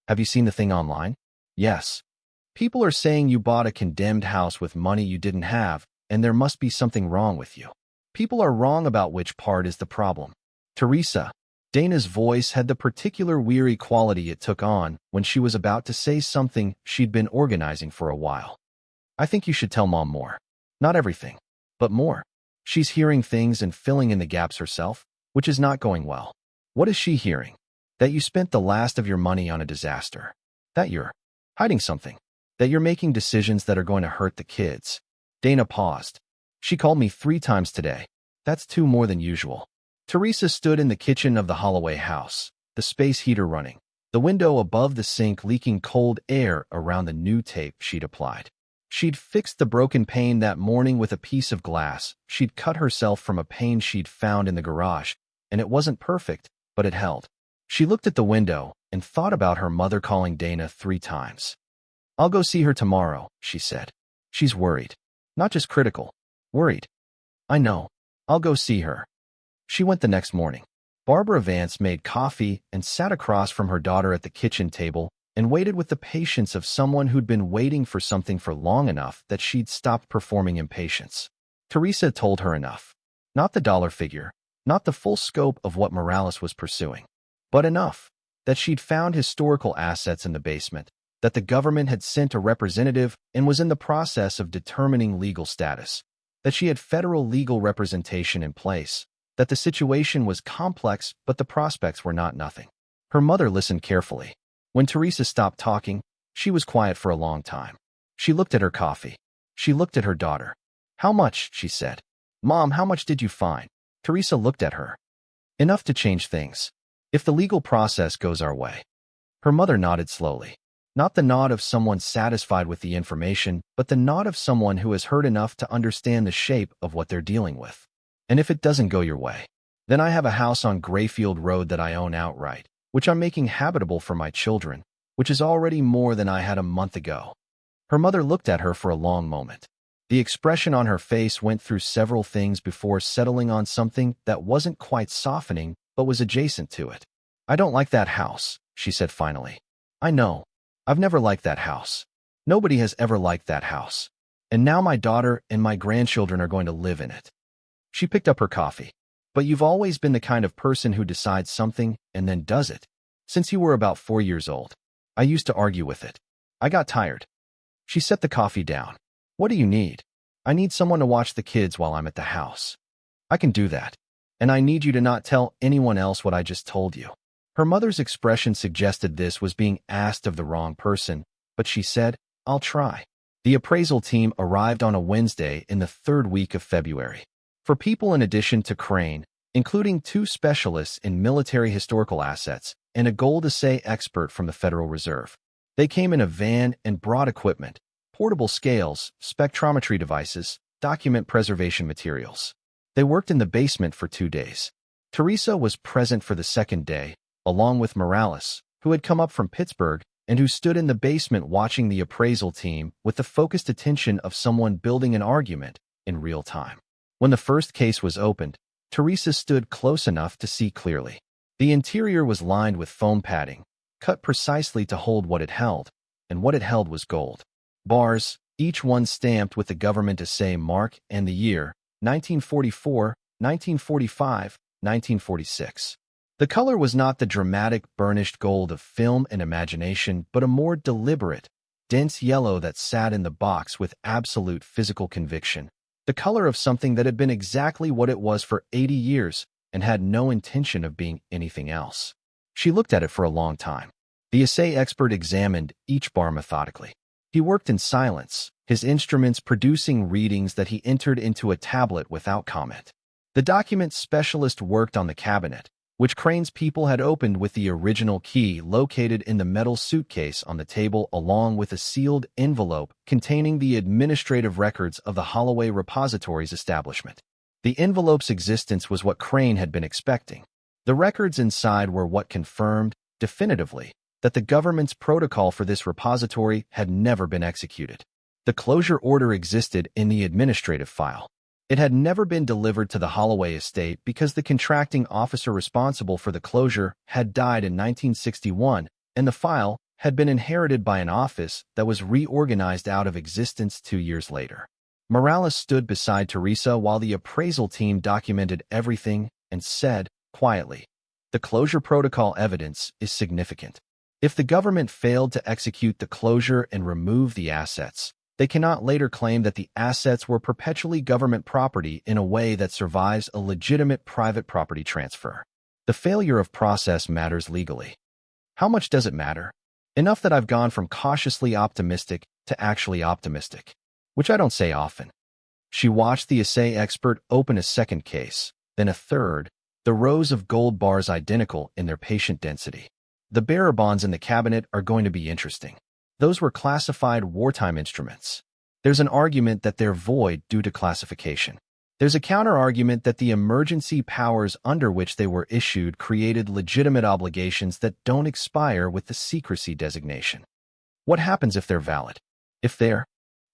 Have you seen the thing online? Yes. People are saying you bought a condemned house with money you didn't have, and there must be something wrong with you. People are wrong about which part is the problem. Teresa. Dana's voice had the particular weary quality it took on when she was about to say something she'd been organizing for a while. I think you should tell Mom more. Not everything, but more. She's hearing things and filling in the gaps herself, which is not going well. What is she hearing? That you spent the last of your money on a disaster. That you're hiding something. That you're making decisions that are going to hurt the kids. Dana paused. She called me 3 times today. That's 2 more than usual. Teresa stood in the kitchen of the Holloway house, the space heater running, the window above the sink leaking cold air around the new tape she'd applied. She'd fixed the broken pane that morning with a piece of glass. She'd cut herself from a pane she'd found in the garage, and it wasn't perfect, but it held. She looked at the window and thought about her mother calling Dana 3 times. I'll go see her tomorrow, she said. She's worried. Not just critical. Worried. I know. I'll go see her. She went the next morning. Barbara Vance made coffee and sat across from her daughter at the kitchen table and waited with the patience of someone who'd been waiting for something for long enough that she'd stopped performing impatience. Teresa told her enough. Not the dollar figure, not the full scope of what Morales was pursuing, but enough that she'd found historical assets in the basement, that the government had sent a representative and was in the process of determining legal status, that she had federal legal representation in place, that the situation was complex but the prospects were not nothing. Her mother listened carefully. When Teresa stopped talking, she was quiet for a long time. She looked at her coffee. She looked at her daughter. "How much?" she said. "Mom, how much did you find?" Teresa looked at her. "Enough to change things. If the legal process goes our way." Her mother nodded slowly. Not the nod of someone satisfied with the information, but the nod of someone who has heard enough to understand the shape of what they're dealing with. "And if it doesn't go your way, then I have a house on Grayfield Road that I own outright, which I'm making habitable for my children, which is already more than I had a month ago." Her mother looked at her for a long moment. The expression on her face went through several things before settling on something that wasn't quite softening, but was adjacent to it. "I don't like that house," she said finally. "I know. I've never liked that house. Nobody has ever liked that house. And now my daughter and my grandchildren are going to live in it." She picked up her coffee. "But you've always been the kind of person who decides something and then does it. Since you were about 4 years old. I used to argue with it. I got tired." She set the coffee down. "What do you need?" "I need someone to watch the kids while I'm at the house." "I can do that. And I need you to not tell anyone else what I just told you." Her mother's expression suggested this was being asked of the wrong person, but she said, "I'll try." The appraisal team arrived on a Wednesday in the 3rd week of February. For people in addition to Crane, including 2 specialists in military historical assets and a gold assay expert from the Federal Reserve. They came in a van and brought equipment, portable scales, spectrometry devices, document preservation materials. They worked in the basement for 2 days. Teresa was present for the 2nd day, along with Morales, who had come up from Pittsburgh and who stood in the basement watching the appraisal team with the focused attention of someone building an argument in real time. When the first case was opened, Teresa stood close enough to see clearly. The interior was lined with foam padding, cut precisely to hold what it held, and what it held was gold. Bars, each one stamped with the government assay mark and the year, 1944, 1945, 1946. The color was not the dramatic burnished gold of film and imagination, but a more deliberate, dense yellow that sat in the box with absolute physical conviction. The color of something that had been exactly what it was for 80 years and had no intention of being anything else. She looked at it for a long time. The assay expert examined each bar methodically. He worked in silence, his instruments producing readings that he entered into a tablet without comment. The document specialist worked on the cabinet, which Crane's people had opened with the original key located in the metal suitcase on the table along with a sealed envelope containing the administrative records of the Holloway Repositories establishment. The envelope's existence was what Crane had been expecting. The records inside were what confirmed, definitively, that the government's protocol for this repository had never been executed. The closure order existed in the administrative file. It had never been delivered to the Holloway estate because the contracting officer responsible for the closure had died in 1961, and the file had been inherited by an office that was reorganized out of existence 2 years later. Morales stood beside Teresa while the appraisal team documented everything and said, quietly, "The closure protocol evidence is significant. If the government failed to execute the closure and remove the assets, they cannot later claim that the assets were perpetually government property in a way that survives a legitimate private property transfer. The failure of process matters legally. How much does it matter? Enough that I've gone from cautiously optimistic to actually optimistic, which I don't say often." She watched the assay expert open a second case, then a third, the rows of gold bars identical in their patient density. "The bearer bonds in the cabinet are going to be interesting. Those were classified wartime instruments. There's an argument that they're void due to classification. There's a counter-argument that the emergency powers under which they were issued created legitimate obligations that don't expire with the secrecy designation. What happens if they're valid? If they're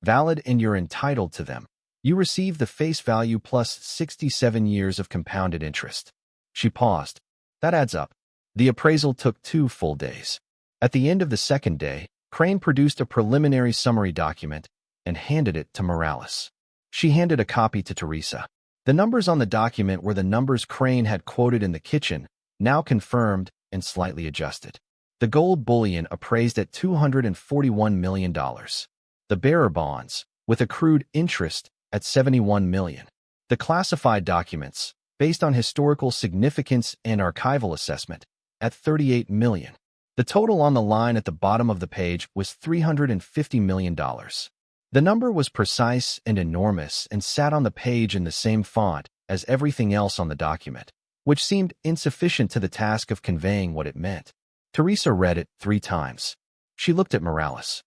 valid and you're entitled to them, you receive the face value plus 67 years of compounded interest." She paused. "That adds up." The appraisal took 2 full days. At the end of the 2nd day, Crane produced a preliminary summary document and handed it to Morales. She handed a copy to Teresa. The numbers on the document were the numbers Crane had quoted in the kitchen, now confirmed and slightly adjusted. The gold bullion appraised at $241 million. The bearer bonds, with accrued interest, at $71 million. The classified documents, based on historical significance and archival assessment, at $38 million. The total on the line at the bottom of the page was $350 million. The number was precise and enormous and sat on the page in the same font as everything else on the document, which seemed insufficient to the task of conveying what it meant. Teresa read it 3 times. She looked at Morales.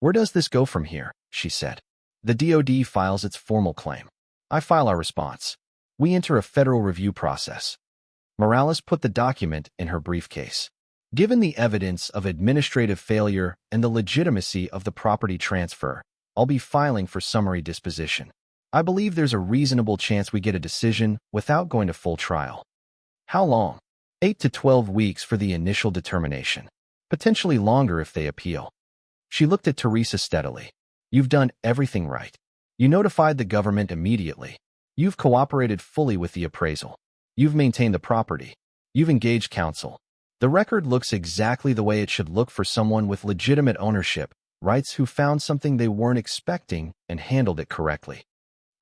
"Where does this go from here?" she said. "The DoD files its formal claim. I file our response. We enter a federal review process." Morales put the document in her briefcase. "Given the evidence of administrative failure and the legitimacy of the property transfer, I'll be filing for summary disposition. I believe there's a reasonable chance we get a decision without going to full trial." "How long?" 8 to 12 weeks for the initial determination. Potentially longer if they appeal. She looked at Teresa steadily. "You've done everything right. You notified the government immediately. You've cooperated fully with the appraisal. You've maintained the property. You've engaged counsel. The record looks exactly the way it should look for someone with legitimate ownership rights who found something they weren't expecting and handled it correctly."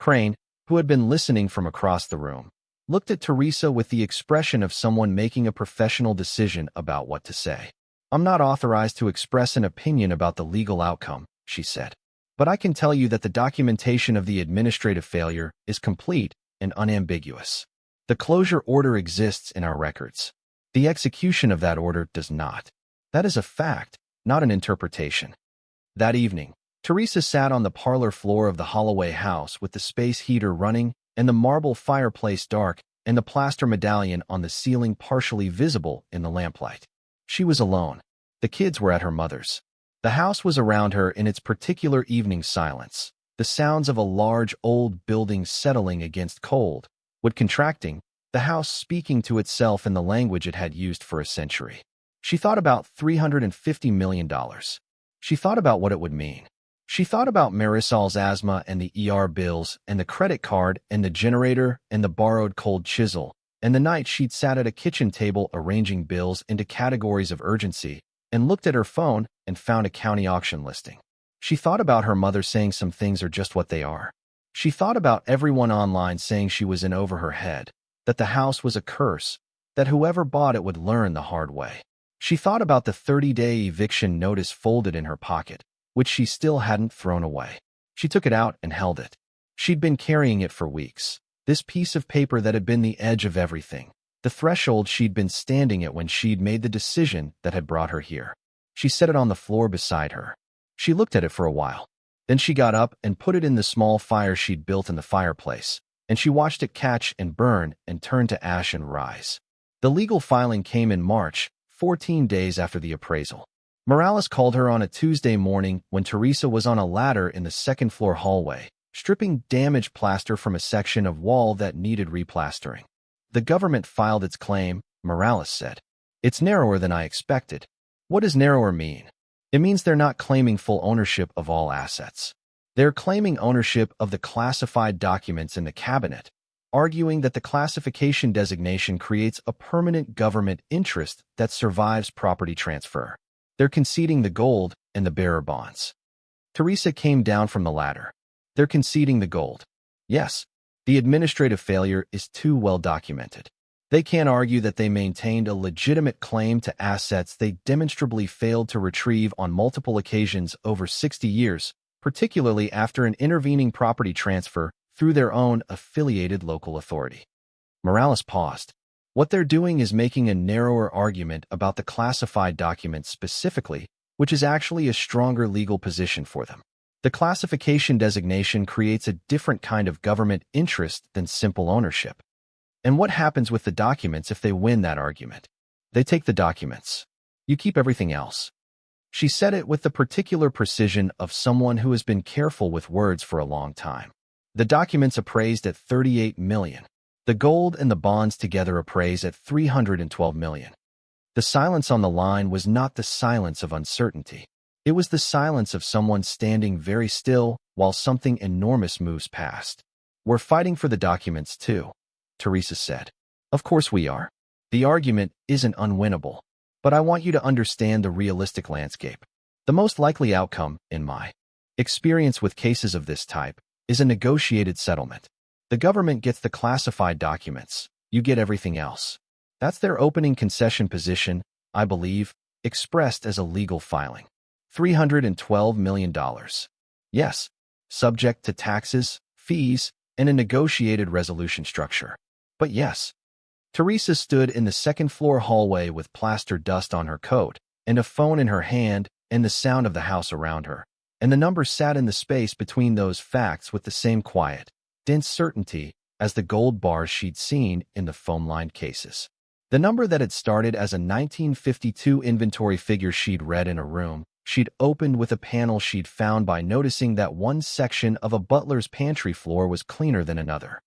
Crane, who had been listening from across the room, looked at Teresa with the expression of someone making a professional decision about what to say. "I'm not authorized to express an opinion about the legal outcome," she said. "But I can tell you that the documentation of the administrative failure is complete and unambiguous. The closure order exists in our records. The execution of that order does not. That is a fact, not an interpretation." That evening, Teresa sat on the parlor floor of the Holloway house with the space heater running and the marble fireplace dark and the plaster medallion on the ceiling partially visible in the lamplight. She was alone. The kids were at her mother's. The house was around her in its particular evening silence, the sounds of a large old building settling against cold, wood contracting, the house speaking to itself in the language it had used for a century. She thought about $350 million. She thought about what it would mean. She thought about Marisol's asthma and the ER bills and the credit card and the generator and the borrowed cold chisel and the night she'd sat at a kitchen table arranging bills into categories of urgency and looked at her phone and found a county auction listing. She thought about her mother saying some things are just what they are. She thought about everyone online saying she was in over her head, that the house was a curse, that whoever bought it would learn the hard way. She thought about the 30-day eviction notice folded in her pocket, which she still hadn't thrown away. She took it out and held it. She'd been carrying it for weeks. This piece of paper that had been the edge of everything, the threshold she'd been standing at when she'd made the decision that had brought her here. She set it on the floor beside her. She looked at it for a while. Then she got up and put it in the small fire she'd built in the fireplace, and she watched it catch and burn and turn to ash and rise. The legal filing came in March, 14 days after the appraisal. Morales called her on a Tuesday morning when Teresa was on a ladder in the second-floor hallway, stripping damaged plaster from a section of wall that needed replastering. "The government filed its claim," Morales said. "It's narrower than I expected." "What does narrower mean?" "It means they're not claiming full ownership of all assets. They're claiming ownership of the classified documents in the cabinet, arguing that the classification designation creates a permanent government interest that survives property transfer. They're conceding the gold and the bearer bonds." Teresa came down from the ladder. "They're conceding the gold. Yes, the administrative failure is too well documented. They can't argue that they maintained a legitimate claim to assets they demonstrably failed to retrieve on multiple occasions over 60 years, particularly after an intervening property transfer through their own affiliated local authority." Morales paused. "What they're doing is making a narrower argument about the classified documents specifically, which is actually a stronger legal position for them. The classification designation creates a different kind of government interest than simple ownership. And what happens with the documents if they win that argument? They take the documents. You keep everything else." She said it with the particular precision of someone who has been careful with words for a long time. "The documents appraised at $38 million. The gold and the bonds together appraise at $312 million. The silence on the line was not the silence of uncertainty. It was the silence of someone standing very still while something enormous moves past. "We're fighting for the documents too," Teresa said. "Of course we are. The argument isn't unwinnable. but I want you to understand the realistic landscape. The most likely outcome, in my experience with cases of this type, is a negotiated settlement. The government gets the classified documents. You get everything else. That's their opening concession position, I believe, expressed as a legal filing. $312 million. Yes, subject to taxes, fees, and a negotiated resolution structure. But yes. Teresa stood in the second-floor hallway with plaster dust on her coat, and a phone in her hand, and the sound of the house around her. And the number sat in the space between those facts with the same quiet, dense certainty as the gold bars she'd seen in the phone-lined cases. The number that had started as a 1952 inventory figure she'd read in a room, she'd opened with a panel she'd found by noticing that one section of a butler's pantry floor was cleaner than another.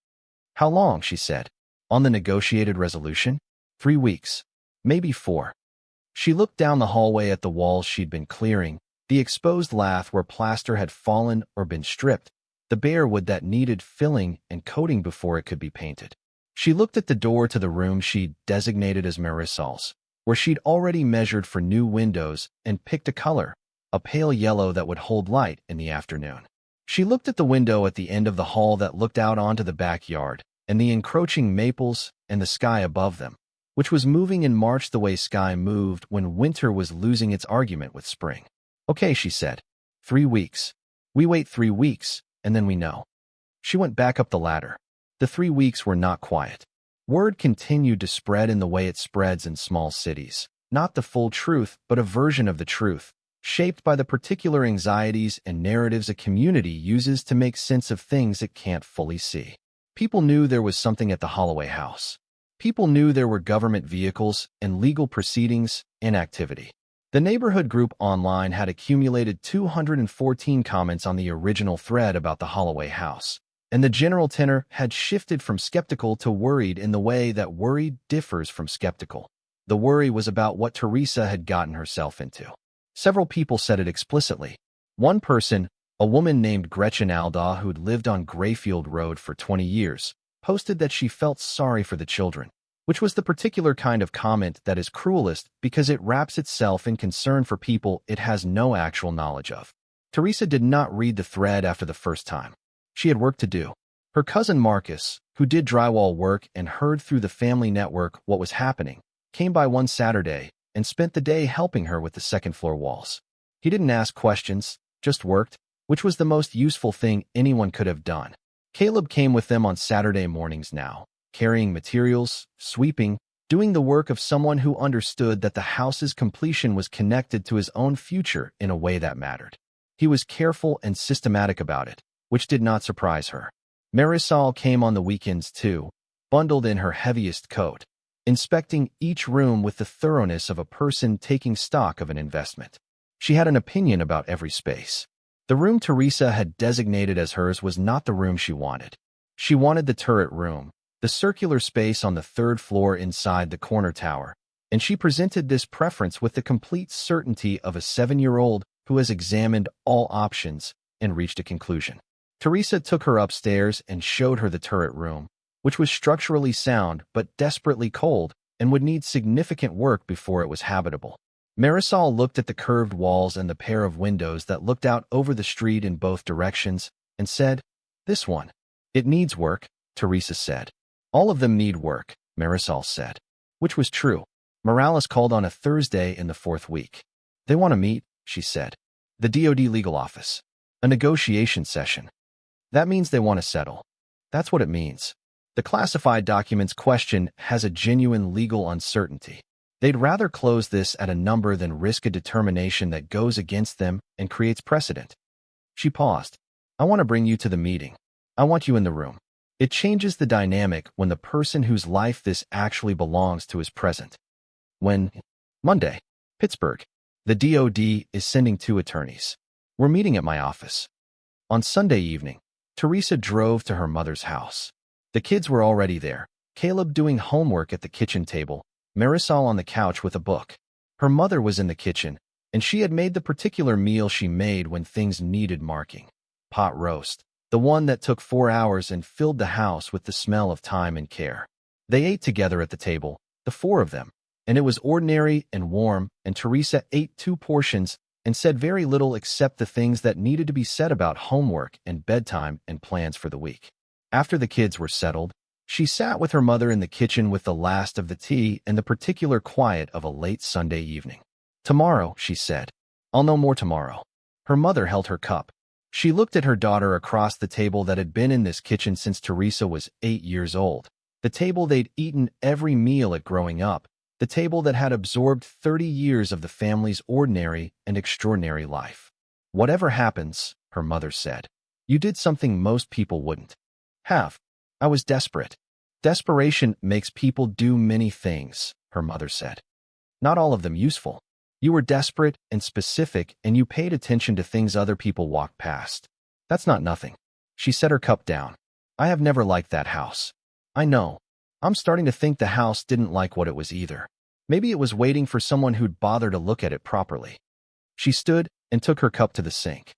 How long, she said. On the negotiated resolution? 3 weeks. Maybe 4. She looked down the hallway at the walls she'd been clearing, the exposed lath where plaster had fallen or been stripped, the bare wood that needed filling and coating before it could be painted. She looked at the door to the room she'd designated as Marisol's, where she'd already measured for new windows and picked a color, a pale yellow that would hold light in the afternoon. She looked at the window at the end of the hall that looked out onto the backyard, and the encroaching maples and the sky above them, which was moving in March the way sky moved when winter was losing its argument with spring. Okay, she said. 3 weeks. We wait 3 weeks, and then we know. She went back up the ladder. The 3 weeks were not quiet. Word continued to spread in the way it spreads in small cities. Not the full truth, but a version of the truth, shaped by the particular anxieties and narratives a community uses to make sense of things it can't fully see. People knew there was something at the Holloway house. People knew there were government vehicles and legal proceedings and activity. The neighborhood group online had accumulated 214 comments on the original thread about the Holloway house, and the general tenor had shifted from skeptical to worried in the way that worried differs from skeptical. The worry was about what Teresa had gotten herself into. Several people said it explicitly. One person, a woman named Gretchen Alda who'd lived on Grayfield Road for 20 years, posted that she felt sorry for the children, which was the particular kind of comment that is cruelest because it wraps itself in concern for people it has no actual knowledge of. Teresa did not read the thread after the first time. She had work to do. Her cousin Marcus, who did drywall work and heard through the family network what was happening, came by one Saturday and spent the day helping her with the second-floor walls. He didn't ask questions, just worked, which was the most useful thing anyone could have done. Caleb came with them on Saturday mornings now, carrying materials, sweeping, doing the work of someone who understood that the house's completion was connected to his own future in a way that mattered. He was careful and systematic about it, which did not surprise her. Marisol came on the weekends too, bundled in her heaviest coat, inspecting each room with the thoroughness of a person taking stock of an investment. She had an opinion about every space. The room Teresa had designated as hers was not the room she wanted. She wanted the turret room, the circular space on the 3rd floor inside the corner tower, and she presented this preference with the complete certainty of a 7-year-old who has examined all options and reached a conclusion. Teresa took her upstairs and showed her the turret room, which was structurally sound but desperately cold and would need significant work before it was habitable. Marisol looked at the curved walls and the pair of windows that looked out over the street in both directions and said, "This one. It needs work," Teresa said. "All of them need work," Marisol said, which was true. Morales called on a Thursday in the 4th week. "They want to meet," she said. "The DOD legal office. A negotiation session. That means they want to settle. That's what it means. The classified documents question has a genuine legal uncertainty. They'd rather close this at a number than risk a determination that goes against them and creates precedent." She paused. "I want to bring you to the meeting. I want you in the room. It changes the dynamic when the person whose life this actually belongs to is present." When? Monday. Pittsburgh. The DOD is sending 2 attorneys. We're meeting at my office. On Sunday evening, Teresa drove to her mother's house. The kids were already there, Caleb doing homework at the kitchen table, Marisol on the couch with a book. Her mother was in the kitchen, and she had made the particular meal she made when things needed marking. Pot roast, the one that took 4 hours and filled the house with the smell of time and care. They ate together at the table, the 4 of them, and it was ordinary and warm, and Teresa ate 2 portions and said very little except the things that needed to be said about homework and bedtime and plans for the week. After the kids were settled, she sat with her mother in the kitchen with the last of the tea and the particular quiet of a late Sunday evening. "Tomorrow," she said. "I'll know more tomorrow." Her mother held her cup. She looked at her daughter across the table that had been in this kitchen since Teresa was 8 years old. The table they'd eaten every meal at growing up. The table that had absorbed 30 years of the family's ordinary and extraordinary life. "Whatever happens," her mother said, "you did something most people wouldn't have." "I was desperate." "Desperation makes people do many things," her mother said. "Not all of them useful. You were desperate and specific, and you paid attention to things other people walked past. That's not nothing." She set her cup down. "I have never liked that house." "I know. I'm starting to think the house didn't like what it was either. Maybe it was waiting for someone who'd bother to look at it properly." She stood and took her cup to the sink.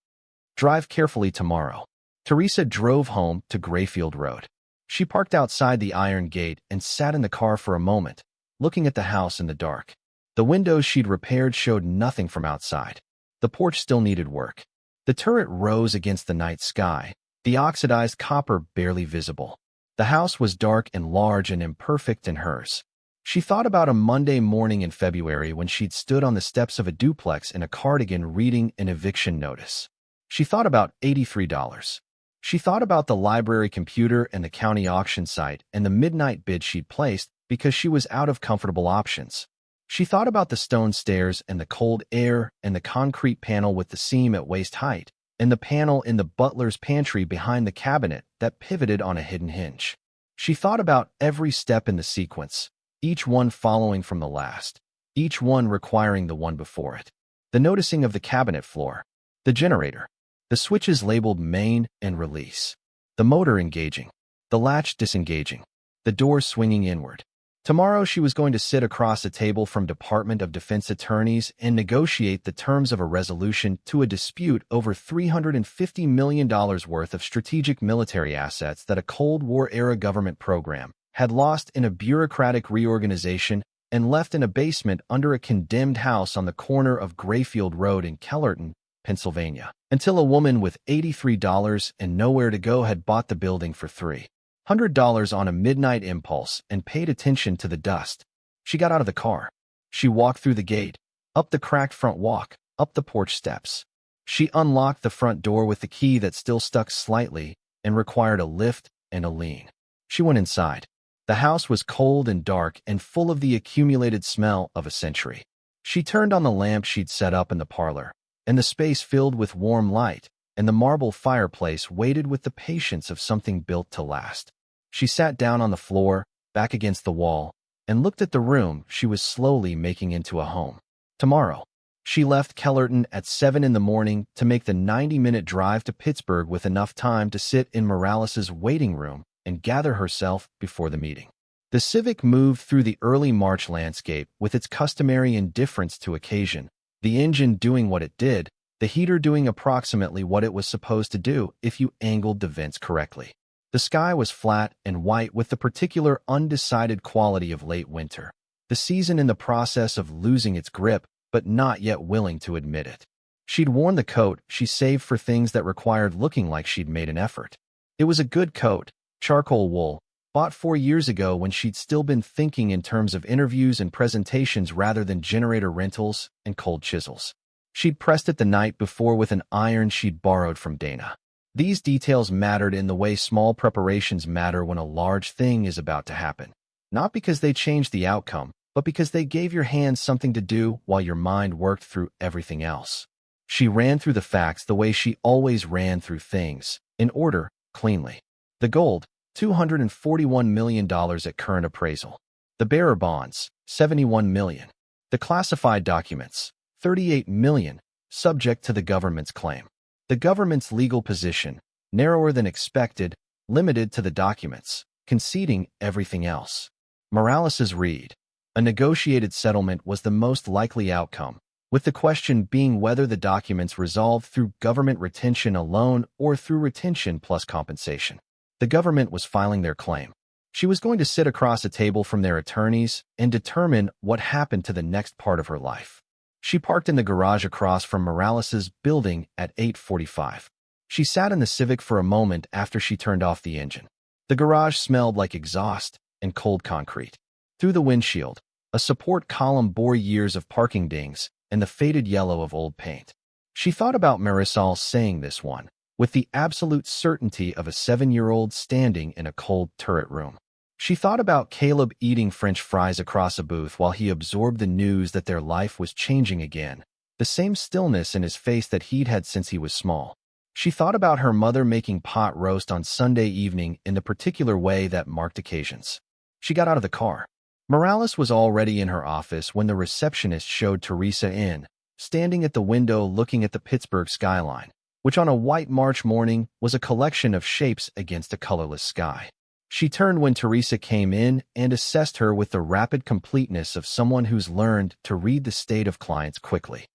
"Drive carefully tomorrow." Teresa drove home to Grayfield Road. She parked outside the iron gate and sat in the car for a moment, looking at the house in the dark. The windows she'd repaired showed nothing from outside. The porch still needed work. The turret rose against the night sky, the oxidized copper barely visible. The house was dark and large and imperfect in hers. She thought about a Monday morning in February when she'd stood on the steps of a duplex in a cardigan reading an eviction notice. She thought about $83. She thought about the library computer and the county auction site and the midnight bid she'd placed because she was out of comfortable options. She thought about the stone stairs and the cold air and the concrete panel with the seam at waist height and the panel in the butler's pantry behind the cabinet that pivoted on a hidden hinge. She thought about every step in the sequence, each one following from the last, each one requiring the one before it. The noticing of the cabinet floor, the generator, the switches labeled main and release, the motor engaging, the latch disengaging, the door swinging inward. Tomorrow she was going to sit across a table from Department of Defense attorneys and negotiate the terms of a resolution to a dispute over $350 million worth of strategic military assets that a Cold War-era government program had lost in a bureaucratic reorganization and left in a basement under a condemned house on the corner of Grayfield Road in Kellerton, Pennsylvania, until a woman with $83 and nowhere to go had bought the building for $300 on a midnight impulse and paid attention to the dust. She got out of the car. She walked through the gate, up the cracked front walk, up the porch steps. She unlocked the front door with the key that still stuck slightly and required a lift and a lean. She went inside. The house was cold and dark and full of the accumulated smell of a century. She turned on the lamp she'd set up in the parlor, and the space filled with warm light, and the marble fireplace waited with the patience of something built to last. She sat down on the floor, back against the wall, and looked at the room she was slowly making into a home. Tomorrow. She left Kellerton at 7 in the morning to make the 90-minute drive to Pittsburgh with enough time to sit in Morales's waiting room and gather herself before the meeting. The Civic moved through the early March landscape with its customary indifference to occasion, the engine doing what it did, the heater doing approximately what it was supposed to do if you angled the vents correctly. The sky was flat and white with the particular undecided quality of late winter, the season in the process of losing its grip but not yet willing to admit it. She'd worn the coat she saved for things that required looking like she'd made an effort. It was a good coat, charcoal wool, bought 4 years ago when she'd still been thinking in terms of interviews and presentations rather than generator rentals and cold chisels. She'd pressed it the night before with an iron she'd borrowed from Dana. These details mattered in the way small preparations matter when a large thing is about to happen. Not because they changed the outcome, but because they gave your hands something to do while your mind worked through everything else. She ran through the facts the way she always ran through things, in order, cleanly. The gold, $241 million at current appraisal. The bearer bonds, $71 million. The classified documents, $38 million, subject to the government's claim. The government's legal position, narrower than expected, limited to the documents, conceding everything else. Morales's read. A negotiated settlement was the most likely outcome, with the question being whether the documents resolved through government retention alone or through retention plus compensation. The government was filing their claim. She was going to sit across a table from their attorneys and determine what happened to the next part of her life. She parked in the garage across from Morales's building at 8:45. She sat in the Civic for a moment after she turned off the engine. The garage smelled like exhaust and cold concrete. Through the windshield, a support column bore years of parking dings and the faded yellow of old paint. She thought about Marisol saying this one, with the absolute certainty of a 7-year-old standing in a cold turret room. She thought about Caleb eating French fries across a booth while he absorbed the news that their life was changing again, the same stillness in his face that he'd had since he was small. She thought about her mother making pot roast on Sunday evening in the particular way that marked occasions. She got out of the car. Morales was already in her office when the receptionist showed Teresa in, standing at the window looking at the Pittsburgh skyline, which on a white March morning was a collection of shapes against a colorless sky. She turned when Teresa came in and assessed her with the rapid completeness of someone who's learned to read the state of clients quickly.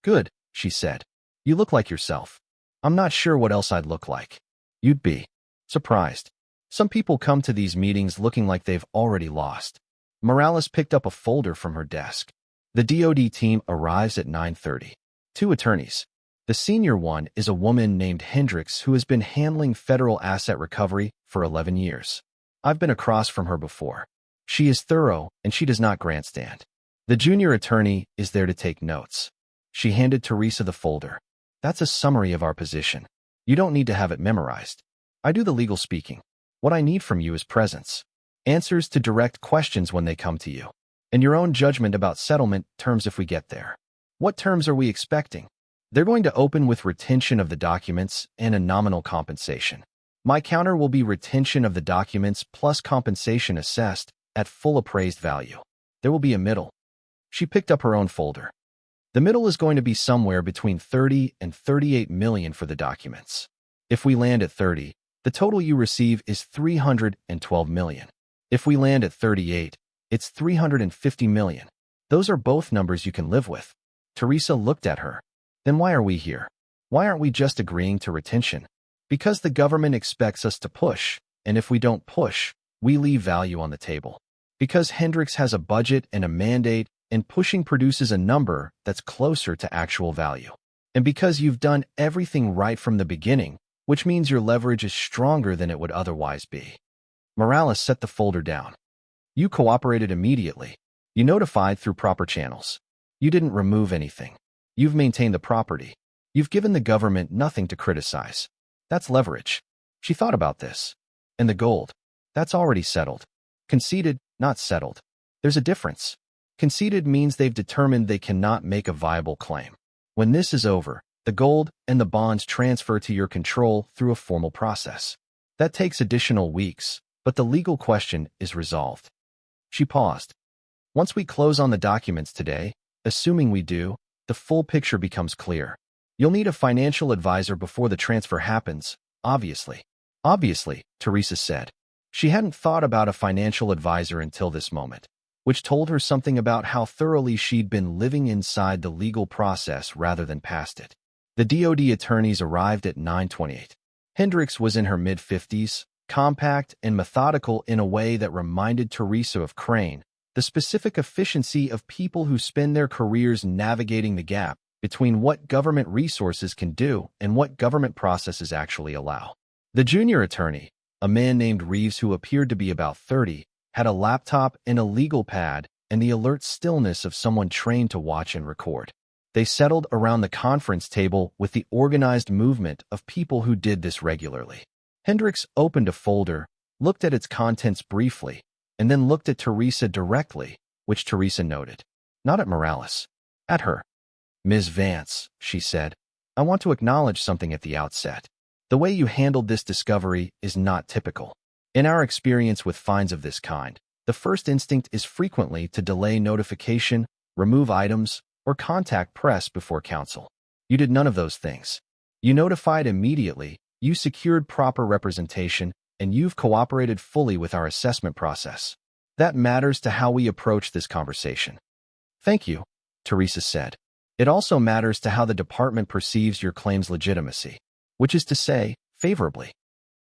"Good," she said. "You look like yourself. I'm not sure what else I'd look like." "You'd be surprised. Some people come to these meetings looking like they've already lost." Morales picked up a folder from her desk. The DOD team arrives at 9:30. 2 attorneys. The senior one is a woman named Hendricks who has been handling federal asset recovery for 11 years. I've been across from her before. She is thorough and she does not grandstand. The junior attorney is there to take notes. She handed Teresa the folder. "That's a summary of our position. You don't need to have it memorized. I do the legal speaking. What I need from you is presence. Answers to direct questions when they come to you. And your own judgment about settlement terms if we get there. What terms are we expecting? They're going to open with retention of the documents and a nominal compensation. My counter will be retention of the documents plus compensation assessed at full appraised value. There will be a middle." She picked up her own folder. "The middle is going to be somewhere between 30 and 38 million for the documents. If we land at 30, the total you receive is 312 million. If we land at 38, it's 350 million. Those are both numbers you can live with." Teresa looked at her. "Then why are we here? Why aren't we just agreeing to retention?" "Because the government expects us to push, and if we don't push, we leave value on the table. Because Hendricks has a budget and a mandate, and pushing produces a number that's closer to actual value. And because you've done everything right from the beginning, which means your leverage is stronger than it would otherwise be." Morales set the folder down. "You cooperated immediately. You notified through proper channels. You didn't remove anything. You've maintained the property. You've given the government nothing to criticize. That's leverage." She thought about this. "And the gold? That's already settled. Conceded, not settled. There's a difference. Conceded means they've determined they cannot make a viable claim. When this is over, the gold and the bonds transfer to your control through a formal process. That takes additional weeks, but the legal question is resolved." She paused. "Once we close on the documents today, assuming we do, the full picture becomes clear. You'll need a financial advisor before the transfer happens, obviously." "Obviously," Teresa said. She hadn't thought about a financial advisor until this moment, which told her something about how thoroughly she'd been living inside the legal process rather than past it. The DOD attorneys arrived at 9:28. Hendricks was in her mid-50s, compact and methodical in a way that reminded Teresa of Crane, the specific efficiency of people who spend their careers navigating the gap between what government resources can do and what government processes actually allow. The junior attorney, a man named Reeves who appeared to be about 30, had a laptop and a legal pad and the alert stillness of someone trained to watch and record. They settled around the conference table with the organized movement of people who did this regularly. Hendricks opened a folder, looked at its contents briefly, and then looked at Teresa directly, which Teresa noted. Not at Morales. At her. "Ms. Vance," she said, "I want to acknowledge something at the outset. The way you handled this discovery is not typical. In our experience with finds of this kind, the first instinct is frequently to delay notification, remove items, or contact press before counsel. You did none of those things. You notified immediately, you secured proper representation, and you've cooperated fully with our assessment process. That matters to how we approach this conversation." "Thank you," Teresa said. "It also matters to how the department perceives your claim's legitimacy, which is to say, favorably."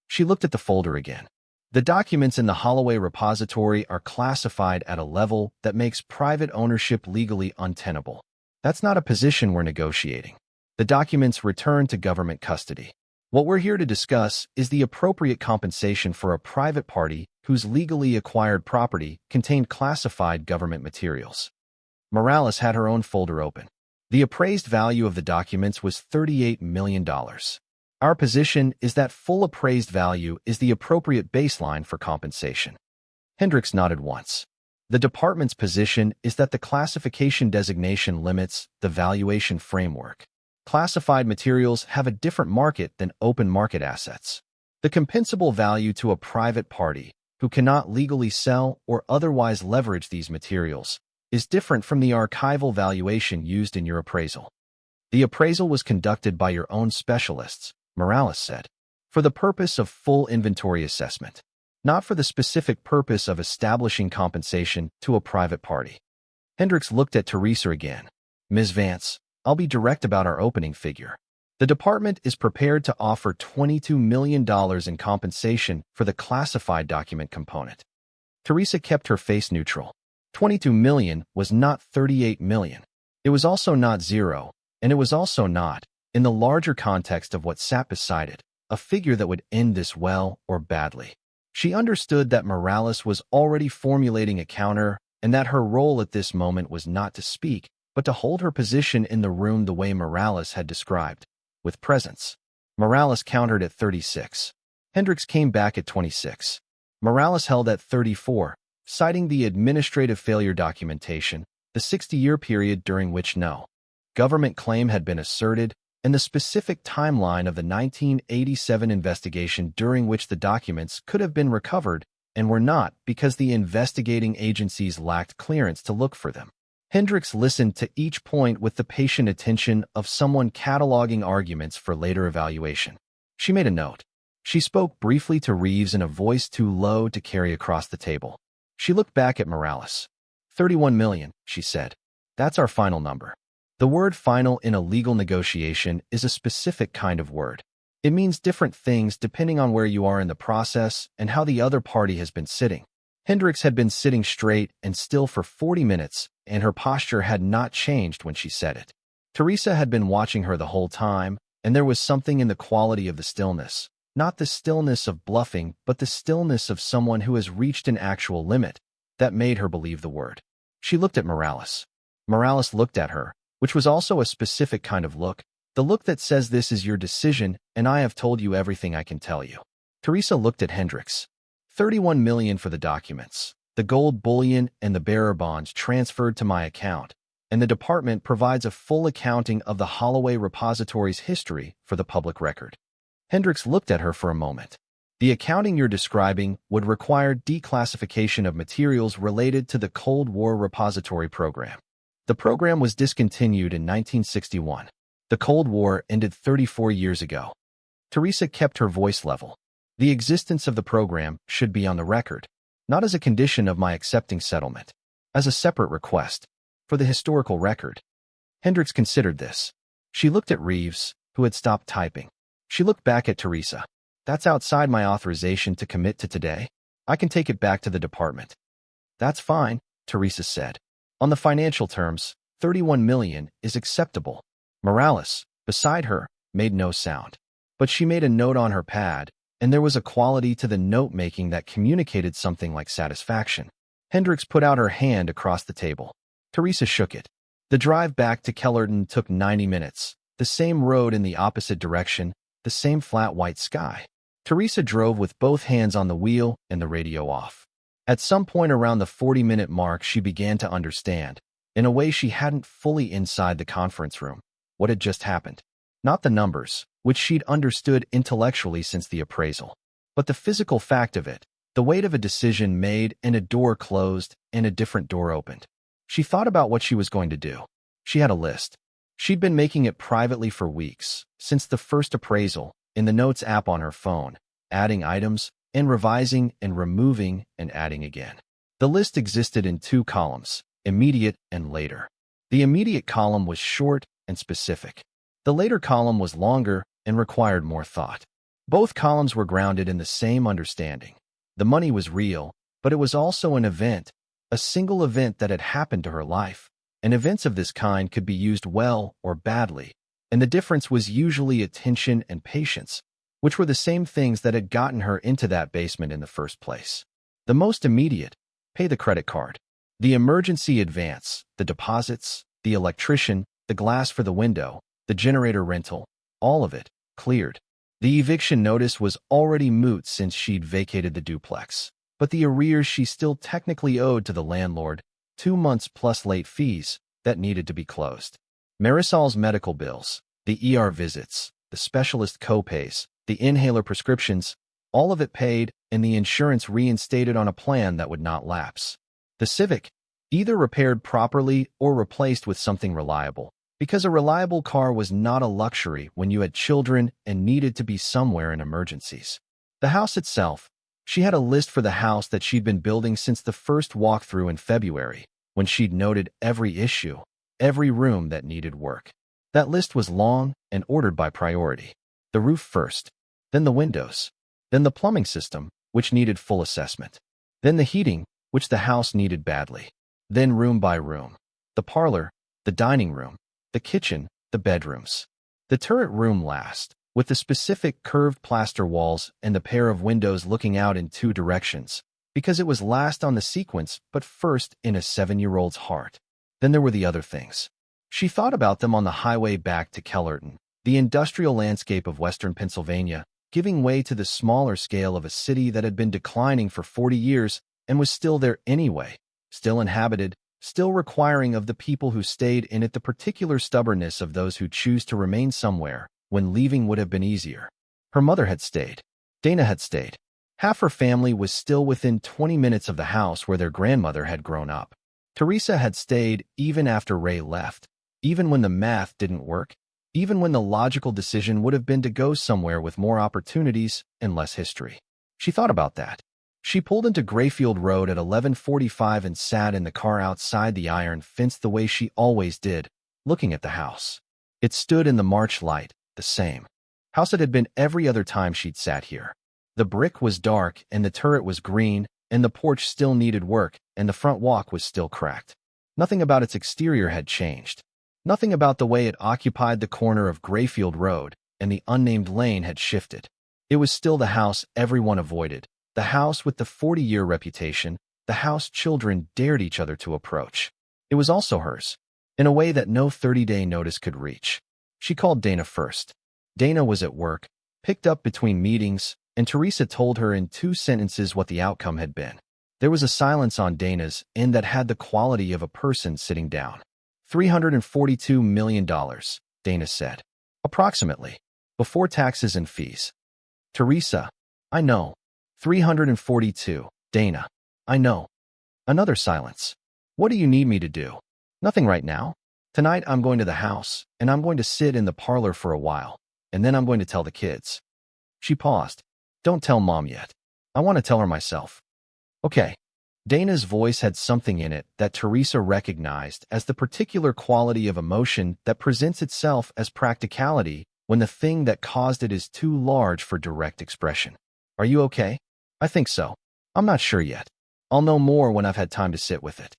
She looked at the folder again. The documents in the Holloway repository are classified at a level that makes private ownership legally untenable. That's not a position we're negotiating. The documents return to government custody. What we're here to discuss is the appropriate compensation for a private party whose legally acquired property contained classified government materials. Morales had her own folder open. The appraised value of the documents was $38 million. Our position is that full appraised value is the appropriate baseline for compensation. Hendricks nodded once. The department's position is that the classification designation limits the valuation framework. Classified materials have a different market than open market assets. The compensable value to a private party who cannot legally sell or otherwise leverage these materials is different from the archival valuation used in your appraisal. The appraisal was conducted by your own specialists, Morales said, for the purpose of full inventory assessment, not for the specific purpose of establishing compensation to a private party. Hendricks looked at Teresa again. Ms. Vance, I'll be direct about our opening figure. The department is prepared to offer $22 million in compensation for the classified document component. Teresa kept her face neutral. $22 million was not $38 million. It was also not zero, and it was also not, in the larger context of what sat beside it, a figure that would end this well or badly. She understood that Morales was already formulating a counter and that her role at this moment was not to speak, but to hold her position in the room the way Morales had described, with presence. Morales countered at 36. Hendricks came back at 26. Morales held at 34, citing the administrative failure documentation, the 60-year period during which no government claim had been asserted, and the specific timeline of the 1987 investigation during which the documents could have been recovered and were not because the investigating agencies lacked clearance to look for them. Hendricks listened to each point with the patient attention of someone cataloging arguments for later evaluation. She made a note. She spoke briefly to Reeves in a voice too low to carry across the table. She looked back at Morales. $31 million, she said. That's our final number. The word final in a legal negotiation is a specific kind of word. It means different things depending on where you are in the process and how the other party has been sitting. Hendricks had been sitting straight and still for 40 minutes, and her posture had not changed when she said it. Teresa had been watching her the whole time, and there was something in the quality of the stillness, not the stillness of bluffing, but the stillness of someone who has reached an actual limit, that made her believe the word. She looked at Morales. Morales looked at her, which was also a specific kind of look, the look that says this is your decision and I have told you everything I can tell you. Teresa looked at Hendricks. $31 million for the documents, the gold bullion and the bearer bonds transferred to my account, and the department provides a full accounting of the Holloway repository's history for the public record. Hendricks looked at her for a moment. The accounting you're describing would require declassification of materials related to the Cold War repository program. The program was discontinued in 1961. The Cold War ended 34 years ago. Teresa kept her voice level. The existence of the program should be on the record, not as a condition of my accepting settlement, as a separate request, for the historical record. Hendricks considered this. She looked at Reeves, who had stopped typing. She looked back at Teresa. That's outside my authorization to commit to today. I can take it back to the department. That's fine, Teresa said. On the financial terms, $31 million is acceptable. Morales, beside her, made no sound. But she made a note on her pad, and there was a quality to the note-making that communicated something like satisfaction. Hendricks put out her hand across the table. Teresa shook it. The drive back to Kellerton took 90 minutes, the same road in the opposite direction, the same flat white sky. Teresa drove with both hands on the wheel and the radio off. At some point around the 40-minute mark, she began to understand, in a way she hadn't fully inside the conference room, what had just happened. Not the numbers, which she'd understood intellectually since the appraisal, but the physical fact of it, the weight of a decision made and a door closed and a different door opened. She thought about what she was going to do. She had a list. She'd been making it privately for weeks, since the first appraisal, in the Notes app on her phone, adding items, and revising and removing and adding again. The list existed in two columns, immediate and later. The immediate column was short and specific. The later column was longer and required more thought. Both columns were grounded in the same understanding. The money was real, but it was also an event, a single event that had happened to her life. And events of this kind could be used well or badly, and the difference was usually attention and patience, which were the same things that had gotten her into that basement in the first place. The most immediate: pay the credit card. The emergency advance, the deposits, the electrician, the glass for the window, the generator rental, all of it cleared. The eviction notice was already moot since she'd vacated the duplex, but the arrears she still technically owed to the landlord, 2 months plus late fees, that needed to be closed. Marisol's medical bills, the ER visits, the specialist co-pays, the inhaler prescriptions, all of it paid, and the insurance reinstated on a plan that would not lapse. The Civic, either repaired properly or replaced with something reliable, because a reliable car was not a luxury when you had children and needed to be somewhere in emergencies. The house itself, she had a list for the house that she'd been building since the first walkthrough in February, when she'd noted every issue, every room that needed work. That list was long and ordered by priority. The roof first, then the windows, then the plumbing system, which needed full assessment, then the heating, which the house needed badly, then room by room, the parlor, the dining room, the kitchen, the bedrooms. The turret room last, with the specific curved plaster walls and the pair of windows looking out in 2 directions, because it was last on the sequence but first in a 7-year-old's heart. Then there were the other things. She thought about them on the highway back to Kellerton, the industrial landscape of western Pennsylvania, giving way to the smaller scale of a city that had been declining for 40 years and was still there anyway, still inhabited, still requiring of the people who stayed in it the particular stubbornness of those who choose to remain somewhere when leaving would have been easier. Her mother had stayed. Dana had stayed. Half her family was still within 20 minutes of the house where their grandmother had grown up. Teresa had stayed even after Ray left, even when the math didn't work, even when the logical decision would have been to go somewhere with more opportunities and less history. She thought about that. She pulled into Grayfield Road at 11:45 and sat in the car outside the iron fence the way she always did, looking at the house. It stood in the March light, the same house it had been every other time she'd sat here. The brick was dark and the turret was green, and the porch still needed work, and the front walk was still cracked. Nothing about its exterior had changed. Nothing about the way it occupied the corner of Grayfield Road and the unnamed lane had shifted. It was still the house everyone avoided, the house with the 40-year reputation, the house children dared each other to approach. It was also hers, in a way that no 30-day notice could reach. She called Dana first. Dana was at work, picked up between meetings, and Teresa told her in 2 sentences what the outcome had been. There was a silence on Dana's end that had the quality of a person sitting down. $342 million, Dana said. Approximately. Before taxes and fees. Teresa, I know. 342, Dana. I know. Another silence. What do you need me to do? Nothing right now. Tonight I'm going to the house, and I'm going to sit in the parlor for a while, and then I'm going to tell the kids. She paused. Don't tell Mom yet. I want to tell her myself. Okay. Dana's voice had something in it that Teresa recognized as the particular quality of emotion that presents itself as practicality when the thing that caused it is too large for direct expression. Are you okay? I think so. I'm not sure yet. I'll know more when I've had time to sit with it.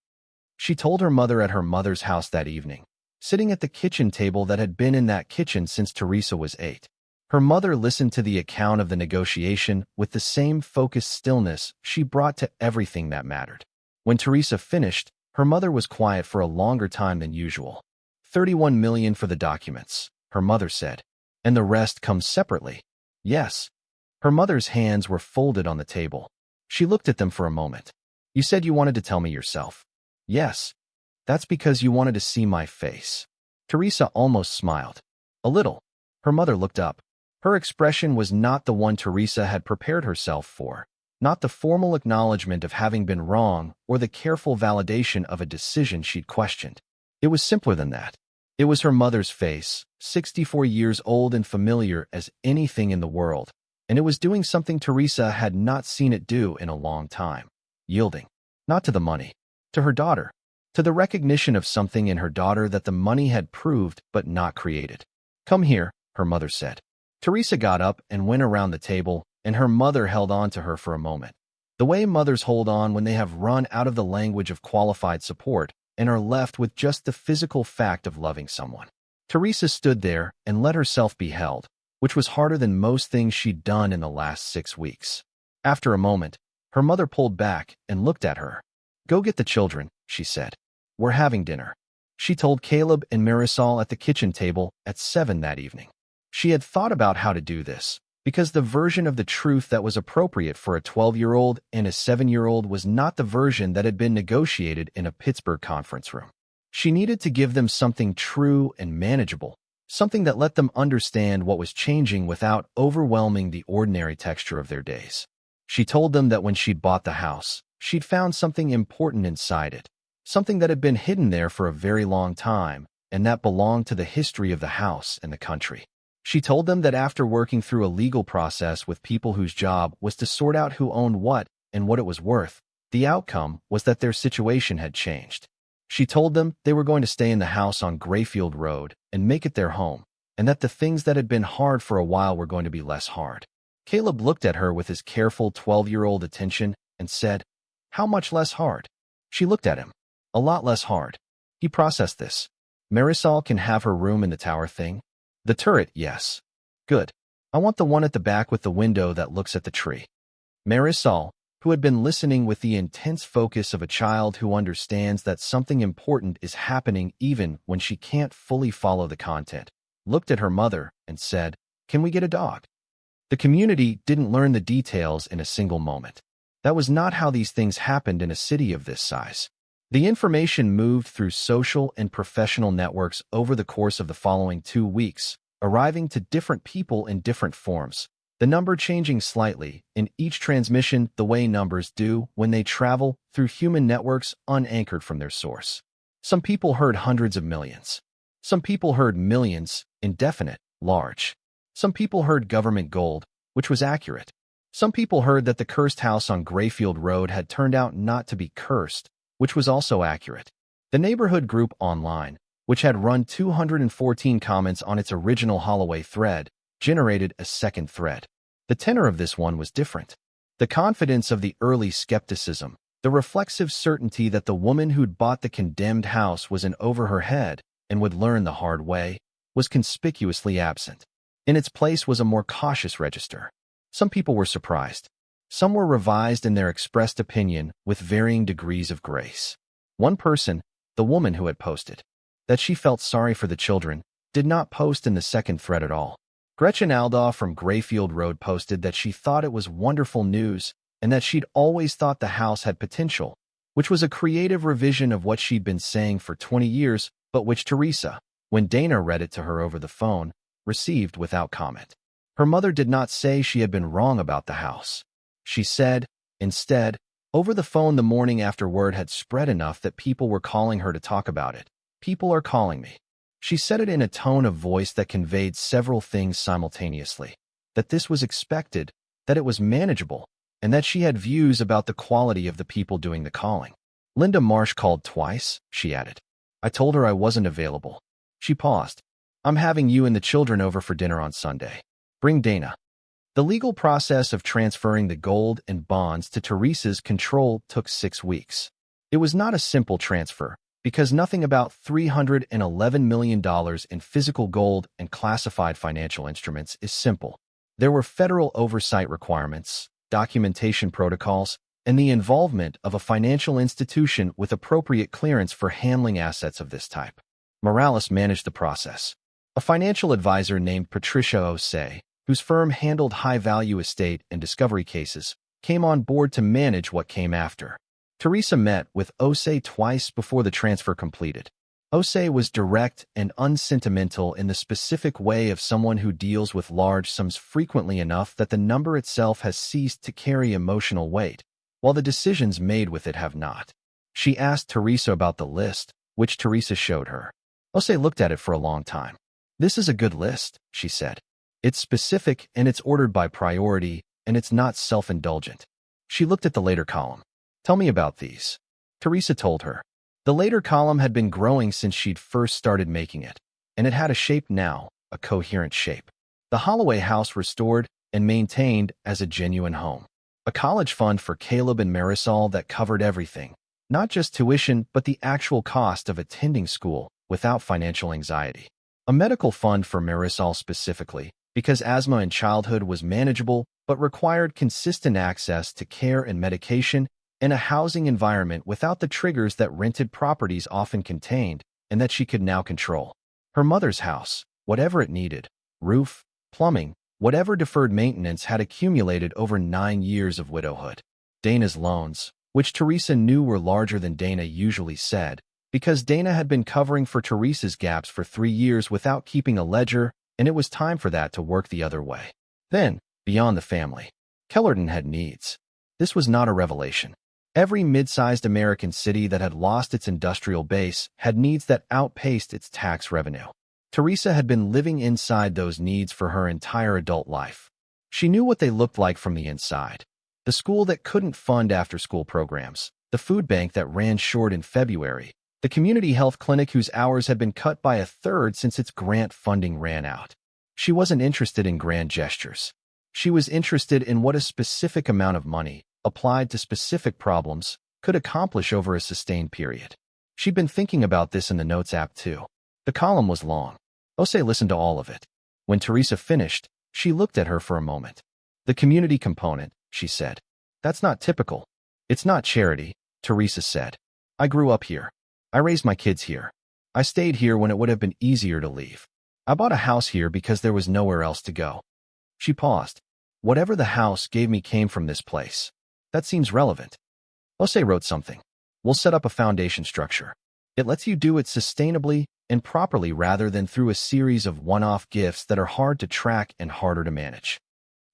She told her mother at her mother's house that evening, sitting at the kitchen table that had been in that kitchen since Teresa was 8. Her mother listened to the account of the negotiation with the same focused stillness she brought to everything that mattered. When Teresa finished, her mother was quiet for a longer time than usual. $31 million for the documents, her mother said. And the rest comes separately. Yes. Her mother's hands were folded on the table. She looked at them for a moment. You said you wanted to tell me yourself. Yes. That's because you wanted to see my face. Teresa almost smiled. A little. Her mother looked up. Her expression was not the one Teresa had prepared herself for, not the formal acknowledgement of having been wrong or the careful validation of a decision she'd questioned. It was simpler than that. It was her mother's face, 64 years old and familiar as anything in the world, and it was doing something Teresa had not seen it do in a long time. Yielding. Not to the money. To her daughter. To the recognition of something in her daughter that the money had proved but not created. Come here, her mother said. Teresa got up and went around the table, and her mother held on to her for a moment. The way mothers hold on when they have run out of the language of qualified support and are left with just the physical fact of loving someone. Teresa stood there and let herself be held, which was harder than most things she'd done in the last 6 weeks. After a moment, her mother pulled back and looked at her. "Go get the children," she said. "We're having dinner." She told Caleb and Marisol at the kitchen table at 7 that evening. She had thought about how to do this, because the version of the truth that was appropriate for a 12-year-old and a 7-year-old was not the version that had been negotiated in a Pittsburgh conference room. She needed to give them something true and manageable, something that let them understand what was changing without overwhelming the ordinary texture of their days. She told them that when she'd bought the house, she'd found something important inside it, something that had been hidden there for a very long time, and that belonged to the history of the house and the country. She told them that after working through a legal process with people whose job was to sort out who owned what and what it was worth, the outcome was that their situation had changed. She told them they were going to stay in the house on Grayfield Road and make it their home, and that the things that had been hard for a while were going to be less hard. Caleb looked at her with his careful 12-year-old attention and said, "How much less hard?" She looked at him. "A lot less hard." He processed this. "Marisol can have her room in the tower thing?" "The turret, yes." "Good. I want the one at the back with the window that looks at the tree." Marisol, who had been listening with the intense focus of a child who understands that something important is happening even when she can't fully follow the content, looked at her mother and said, "Can we get a dog?" The community didn't learn the details in a single moment. That was not how these things happened in a city of this size. The information moved through social and professional networks over the course of the following 2 weeks, arriving to different people in different forms, the number changing slightly in each transmission the way numbers do when they travel through human networks unanchored from their source. Some people heard hundreds of millions. Some people heard millions, indefinite, large. Some people heard government gold, which was accurate. Some people heard that the cursed house on Grayfield Road had turned out not to be cursed, which was also accurate. The neighborhood group online, which had run 214 comments on its original Holloway thread, generated a second thread. The tenor of this one was different. The confidence of the early skepticism, the reflexive certainty that the woman who'd bought the condemned house was in over her head and would learn the hard way, was conspicuously absent. In its place was a more cautious register. Some people were surprised. Some were revised in their expressed opinion with varying degrees of grace. One person, the woman who had posted that she felt sorry for the children, did not post in the second thread at all. Gretchen Aldaw from Grayfield Road posted that she thought it was wonderful news and that she'd always thought the house had potential, which was a creative revision of what she'd been saying for 20 years, but which Teresa, when Dana read it to her over the phone, received without comment. Her mother did not say she had been wrong about the house. She said, instead, over the phone the morning after word had spread enough that people were calling her to talk about it. "People are calling me." She said it in a tone of voice that conveyed several things simultaneously. That this was expected, that it was manageable, and that she had views about the quality of the people doing the calling. "Linda Marsh called twice," she added. "I told her I wasn't available." She paused. "I'm having you and the children over for dinner on Sunday. Bring Dana." The legal process of transferring the gold and bonds to Teresa's control took 6 weeks. It was not a simple transfer, because nothing about $311 million in physical gold and classified financial instruments is simple. There were federal oversight requirements, documentation protocols, and the involvement of a financial institution with appropriate clearance for handling assets of this type. Morales managed the process. A financial advisor named Patricia Osei, whose firm handled high-value estate and discovery cases, came on board to manage what came after. Teresa met with Osei twice before the transfer completed. Osei was direct and unsentimental in the specific way of someone who deals with large sums frequently enough that the number itself has ceased to carry emotional weight, while the decisions made with it have not. She asked Teresa about the list, which Teresa showed her. Osei looked at it for a long time. "This is a good list," she said. "It's specific and it's ordered by priority, and it's not self-indulgent." She looked at the later column. "Tell me about these." Teresa told her. The later column had been growing since she'd first started making it, and it had a shape now, a coherent shape. The Holloway house restored and maintained as a genuine home. A college fund for Caleb and Marisol that covered everything, not just tuition but the actual cost of attending school without financial anxiety. A medical fund for Marisol specifically, because asthma in childhood was manageable but required consistent access to care and medication in a housing environment without the triggers that rented properties often contained and that she could now control. Her mother's house, whatever it needed, roof, plumbing, whatever deferred maintenance had accumulated over 9 years of widowhood. Dana's loans, which Teresa knew were larger than Dana usually said, because Dana had been covering for Teresa's gaps for 3 years without keeping a ledger, and it was time for that to work the other way. Then, beyond the family, Kellerton had needs. This was not a revelation. Every mid-sized American city that had lost its industrial base had needs that outpaced its tax revenue. Teresa had been living inside those needs for her entire adult life. She knew what they looked like from the inside. The school that couldn't fund after-school programs, the food bank that ran short in February, the community health clinic whose hours had been cut by a third since its grant funding ran out. She wasn't interested in grand gestures. She was interested in what a specific amount of money, applied to specific problems, could accomplish over a sustained period. She'd been thinking about this in the Notes app too. The column was long. Osei listened to all of it. When Teresa finished, she looked at her for a moment. The community component, she said. That's not typical. It's not charity, Teresa said. I grew up here. I raised my kids here. I stayed here when it would have been easier to leave. I bought a house here because there was nowhere else to go. She paused. Whatever the house gave me came from this place. That seems relevant. Osei wrote something. We'll set up a foundation structure. It lets you do it sustainably and properly rather than through a series of one-off gifts that are hard to track and harder to manage.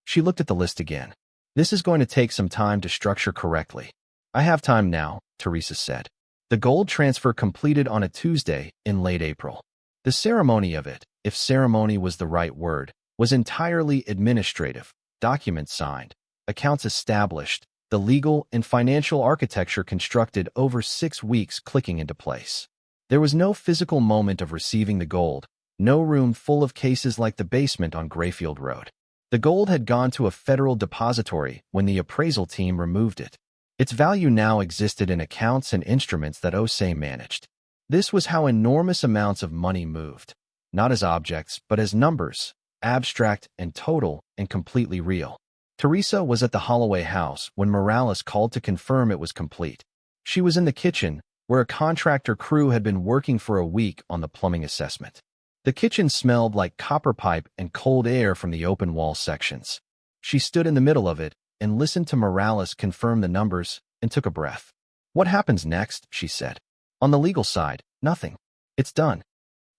She looked at the list again. This is going to take some time to structure correctly. I have time now, Teresa said. The gold transfer completed on a Tuesday in late April. The ceremony of it, if ceremony was the right word, was entirely administrative. Documents signed, accounts established, the legal and financial architecture constructed over 6 weeks clicking into place. There was no physical moment of receiving the gold, no room full of cases like the basement on Grayfield Road. The gold had gone to a federal depository when the appraisal team removed it. Its value now existed in accounts and instruments that Osei managed. This was how enormous amounts of money moved, not as objects, but as numbers, abstract and total and completely real. Teresa was at the Holloway house when Morales called to confirm it was complete. She was in the kitchen, where a contractor crew had been working for a week on the plumbing assessment. The kitchen smelled like copper pipe and cold air from the open wall sections. She stood in the middle of it and listened to Morales confirm the numbers and took a breath. What happens next? She said. On the legal side, nothing. It's done.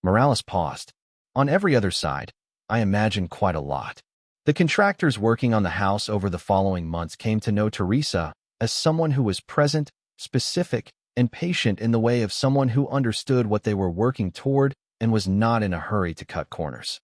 Morales paused. On every other side, I imagine quite a lot. The contractors working on the house over the following months came to know Teresa as someone who was present, specific, and patient in the way of someone who understood what they were working toward and was not in a hurry to cut corners.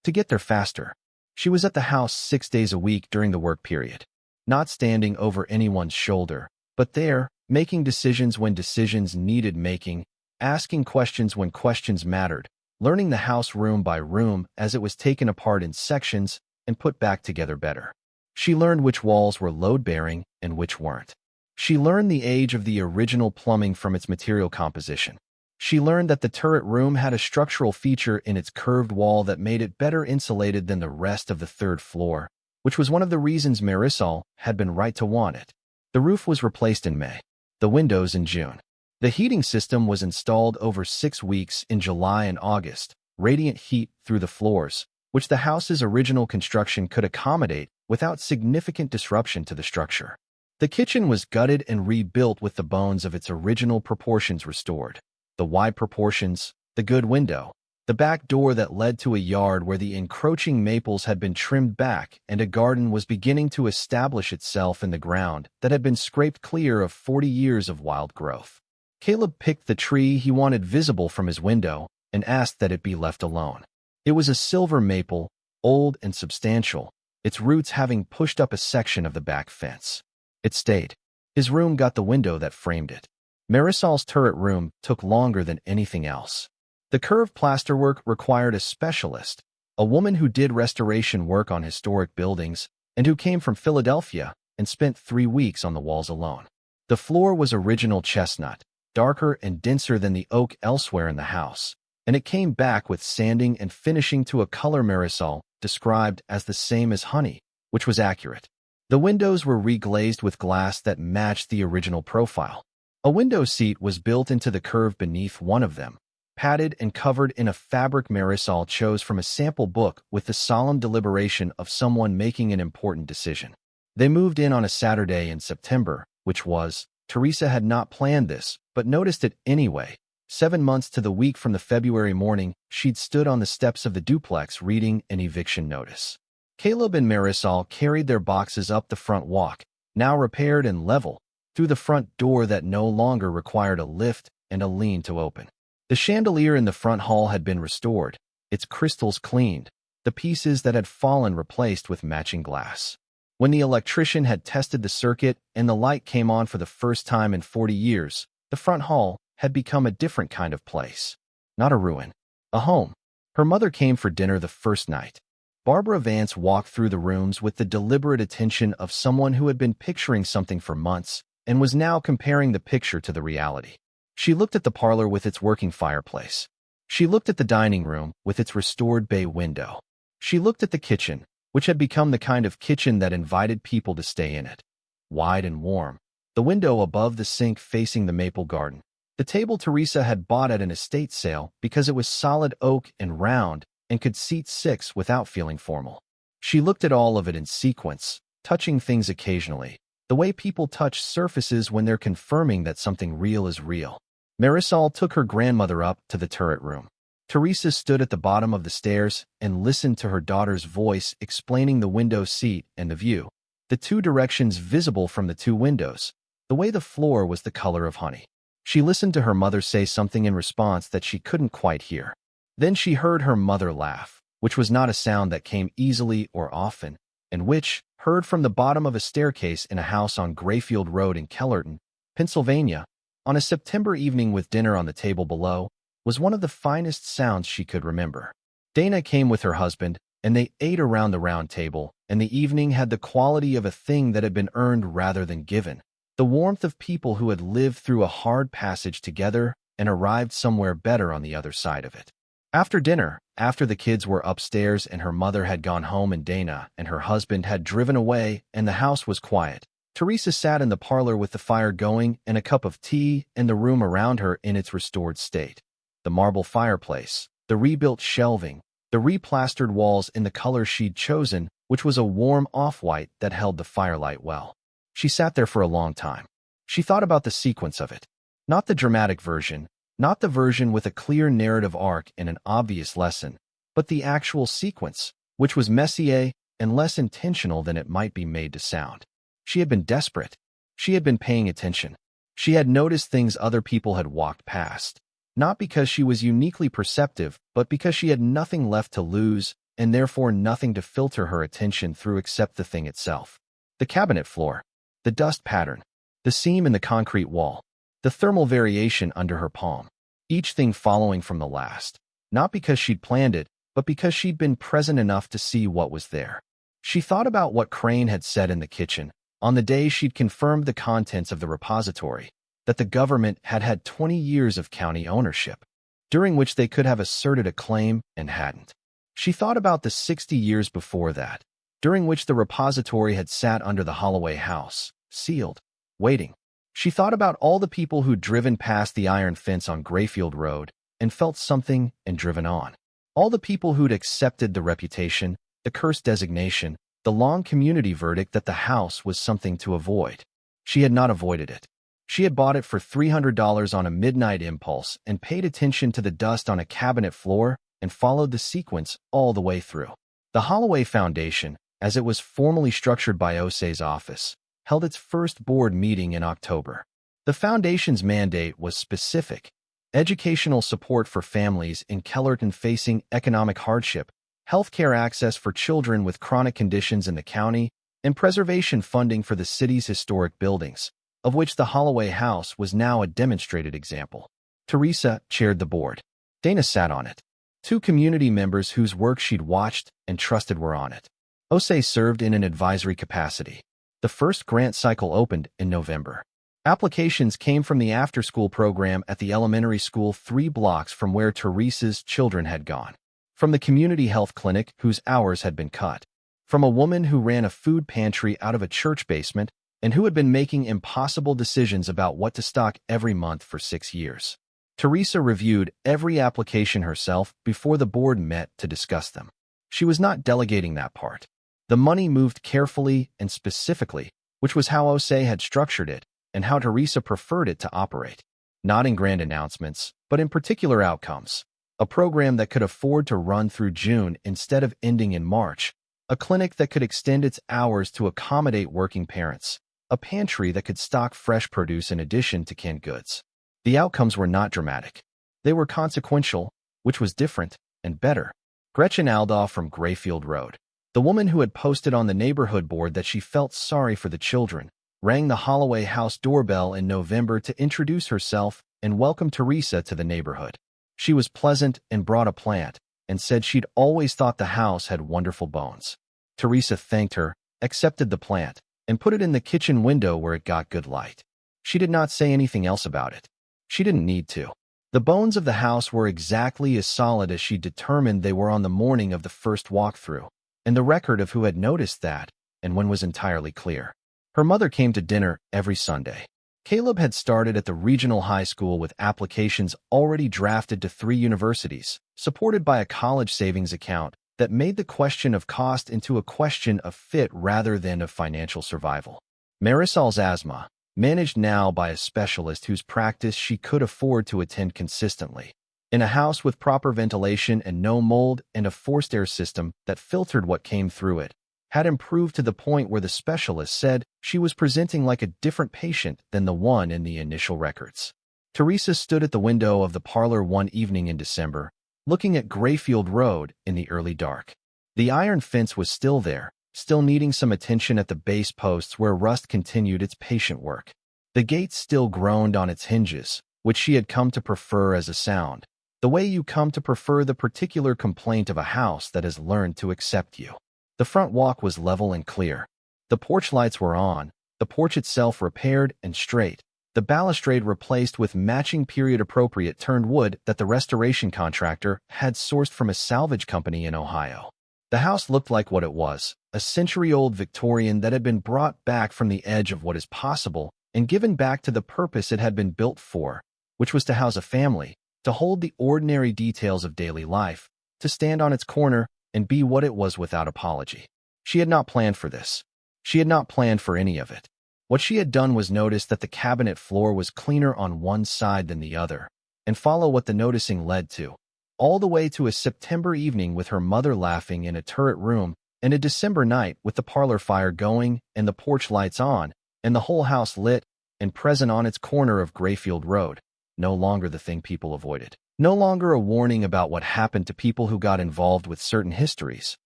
To get there faster, she was at the house 6 days a week during the work period, not standing over anyone's shoulder, but there, making decisions when decisions needed making, asking questions when questions mattered, learning the house room by room as it was taken apart in sections and put back together better. She learned which walls were load-bearing and which weren't. She learned the age of the original plumbing from its material composition. She learned that the turret room had a structural feature in its curved wall that made it better insulated than the rest of the third floor, which was one of the reasons Marisol had been right to want it. The roof was replaced in May, the windows in June. The heating system was installed over 6 weeks in July and August, radiant heat through the floors, which the house's original construction could accommodate without significant disruption to the structure. The kitchen was gutted and rebuilt with the bones of its original proportions restored. The wide proportions, the good window, the back door that led to a yard where the encroaching maples had been trimmed back and a garden was beginning to establish itself in the ground that had been scraped clear of 40 years of wild growth. Caleb picked the tree he wanted visible from his window and asked that it be left alone. It was a silver maple, old and substantial, its roots having pushed up a section of the back fence. It stayed. His room got the window that framed it. Marisol's turret room took longer than anything else. The curved plasterwork required a specialist, a woman who did restoration work on historic buildings and who came from Philadelphia and spent 3 weeks on the walls alone. The floor was original chestnut, darker and denser than the oak elsewhere in the house, and it came back with sanding and finishing to a color Marisol described as the same as honey, which was accurate. The windows were reglazed with glass that matched the original profile. A window seat was built into the curve beneath one of them, padded and covered in a fabric Marisol chose from a sample book with the solemn deliberation of someone making an important decision. They moved in on a Saturday in September, which was, Teresa had not planned this, but noticed it anyway. 7 months to the week from the February morning, she'd stood on the steps of the duplex reading an eviction notice. Caleb and Marisol carried their boxes up the front walk, now repaired and level, through the front door that no longer required a lift and a lean to open. The chandelier in the front hall had been restored, its crystals cleaned, the pieces that had fallen replaced with matching glass. When the electrician had tested the circuit and the light came on for the first time in 40 years, the front hall had become a different kind of place. Not a ruin, a home. Her mother came for dinner the first night. Barbara Vance walked through the rooms with the deliberate attention of someone who had been picturing something for months and was now comparing the picture to the reality. She looked at the parlor with its working fireplace. She looked at the dining room with its restored bay window. She looked at the kitchen, which had become the kind of kitchen that invited people to stay in it. Wide and warm. The window above the sink facing the maple garden. The table Teresa had bought at an estate sale because it was solid oak and round and could seat 6 without feeling formal. She looked at all of it in sequence, touching things occasionally, the way people touch surfaces when they're confirming that something real is real. Marisol took her grandmother up to the turret room. Teresa stood at the bottom of the stairs and listened to her daughter's voice explaining the window seat and the view, the 2 directions visible from the 2 windows, the way the floor was the color of honey. She listened to her mother say something in response that she couldn't quite hear. Then she heard her mother laugh, which was not a sound that came easily or often, and which, heard from the bottom of a staircase in a house on Grayfield Road in Kellerton, Pennsylvania, on a September evening with dinner on the table below, was one of the finest sounds she could remember. Dana came with her husband, and they ate around the round table, and the evening had the quality of a thing that had been earned rather than given, the warmth of people who had lived through a hard passage together and arrived somewhere better on the other side of it. After dinner, after the kids were upstairs and her mother had gone home and Dana and her husband had driven away and the house was quiet, Teresa sat in the parlor with the fire going and a cup of tea and the room around her in its restored state. The marble fireplace, the rebuilt shelving, the replastered walls in the color she'd chosen, which was a warm off-white that held the firelight well. She sat there for a long time. She thought about the sequence of it. Not the dramatic version, not the version with a clear narrative arc and an obvious lesson, but the actual sequence, which was messier and less intentional than it might be made to sound. She had been desperate. She had been paying attention. She had noticed things other people had walked past, not because she was uniquely perceptive, but because she had nothing left to lose and therefore nothing to filter her attention through except the thing itself. The cabinet floor, the dust pattern, the seam in the concrete wall, the thermal variation under her palm, each thing following from the last, not because she'd planned it, but because she'd been present enough to see what was there. She thought about what Crane had said in the kitchen, on the day she'd confirmed the contents of the repository, that the government had had 20 years of county ownership, during which they could have asserted a claim and hadn't. She thought about the 60 years before that, during which the repository had sat under the Holloway house, sealed, waiting. She thought about all the people who'd driven past the iron fence on Grayfield Road and felt something and driven on. All the people who'd accepted the reputation, the cursed designation, the long community verdict that the house was something to avoid. She had not avoided it. She had bought it for $300 on a midnight impulse and paid attention to the dust on a cabinet floor and followed the sequence all the way through. The Holloway Foundation, as it was formally structured by Osei's office, held its first board meeting in October. The foundation's mandate was specific: educational support for families in Kellerton facing economic hardship, healthcare access for children with chronic conditions in the county, and preservation funding for the city's historic buildings, of which the Holloway House was now a demonstrated example. Teresa chaired the board. Dana sat on it. 2 community members whose work she'd watched and trusted were on it. Osei served in an advisory capacity. The first grant cycle opened in November. Applications came from the after-school program at the elementary school 3 blocks from where Teresa's children had gone, from the community health clinic whose hours had been cut, from a woman who ran a food pantry out of a church basement and who had been making impossible decisions about what to stock every month for 6 years. Teresa reviewed every application herself before the board met to discuss them. She was not delegating that part. The money moved carefully and specifically, which was how Osei had structured it and how Teresa preferred it to operate. Not in grand announcements, but in particular outcomes. A program that could afford to run through June instead of ending in March. A clinic that could extend its hours to accommodate working parents. A pantry that could stock fresh produce in addition to canned goods. The outcomes were not dramatic. They were consequential, which was different and better. Gretchen Aldaw from Grayfield Road, the woman who had posted on the neighborhood board that she felt sorry for the children, rang the Holloway house doorbell in November to introduce herself and welcome Teresa to the neighborhood. She was pleasant and brought a plant, and said she'd always thought the house had wonderful bones. Teresa thanked her, accepted the plant, and put it in the kitchen window where it got good light. She did not say anything else about it. She didn't need to. The bones of the house were exactly as solid as she determined they were on the morning of the first walkthrough, and the record of who had noticed that and when was entirely clear. Her mother came to dinner every Sunday. Caleb had started at the regional high school with applications already drafted to 3 universities, supported by a college savings account that made the question of cost into a question of fit rather than of financial survival. Marisol's asthma, managed now by a specialist whose practice she could afford to attend consistently, in a house with proper ventilation and no mold and a forced air system that filtered what came through it, had improved to the point where the specialist said she was presenting like a different patient than the one in the initial records. Teresa stood at the window of the parlor one evening in December, looking at Grayfield Road in the early dark. The iron fence was still there, still needing some attention at the base posts where rust continued its patient work. The gate still groaned on its hinges, which she had come to prefer as a sound, the way you come to prefer the particular complaint of a house that has learned to accept you. The front walk was level and clear. The porch lights were on, the porch itself repaired and straight, the balustrade replaced with matching period-appropriate turned wood that the restoration contractor had sourced from a salvage company in Ohio. The house looked like what it was, a century-old Victorian that had been brought back from the edge of what is possible and given back to the purpose it had been built for, which was to house a family, to hold the ordinary details of daily life, to stand on its corner and be what it was without apology. She had not planned for this. She had not planned for any of it. What she had done was notice that the cabinet floor was cleaner on one side than the other, and follow what the noticing led to, all the way to a September evening with her mother laughing in a turret room, and a December night with the parlor fire going and the porch lights on, and the whole house lit and present on its corner of Grayfield Road, no longer the thing people avoided. No longer a warning about what happened to people who got involved with certain histories,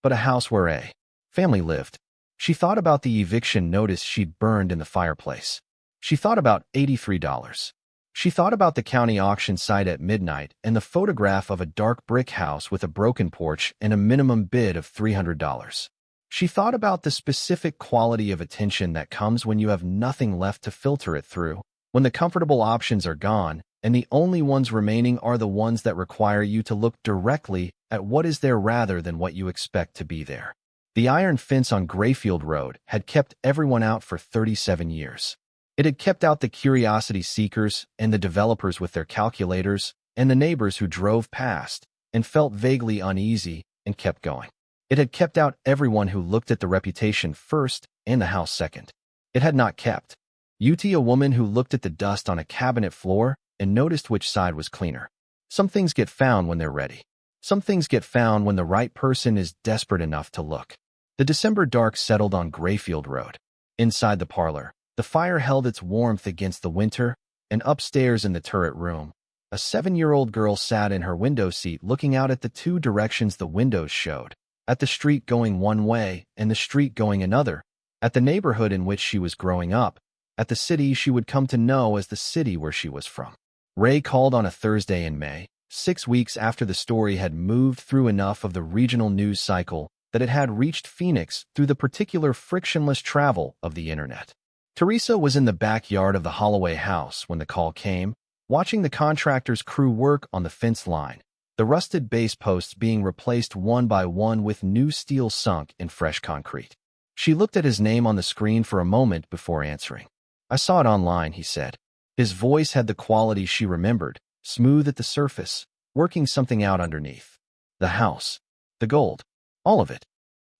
but a house where a family lived. She thought about the eviction notice she'd burned in the fireplace. She thought about $83. She thought about the county auction site at midnight and the photograph of a dark brick house with a broken porch and a minimum bid of $300. She thought about the specific quality of attention that comes when you have nothing left to filter it through, when the comfortable options are gone, and the only ones remaining are the ones that require you to look directly at what is there rather than what you expect to be there. The iron fence on Grayfield Road had kept everyone out for 37 years. It had kept out the curiosity seekers and the developers with their calculators and the neighbors who drove past and felt vaguely uneasy and kept going. It had kept out everyone who looked at the reputation first and the house second. It had not kept a woman who looked at the dust on a cabinet floor and noticed which side was cleaner. Some things get found when they're ready. Some things get found when the right person is desperate enough to look. The December dark settled on Grayfield Road. Inside the parlor, the fire held its warmth against the winter, and upstairs in the turret room, a 7-year-old girl sat in her window seat looking out at the 2 directions the windows showed, at the street going one way and the street going another, at the neighborhood in which she was growing up, at the city she would come to know as the city where she was from. Ray called on a Thursday in May, 6 weeks after the story had moved through enough of the regional news cycle that it had reached Phoenix through the particular frictionless travel of the internet. Teresa was in the backyard of the Holloway house when the call came, watching the contractor's crew work on the fence line, the rusted base posts being replaced one by one with new steel sunk in fresh concrete. She looked at his name on the screen for a moment before answering. "I saw it online," he said. His voice had the quality she remembered, smooth at the surface, working something out underneath. "The house. The gold. All of it."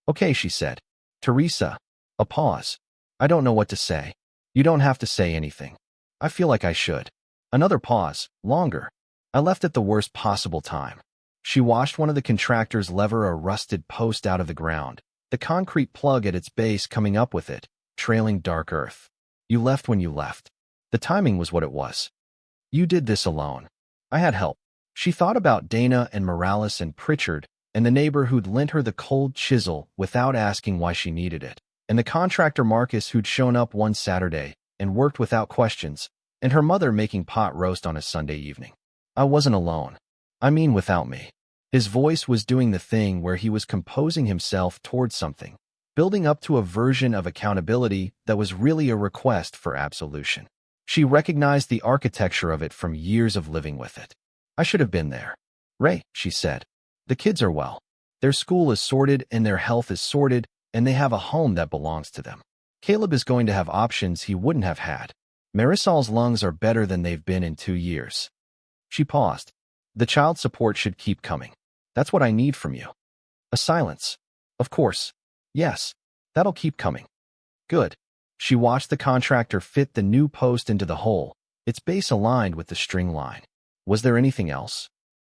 "Okay," she said. "Teresa." A pause. "I don't know what to say." "You don't have to say anything." "I feel like I should." Another pause, longer. "I left at the worst possible time." She watched one of the contractors lever a rusted post out of the ground, the concrete plug at its base coming up with it, trailing dark earth. "You left when you left. The timing was what it was. You did this alone. I had help." She thought about Dana and Morales and Pritchard, and the neighbor who'd lent her the cold chisel without asking why she needed it, and the contractor Marcus who'd shown up one Saturday and worked without questions, and her mother making pot roast on a Sunday evening. "I wasn't alone. I mean without me." His voice was doing the thing where he was composing himself towards something, building up to a version of accountability that was really a request for absolution. She recognized the architecture of it from years of living with it. "I should have been there. Ray," she said. "The kids are well. Their school is sorted and their health is sorted, and they have a home that belongs to them. Caleb is going to have options he wouldn't have had. Marisol's lungs are better than they've been in 2 years." She paused. "The child support should keep coming. That's what I need from you." A silence. "Of course. Yes. That'll keep coming." "Good." She watched the contractor fit the new post into the hole, its base aligned with the string line. Was there anything else?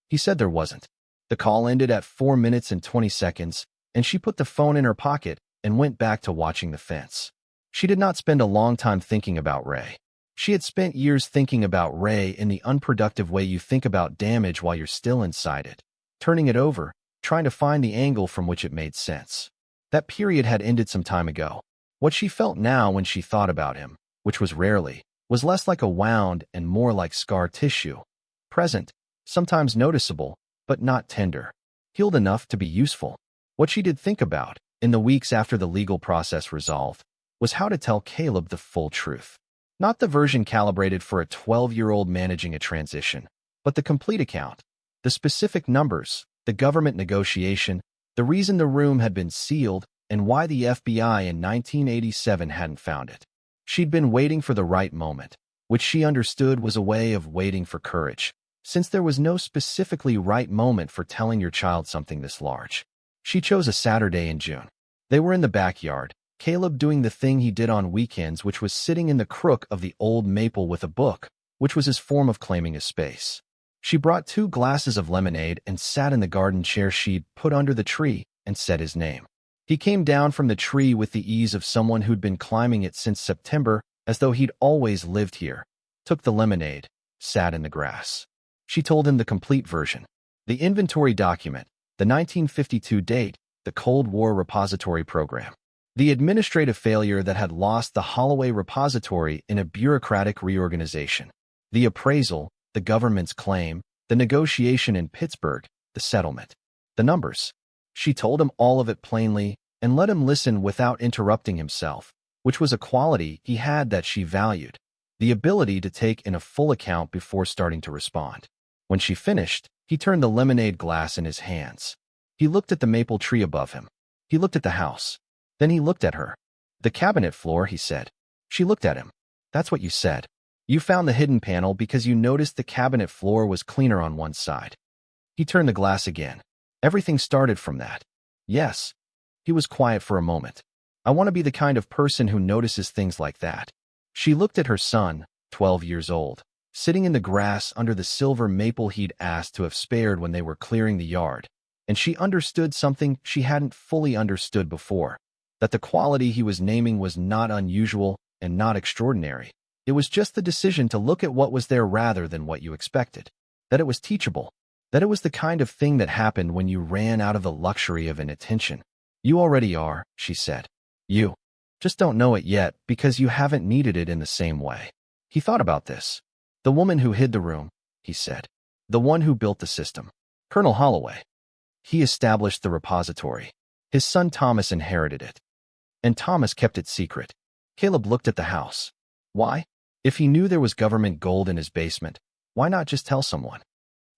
He said there wasn't. The call ended at 4 minutes and 20 seconds, and she put the phone in her pocket and went back to watching the fence. She did not spend a long time thinking about Ray. She had spent years thinking about Ray in the unproductive way you think about damage while you're still inside it, turning it over, trying to find the angle from which it made sense. That period had ended some time ago. What she felt now when she thought about him, which was rarely, was less like a wound and more like scar tissue. Present, sometimes noticeable, but not tender. Healed enough to be useful. What she did think about, in the weeks after the legal process resolved, was how to tell Caleb the full truth. Not the version calibrated for a 12-year-old managing a transition, but the complete account. The specific numbers, the government negotiation, the reason the room had been sealed, and why the FBI in 1987 hadn't found it. She'd been waiting for the right moment, which she understood was a way of waiting for courage, since there was no specifically right moment for telling your child something this large. She chose a Saturday in June. They were in the backyard, Caleb doing the thing he did on weekends, which was sitting in the crook of the old maple with a book, which was his form of claiming his space. She brought 2 glasses of lemonade and sat in the garden chair she'd put under the tree and said his name. He came down from the tree with the ease of someone who'd been climbing it since September, as though he'd always lived here, took the lemonade, sat in the grass. She told him the complete version. The inventory document, the 1952 date, the Cold War repository program. The administrative failure that had lost the Holloway repository in a bureaucratic reorganization. The appraisal, the government's claim, the negotiation in Pittsburgh, the settlement. The numbers. She told him all of it plainly and let him listen without interrupting himself, which was a quality he had that she valued, the ability to take in a full account before starting to respond. When she finished, he turned the lemonade glass in his hands. He looked at the maple tree above him. He looked at the house. Then he looked at her. "The cabinet floor," he said. She looked at him. "That's what you said. You found the hidden panel because you noticed the cabinet floor was cleaner on one side." He turned the glass again. "Everything started from that." "Yes." He was quiet for a moment. "I want to be the kind of person who notices things like that." She looked at her son, 12 years old, sitting in the grass under the silver maple he'd asked to have spared when they were clearing the yard, and she understood something she hadn't fully understood before, that the quality he was naming was not unusual and not extraordinary. It was just the decision to look at what was there rather than what you expected, that it was teachable, that it was the kind of thing that happened when you ran out of the luxury of inattention. "You already are," she said. "You just don't know it yet because you haven't needed it in the same way." He thought about this. "The woman who hid the room," he said. "The one who built the system. Colonel Holloway. He established the repository. His son Thomas inherited it. And Thomas kept it secret. Caleb looked at the house. Why? If he knew there was government gold in his basement, why not just tell someone?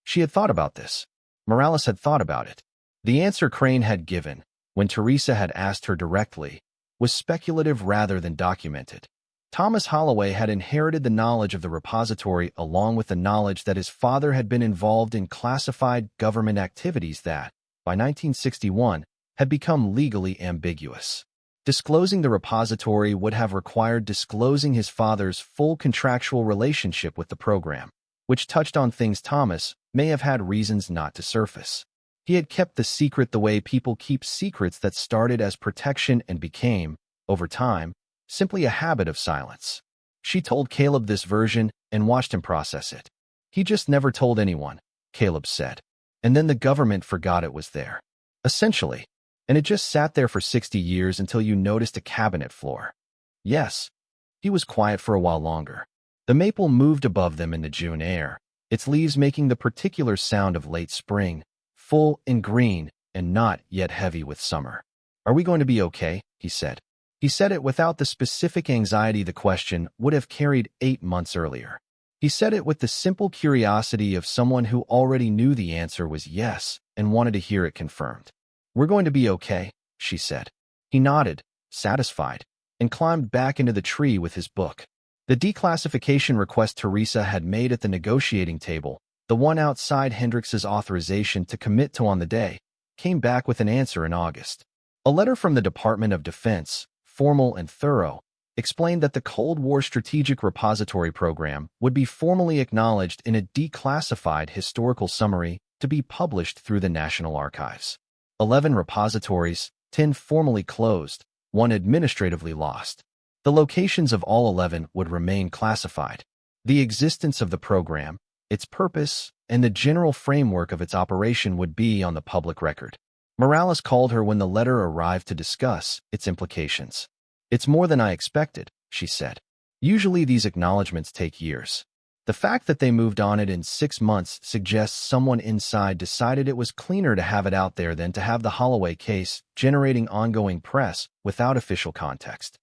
She had thought about this. Morales had thought about it. The answer Crane had given, when Teresa had asked her directly, was speculative rather than documented. Thomas Holloway had inherited the knowledge of the repository along with the knowledge that his father had been involved in classified government activities that, by 1961, had become legally ambiguous. Disclosing the repository would have required disclosing his father's full contractual relationship with the program, which touched on things Thomas may have had reasons not to surface. He had kept the secret the way people keep secrets that started as protection and became, over time, simply a habit of silence. She told Caleb this version and watched him process it. He just never told anyone, Caleb said. And then the government forgot it was there. Essentially. And it just sat there for 60 years until you noticed a cabinet floor. Yes. He was quiet for a while longer. The maple moved above them in the June air, its leaves making the particular sound of late spring, full and green and not yet heavy with summer. Are we going to be okay? He said. He said it without the specific anxiety the question would have carried 8 months earlier. He said it with the simple curiosity of someone who already knew the answer was yes and wanted to hear it confirmed. We're going to be okay, she said. He nodded, satisfied, and climbed back into the tree with his book. The declassification request Teresa had made at the negotiating table, the one outside Hendrix's authorization to commit to on the day, came back with an answer in August. A letter from the Department of Defense, formal and thorough, explained that the Cold War Strategic Repository Program would be formally acknowledged in a declassified historical summary to be published through the National Archives. 11 repositories, 10 formally closed, 1 administratively lost. The locations of all 11 would remain classified. The existence of the program, its purpose, and the general framework of its operation would be on the public record. Morales called her when the letter arrived to discuss its implications. It's more than I expected, she said. Usually these acknowledgments take years. The fact that they moved on it in 6 months suggests someone inside decided it was cleaner to have it out there than to have the Holloway case generating ongoing press without official context.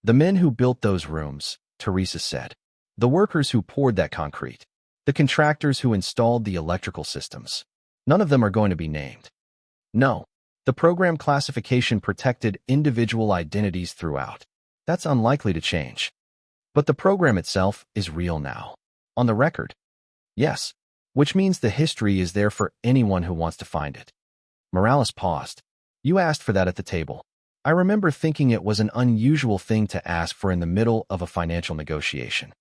The men who built those rooms, Teresa said. The workers who poured that concrete. The contractors who installed the electrical systems. None of them are going to be named. No, the program classification protected individual identities throughout. That's unlikely to change. But the program itself is real now. On the record. Yes, which means the history is there for anyone who wants to find it. Morales paused. You asked for that at the table. I remember thinking it was an unusual thing to ask for in the middle of a financial negotiation.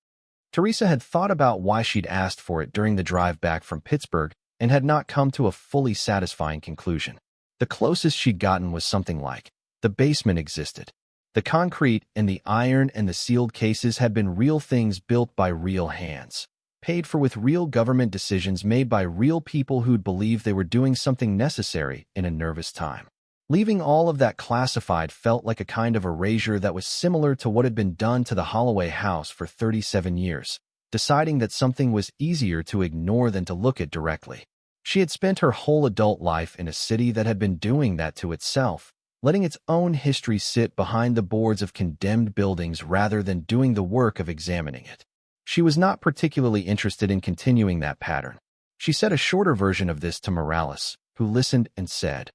Teresa had thought about why she'd asked for it during the drive back from Pittsburgh and had not come to a fully satisfying conclusion. The closest she'd gotten was something like, the basement existed. The concrete and the iron and the sealed cases had been real things built by real hands, paid for with real government decisions made by real people who'd believed they were doing something necessary in a nervous time. Leaving all of that classified felt like a kind of erasure that was similar to what had been done to the Holloway house for 37 years, deciding that something was easier to ignore than to look at directly. She had spent her whole adult life in a city that had been doing that to itself, letting its own history sit behind the boards of condemned buildings rather than doing the work of examining it. She was not particularly interested in continuing that pattern. She said a shorter version of this to Morales, who listened and said,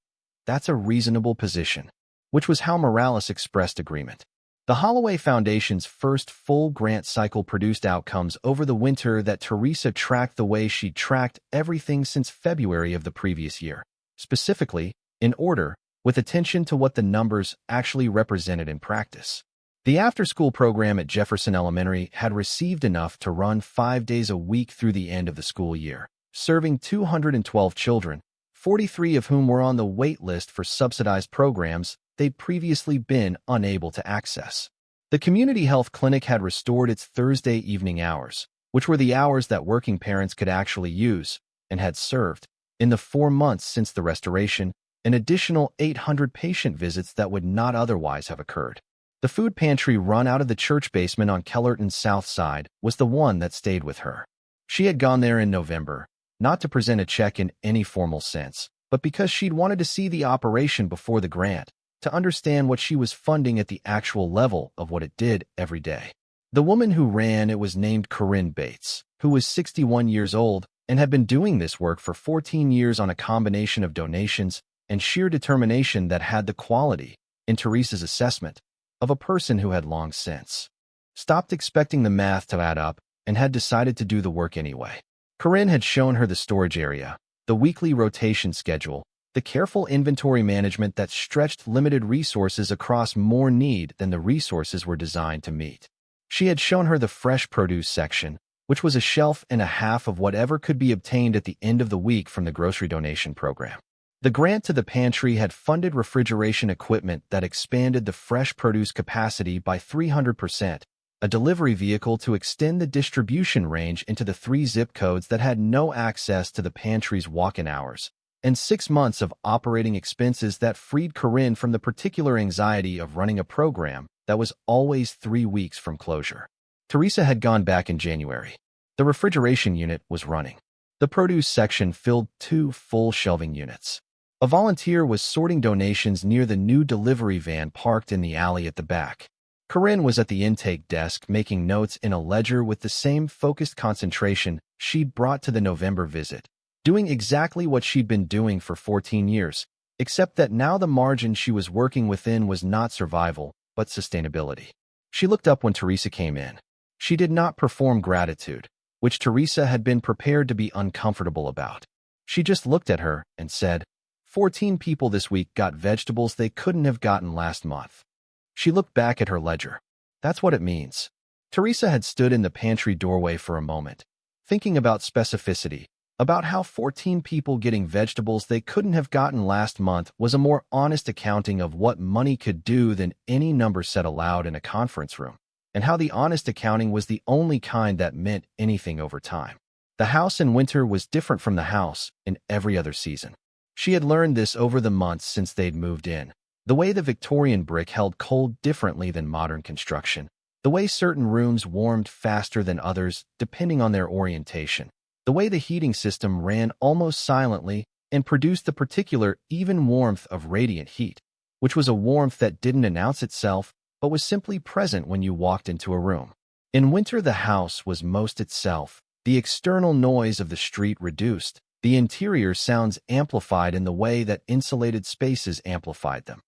"That's a reasonable position," which was how Morales expressed agreement. The Holloway Foundation's first full grant cycle produced outcomes over the winter that Teresa tracked the way she'd tracked everything since February of the previous year, specifically, in order, with attention to what the numbers actually represented in practice. The after-school program at Jefferson Elementary had received enough to run 5 days a week through the end of the school year, serving 212 children, 43 of whom were on the wait list for subsidized programs they'd previously been unable to access. The community health clinic had restored its Thursday evening hours, which were the hours that working parents could actually use, and had served, in the 4 months since the restoration, an additional 800 patient visits that would not otherwise have occurred. The food pantry run out of the church basement on Kellerton's south side was the one that stayed with her. She had gone there in November, not to present a check in any formal sense, but because she'd wanted to see the operation before the grant, to understand what she was funding at the actual level of what it did every day. The woman who ran it was named Corinne Bates, who was 61 years old and had been doing this work for 14 years on a combination of donations and sheer determination that had the quality, in Teresa's assessment, of a person who had long since stopped expecting the math to add up and had decided to do the work anyway. Corinne had shown her the storage area, the weekly rotation schedule, the careful inventory management that stretched limited resources across more need than the resources were designed to meet. She had shown her the fresh produce section, which was a shelf and a half of whatever could be obtained at the end of the week from the grocery donation program. The grant to the pantry had funded refrigeration equipment that expanded the fresh produce capacity by 300%, a delivery vehicle to extend the distribution range into the 3 zip codes that had no access to the pantry's walk-in hours, and 6 months of operating expenses that freed Corinne from the particular anxiety of running a program that was always 3 weeks from closure. Teresa had gone back in January. The refrigeration unit was running. The produce section filled 2 full shelving units. A volunteer was sorting donations near the new delivery van parked in the alley at the back. Corinne was at the intake desk making notes in a ledger with the same focused concentration she'd brought to the November visit, doing exactly what she'd been doing for 14 years, except that now the margin she was working within was not survival, but sustainability. She looked up when Teresa came in. She did not perform gratitude, which Teresa had been prepared to be uncomfortable about. She just looked at her and said, 14 people this week got vegetables they couldn't have gotten last month. She looked back at her ledger. That's what it means. Teresa had stood in the pantry doorway for a moment, thinking about specificity, about how 14 people getting vegetables they couldn't have gotten last month was a more honest accounting of what money could do than any number said aloud in a conference room, and how the honest accounting was the only kind that meant anything over time. The house in winter was different from the house in every other season. She had learned this over the months since they'd moved in. The way the Victorian brick held cold differently than modern construction. The way certain rooms warmed faster than others depending on their orientation. The way the heating system ran almost silently and produced the particular even warmth of radiant heat, which was a warmth that didn't announce itself but was simply present when you walked into a room. In winter the house was most itself, the external noise of the street reduced, the interior sounds amplified in the way that insulated spaces amplified them.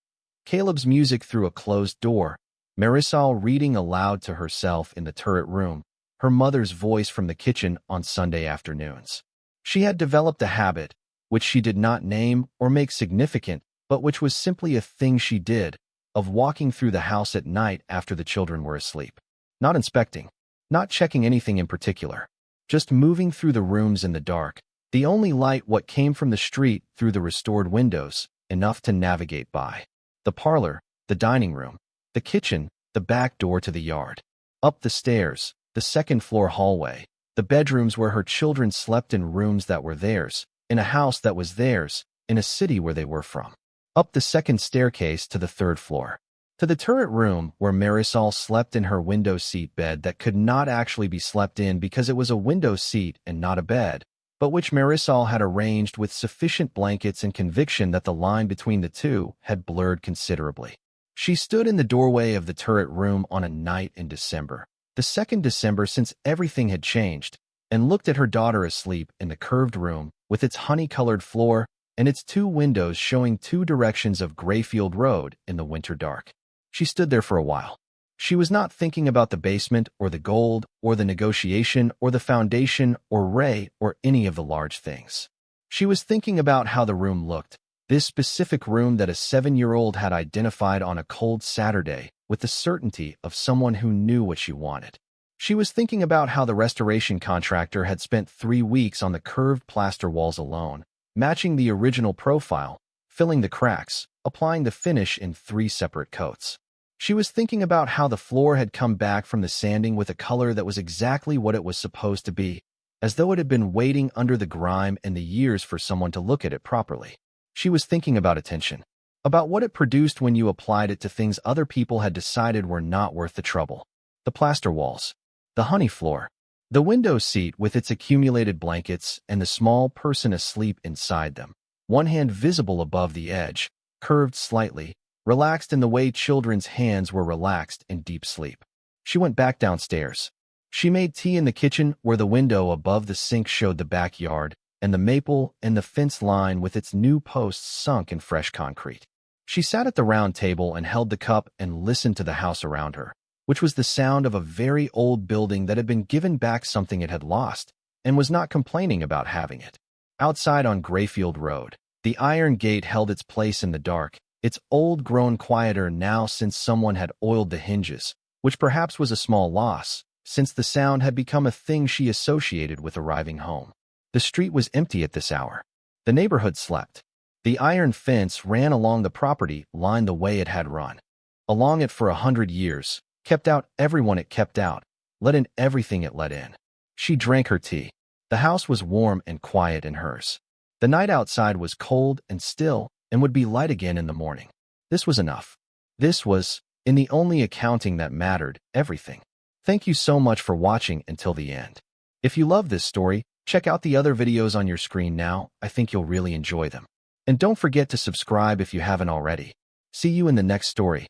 Caleb's music through a closed door, Marisol reading aloud to herself in the turret room, her mother's voice from the kitchen on Sunday afternoons. She had developed a habit, which she did not name or make significant, but which was simply a thing she did, of walking through the house at night after the children were asleep. Not inspecting, not checking anything in particular, just moving through the rooms in the dark, the only light what came from the street through the restored windows, enough to navigate by. The parlor, the dining room, the kitchen, the back door to the yard. Up the stairs, the second-floor hallway, the bedrooms where her children slept in rooms that were theirs, in a house that was theirs, in a city where they were from. Up the second staircase to the third floor. To the turret room where Marisol slept in her window seat bed that could not actually be slept in because it was a window seat and not a bed, but which Marisol had arranged with sufficient blankets and conviction that the line between the two had blurred considerably. She stood in the doorway of the turret room on a night in December, the 2nd December since everything had changed, and looked at her daughter asleep in the curved room with its honey-colored floor and its 2 windows showing 2 directions of Grayfield Road in the winter dark. She stood there for a while. She was not thinking about the basement or the gold or the negotiation or the foundation or Ray or any of the large things. She was thinking about how the room looked, this specific room that a 7-year-old had identified on a cold Saturday with the certainty of someone who knew what she wanted. She was thinking about how the restoration contractor had spent 3 weeks on the curved plaster walls alone, matching the original profile, filling the cracks, applying the finish in 3 separate coats. She was thinking about how the floor had come back from the sanding with a color that was exactly what it was supposed to be, as though it had been waiting under the grime and the years for someone to look at it properly. She was thinking about attention, about what it produced when you applied it to things other people had decided were not worth the trouble. The plaster walls, the honey floor, the window seat with its accumulated blankets and the small person asleep inside them, one hand visible above the edge, curved slightly, relaxed in the way children's hands were relaxed in deep sleep. She went back downstairs. She made tea in the kitchen where the window above the sink showed the backyard and the maple and the fence line with its new posts sunk in fresh concrete. She sat at the round table and held the cup and listened to the house around her, which was the sound of a very old building that had been given back something it had lost and was not complaining about having it. Outside on Grayfield Road, the iron gate held its place in the dark, its old grown quieter now since someone had oiled the hinges, which perhaps was a small loss, since the sound had become a thing she associated with arriving home. The street was empty at this hour. The neighborhood slept. The iron fence ran along the property line the way it had run. Along it for 100 years, kept out everyone it kept out, let in everything it let in. She drank her tea. The house was warm and quiet in hers. The night outside was cold and still and would be light again in the morning. This was enough. This was, in the only accounting that mattered, everything. Thank you so much for watching until the end. If you love this story, check out the other videos on your screen now. I think you'll really enjoy them. And don't forget to subscribe if you haven't already. See you in the next story.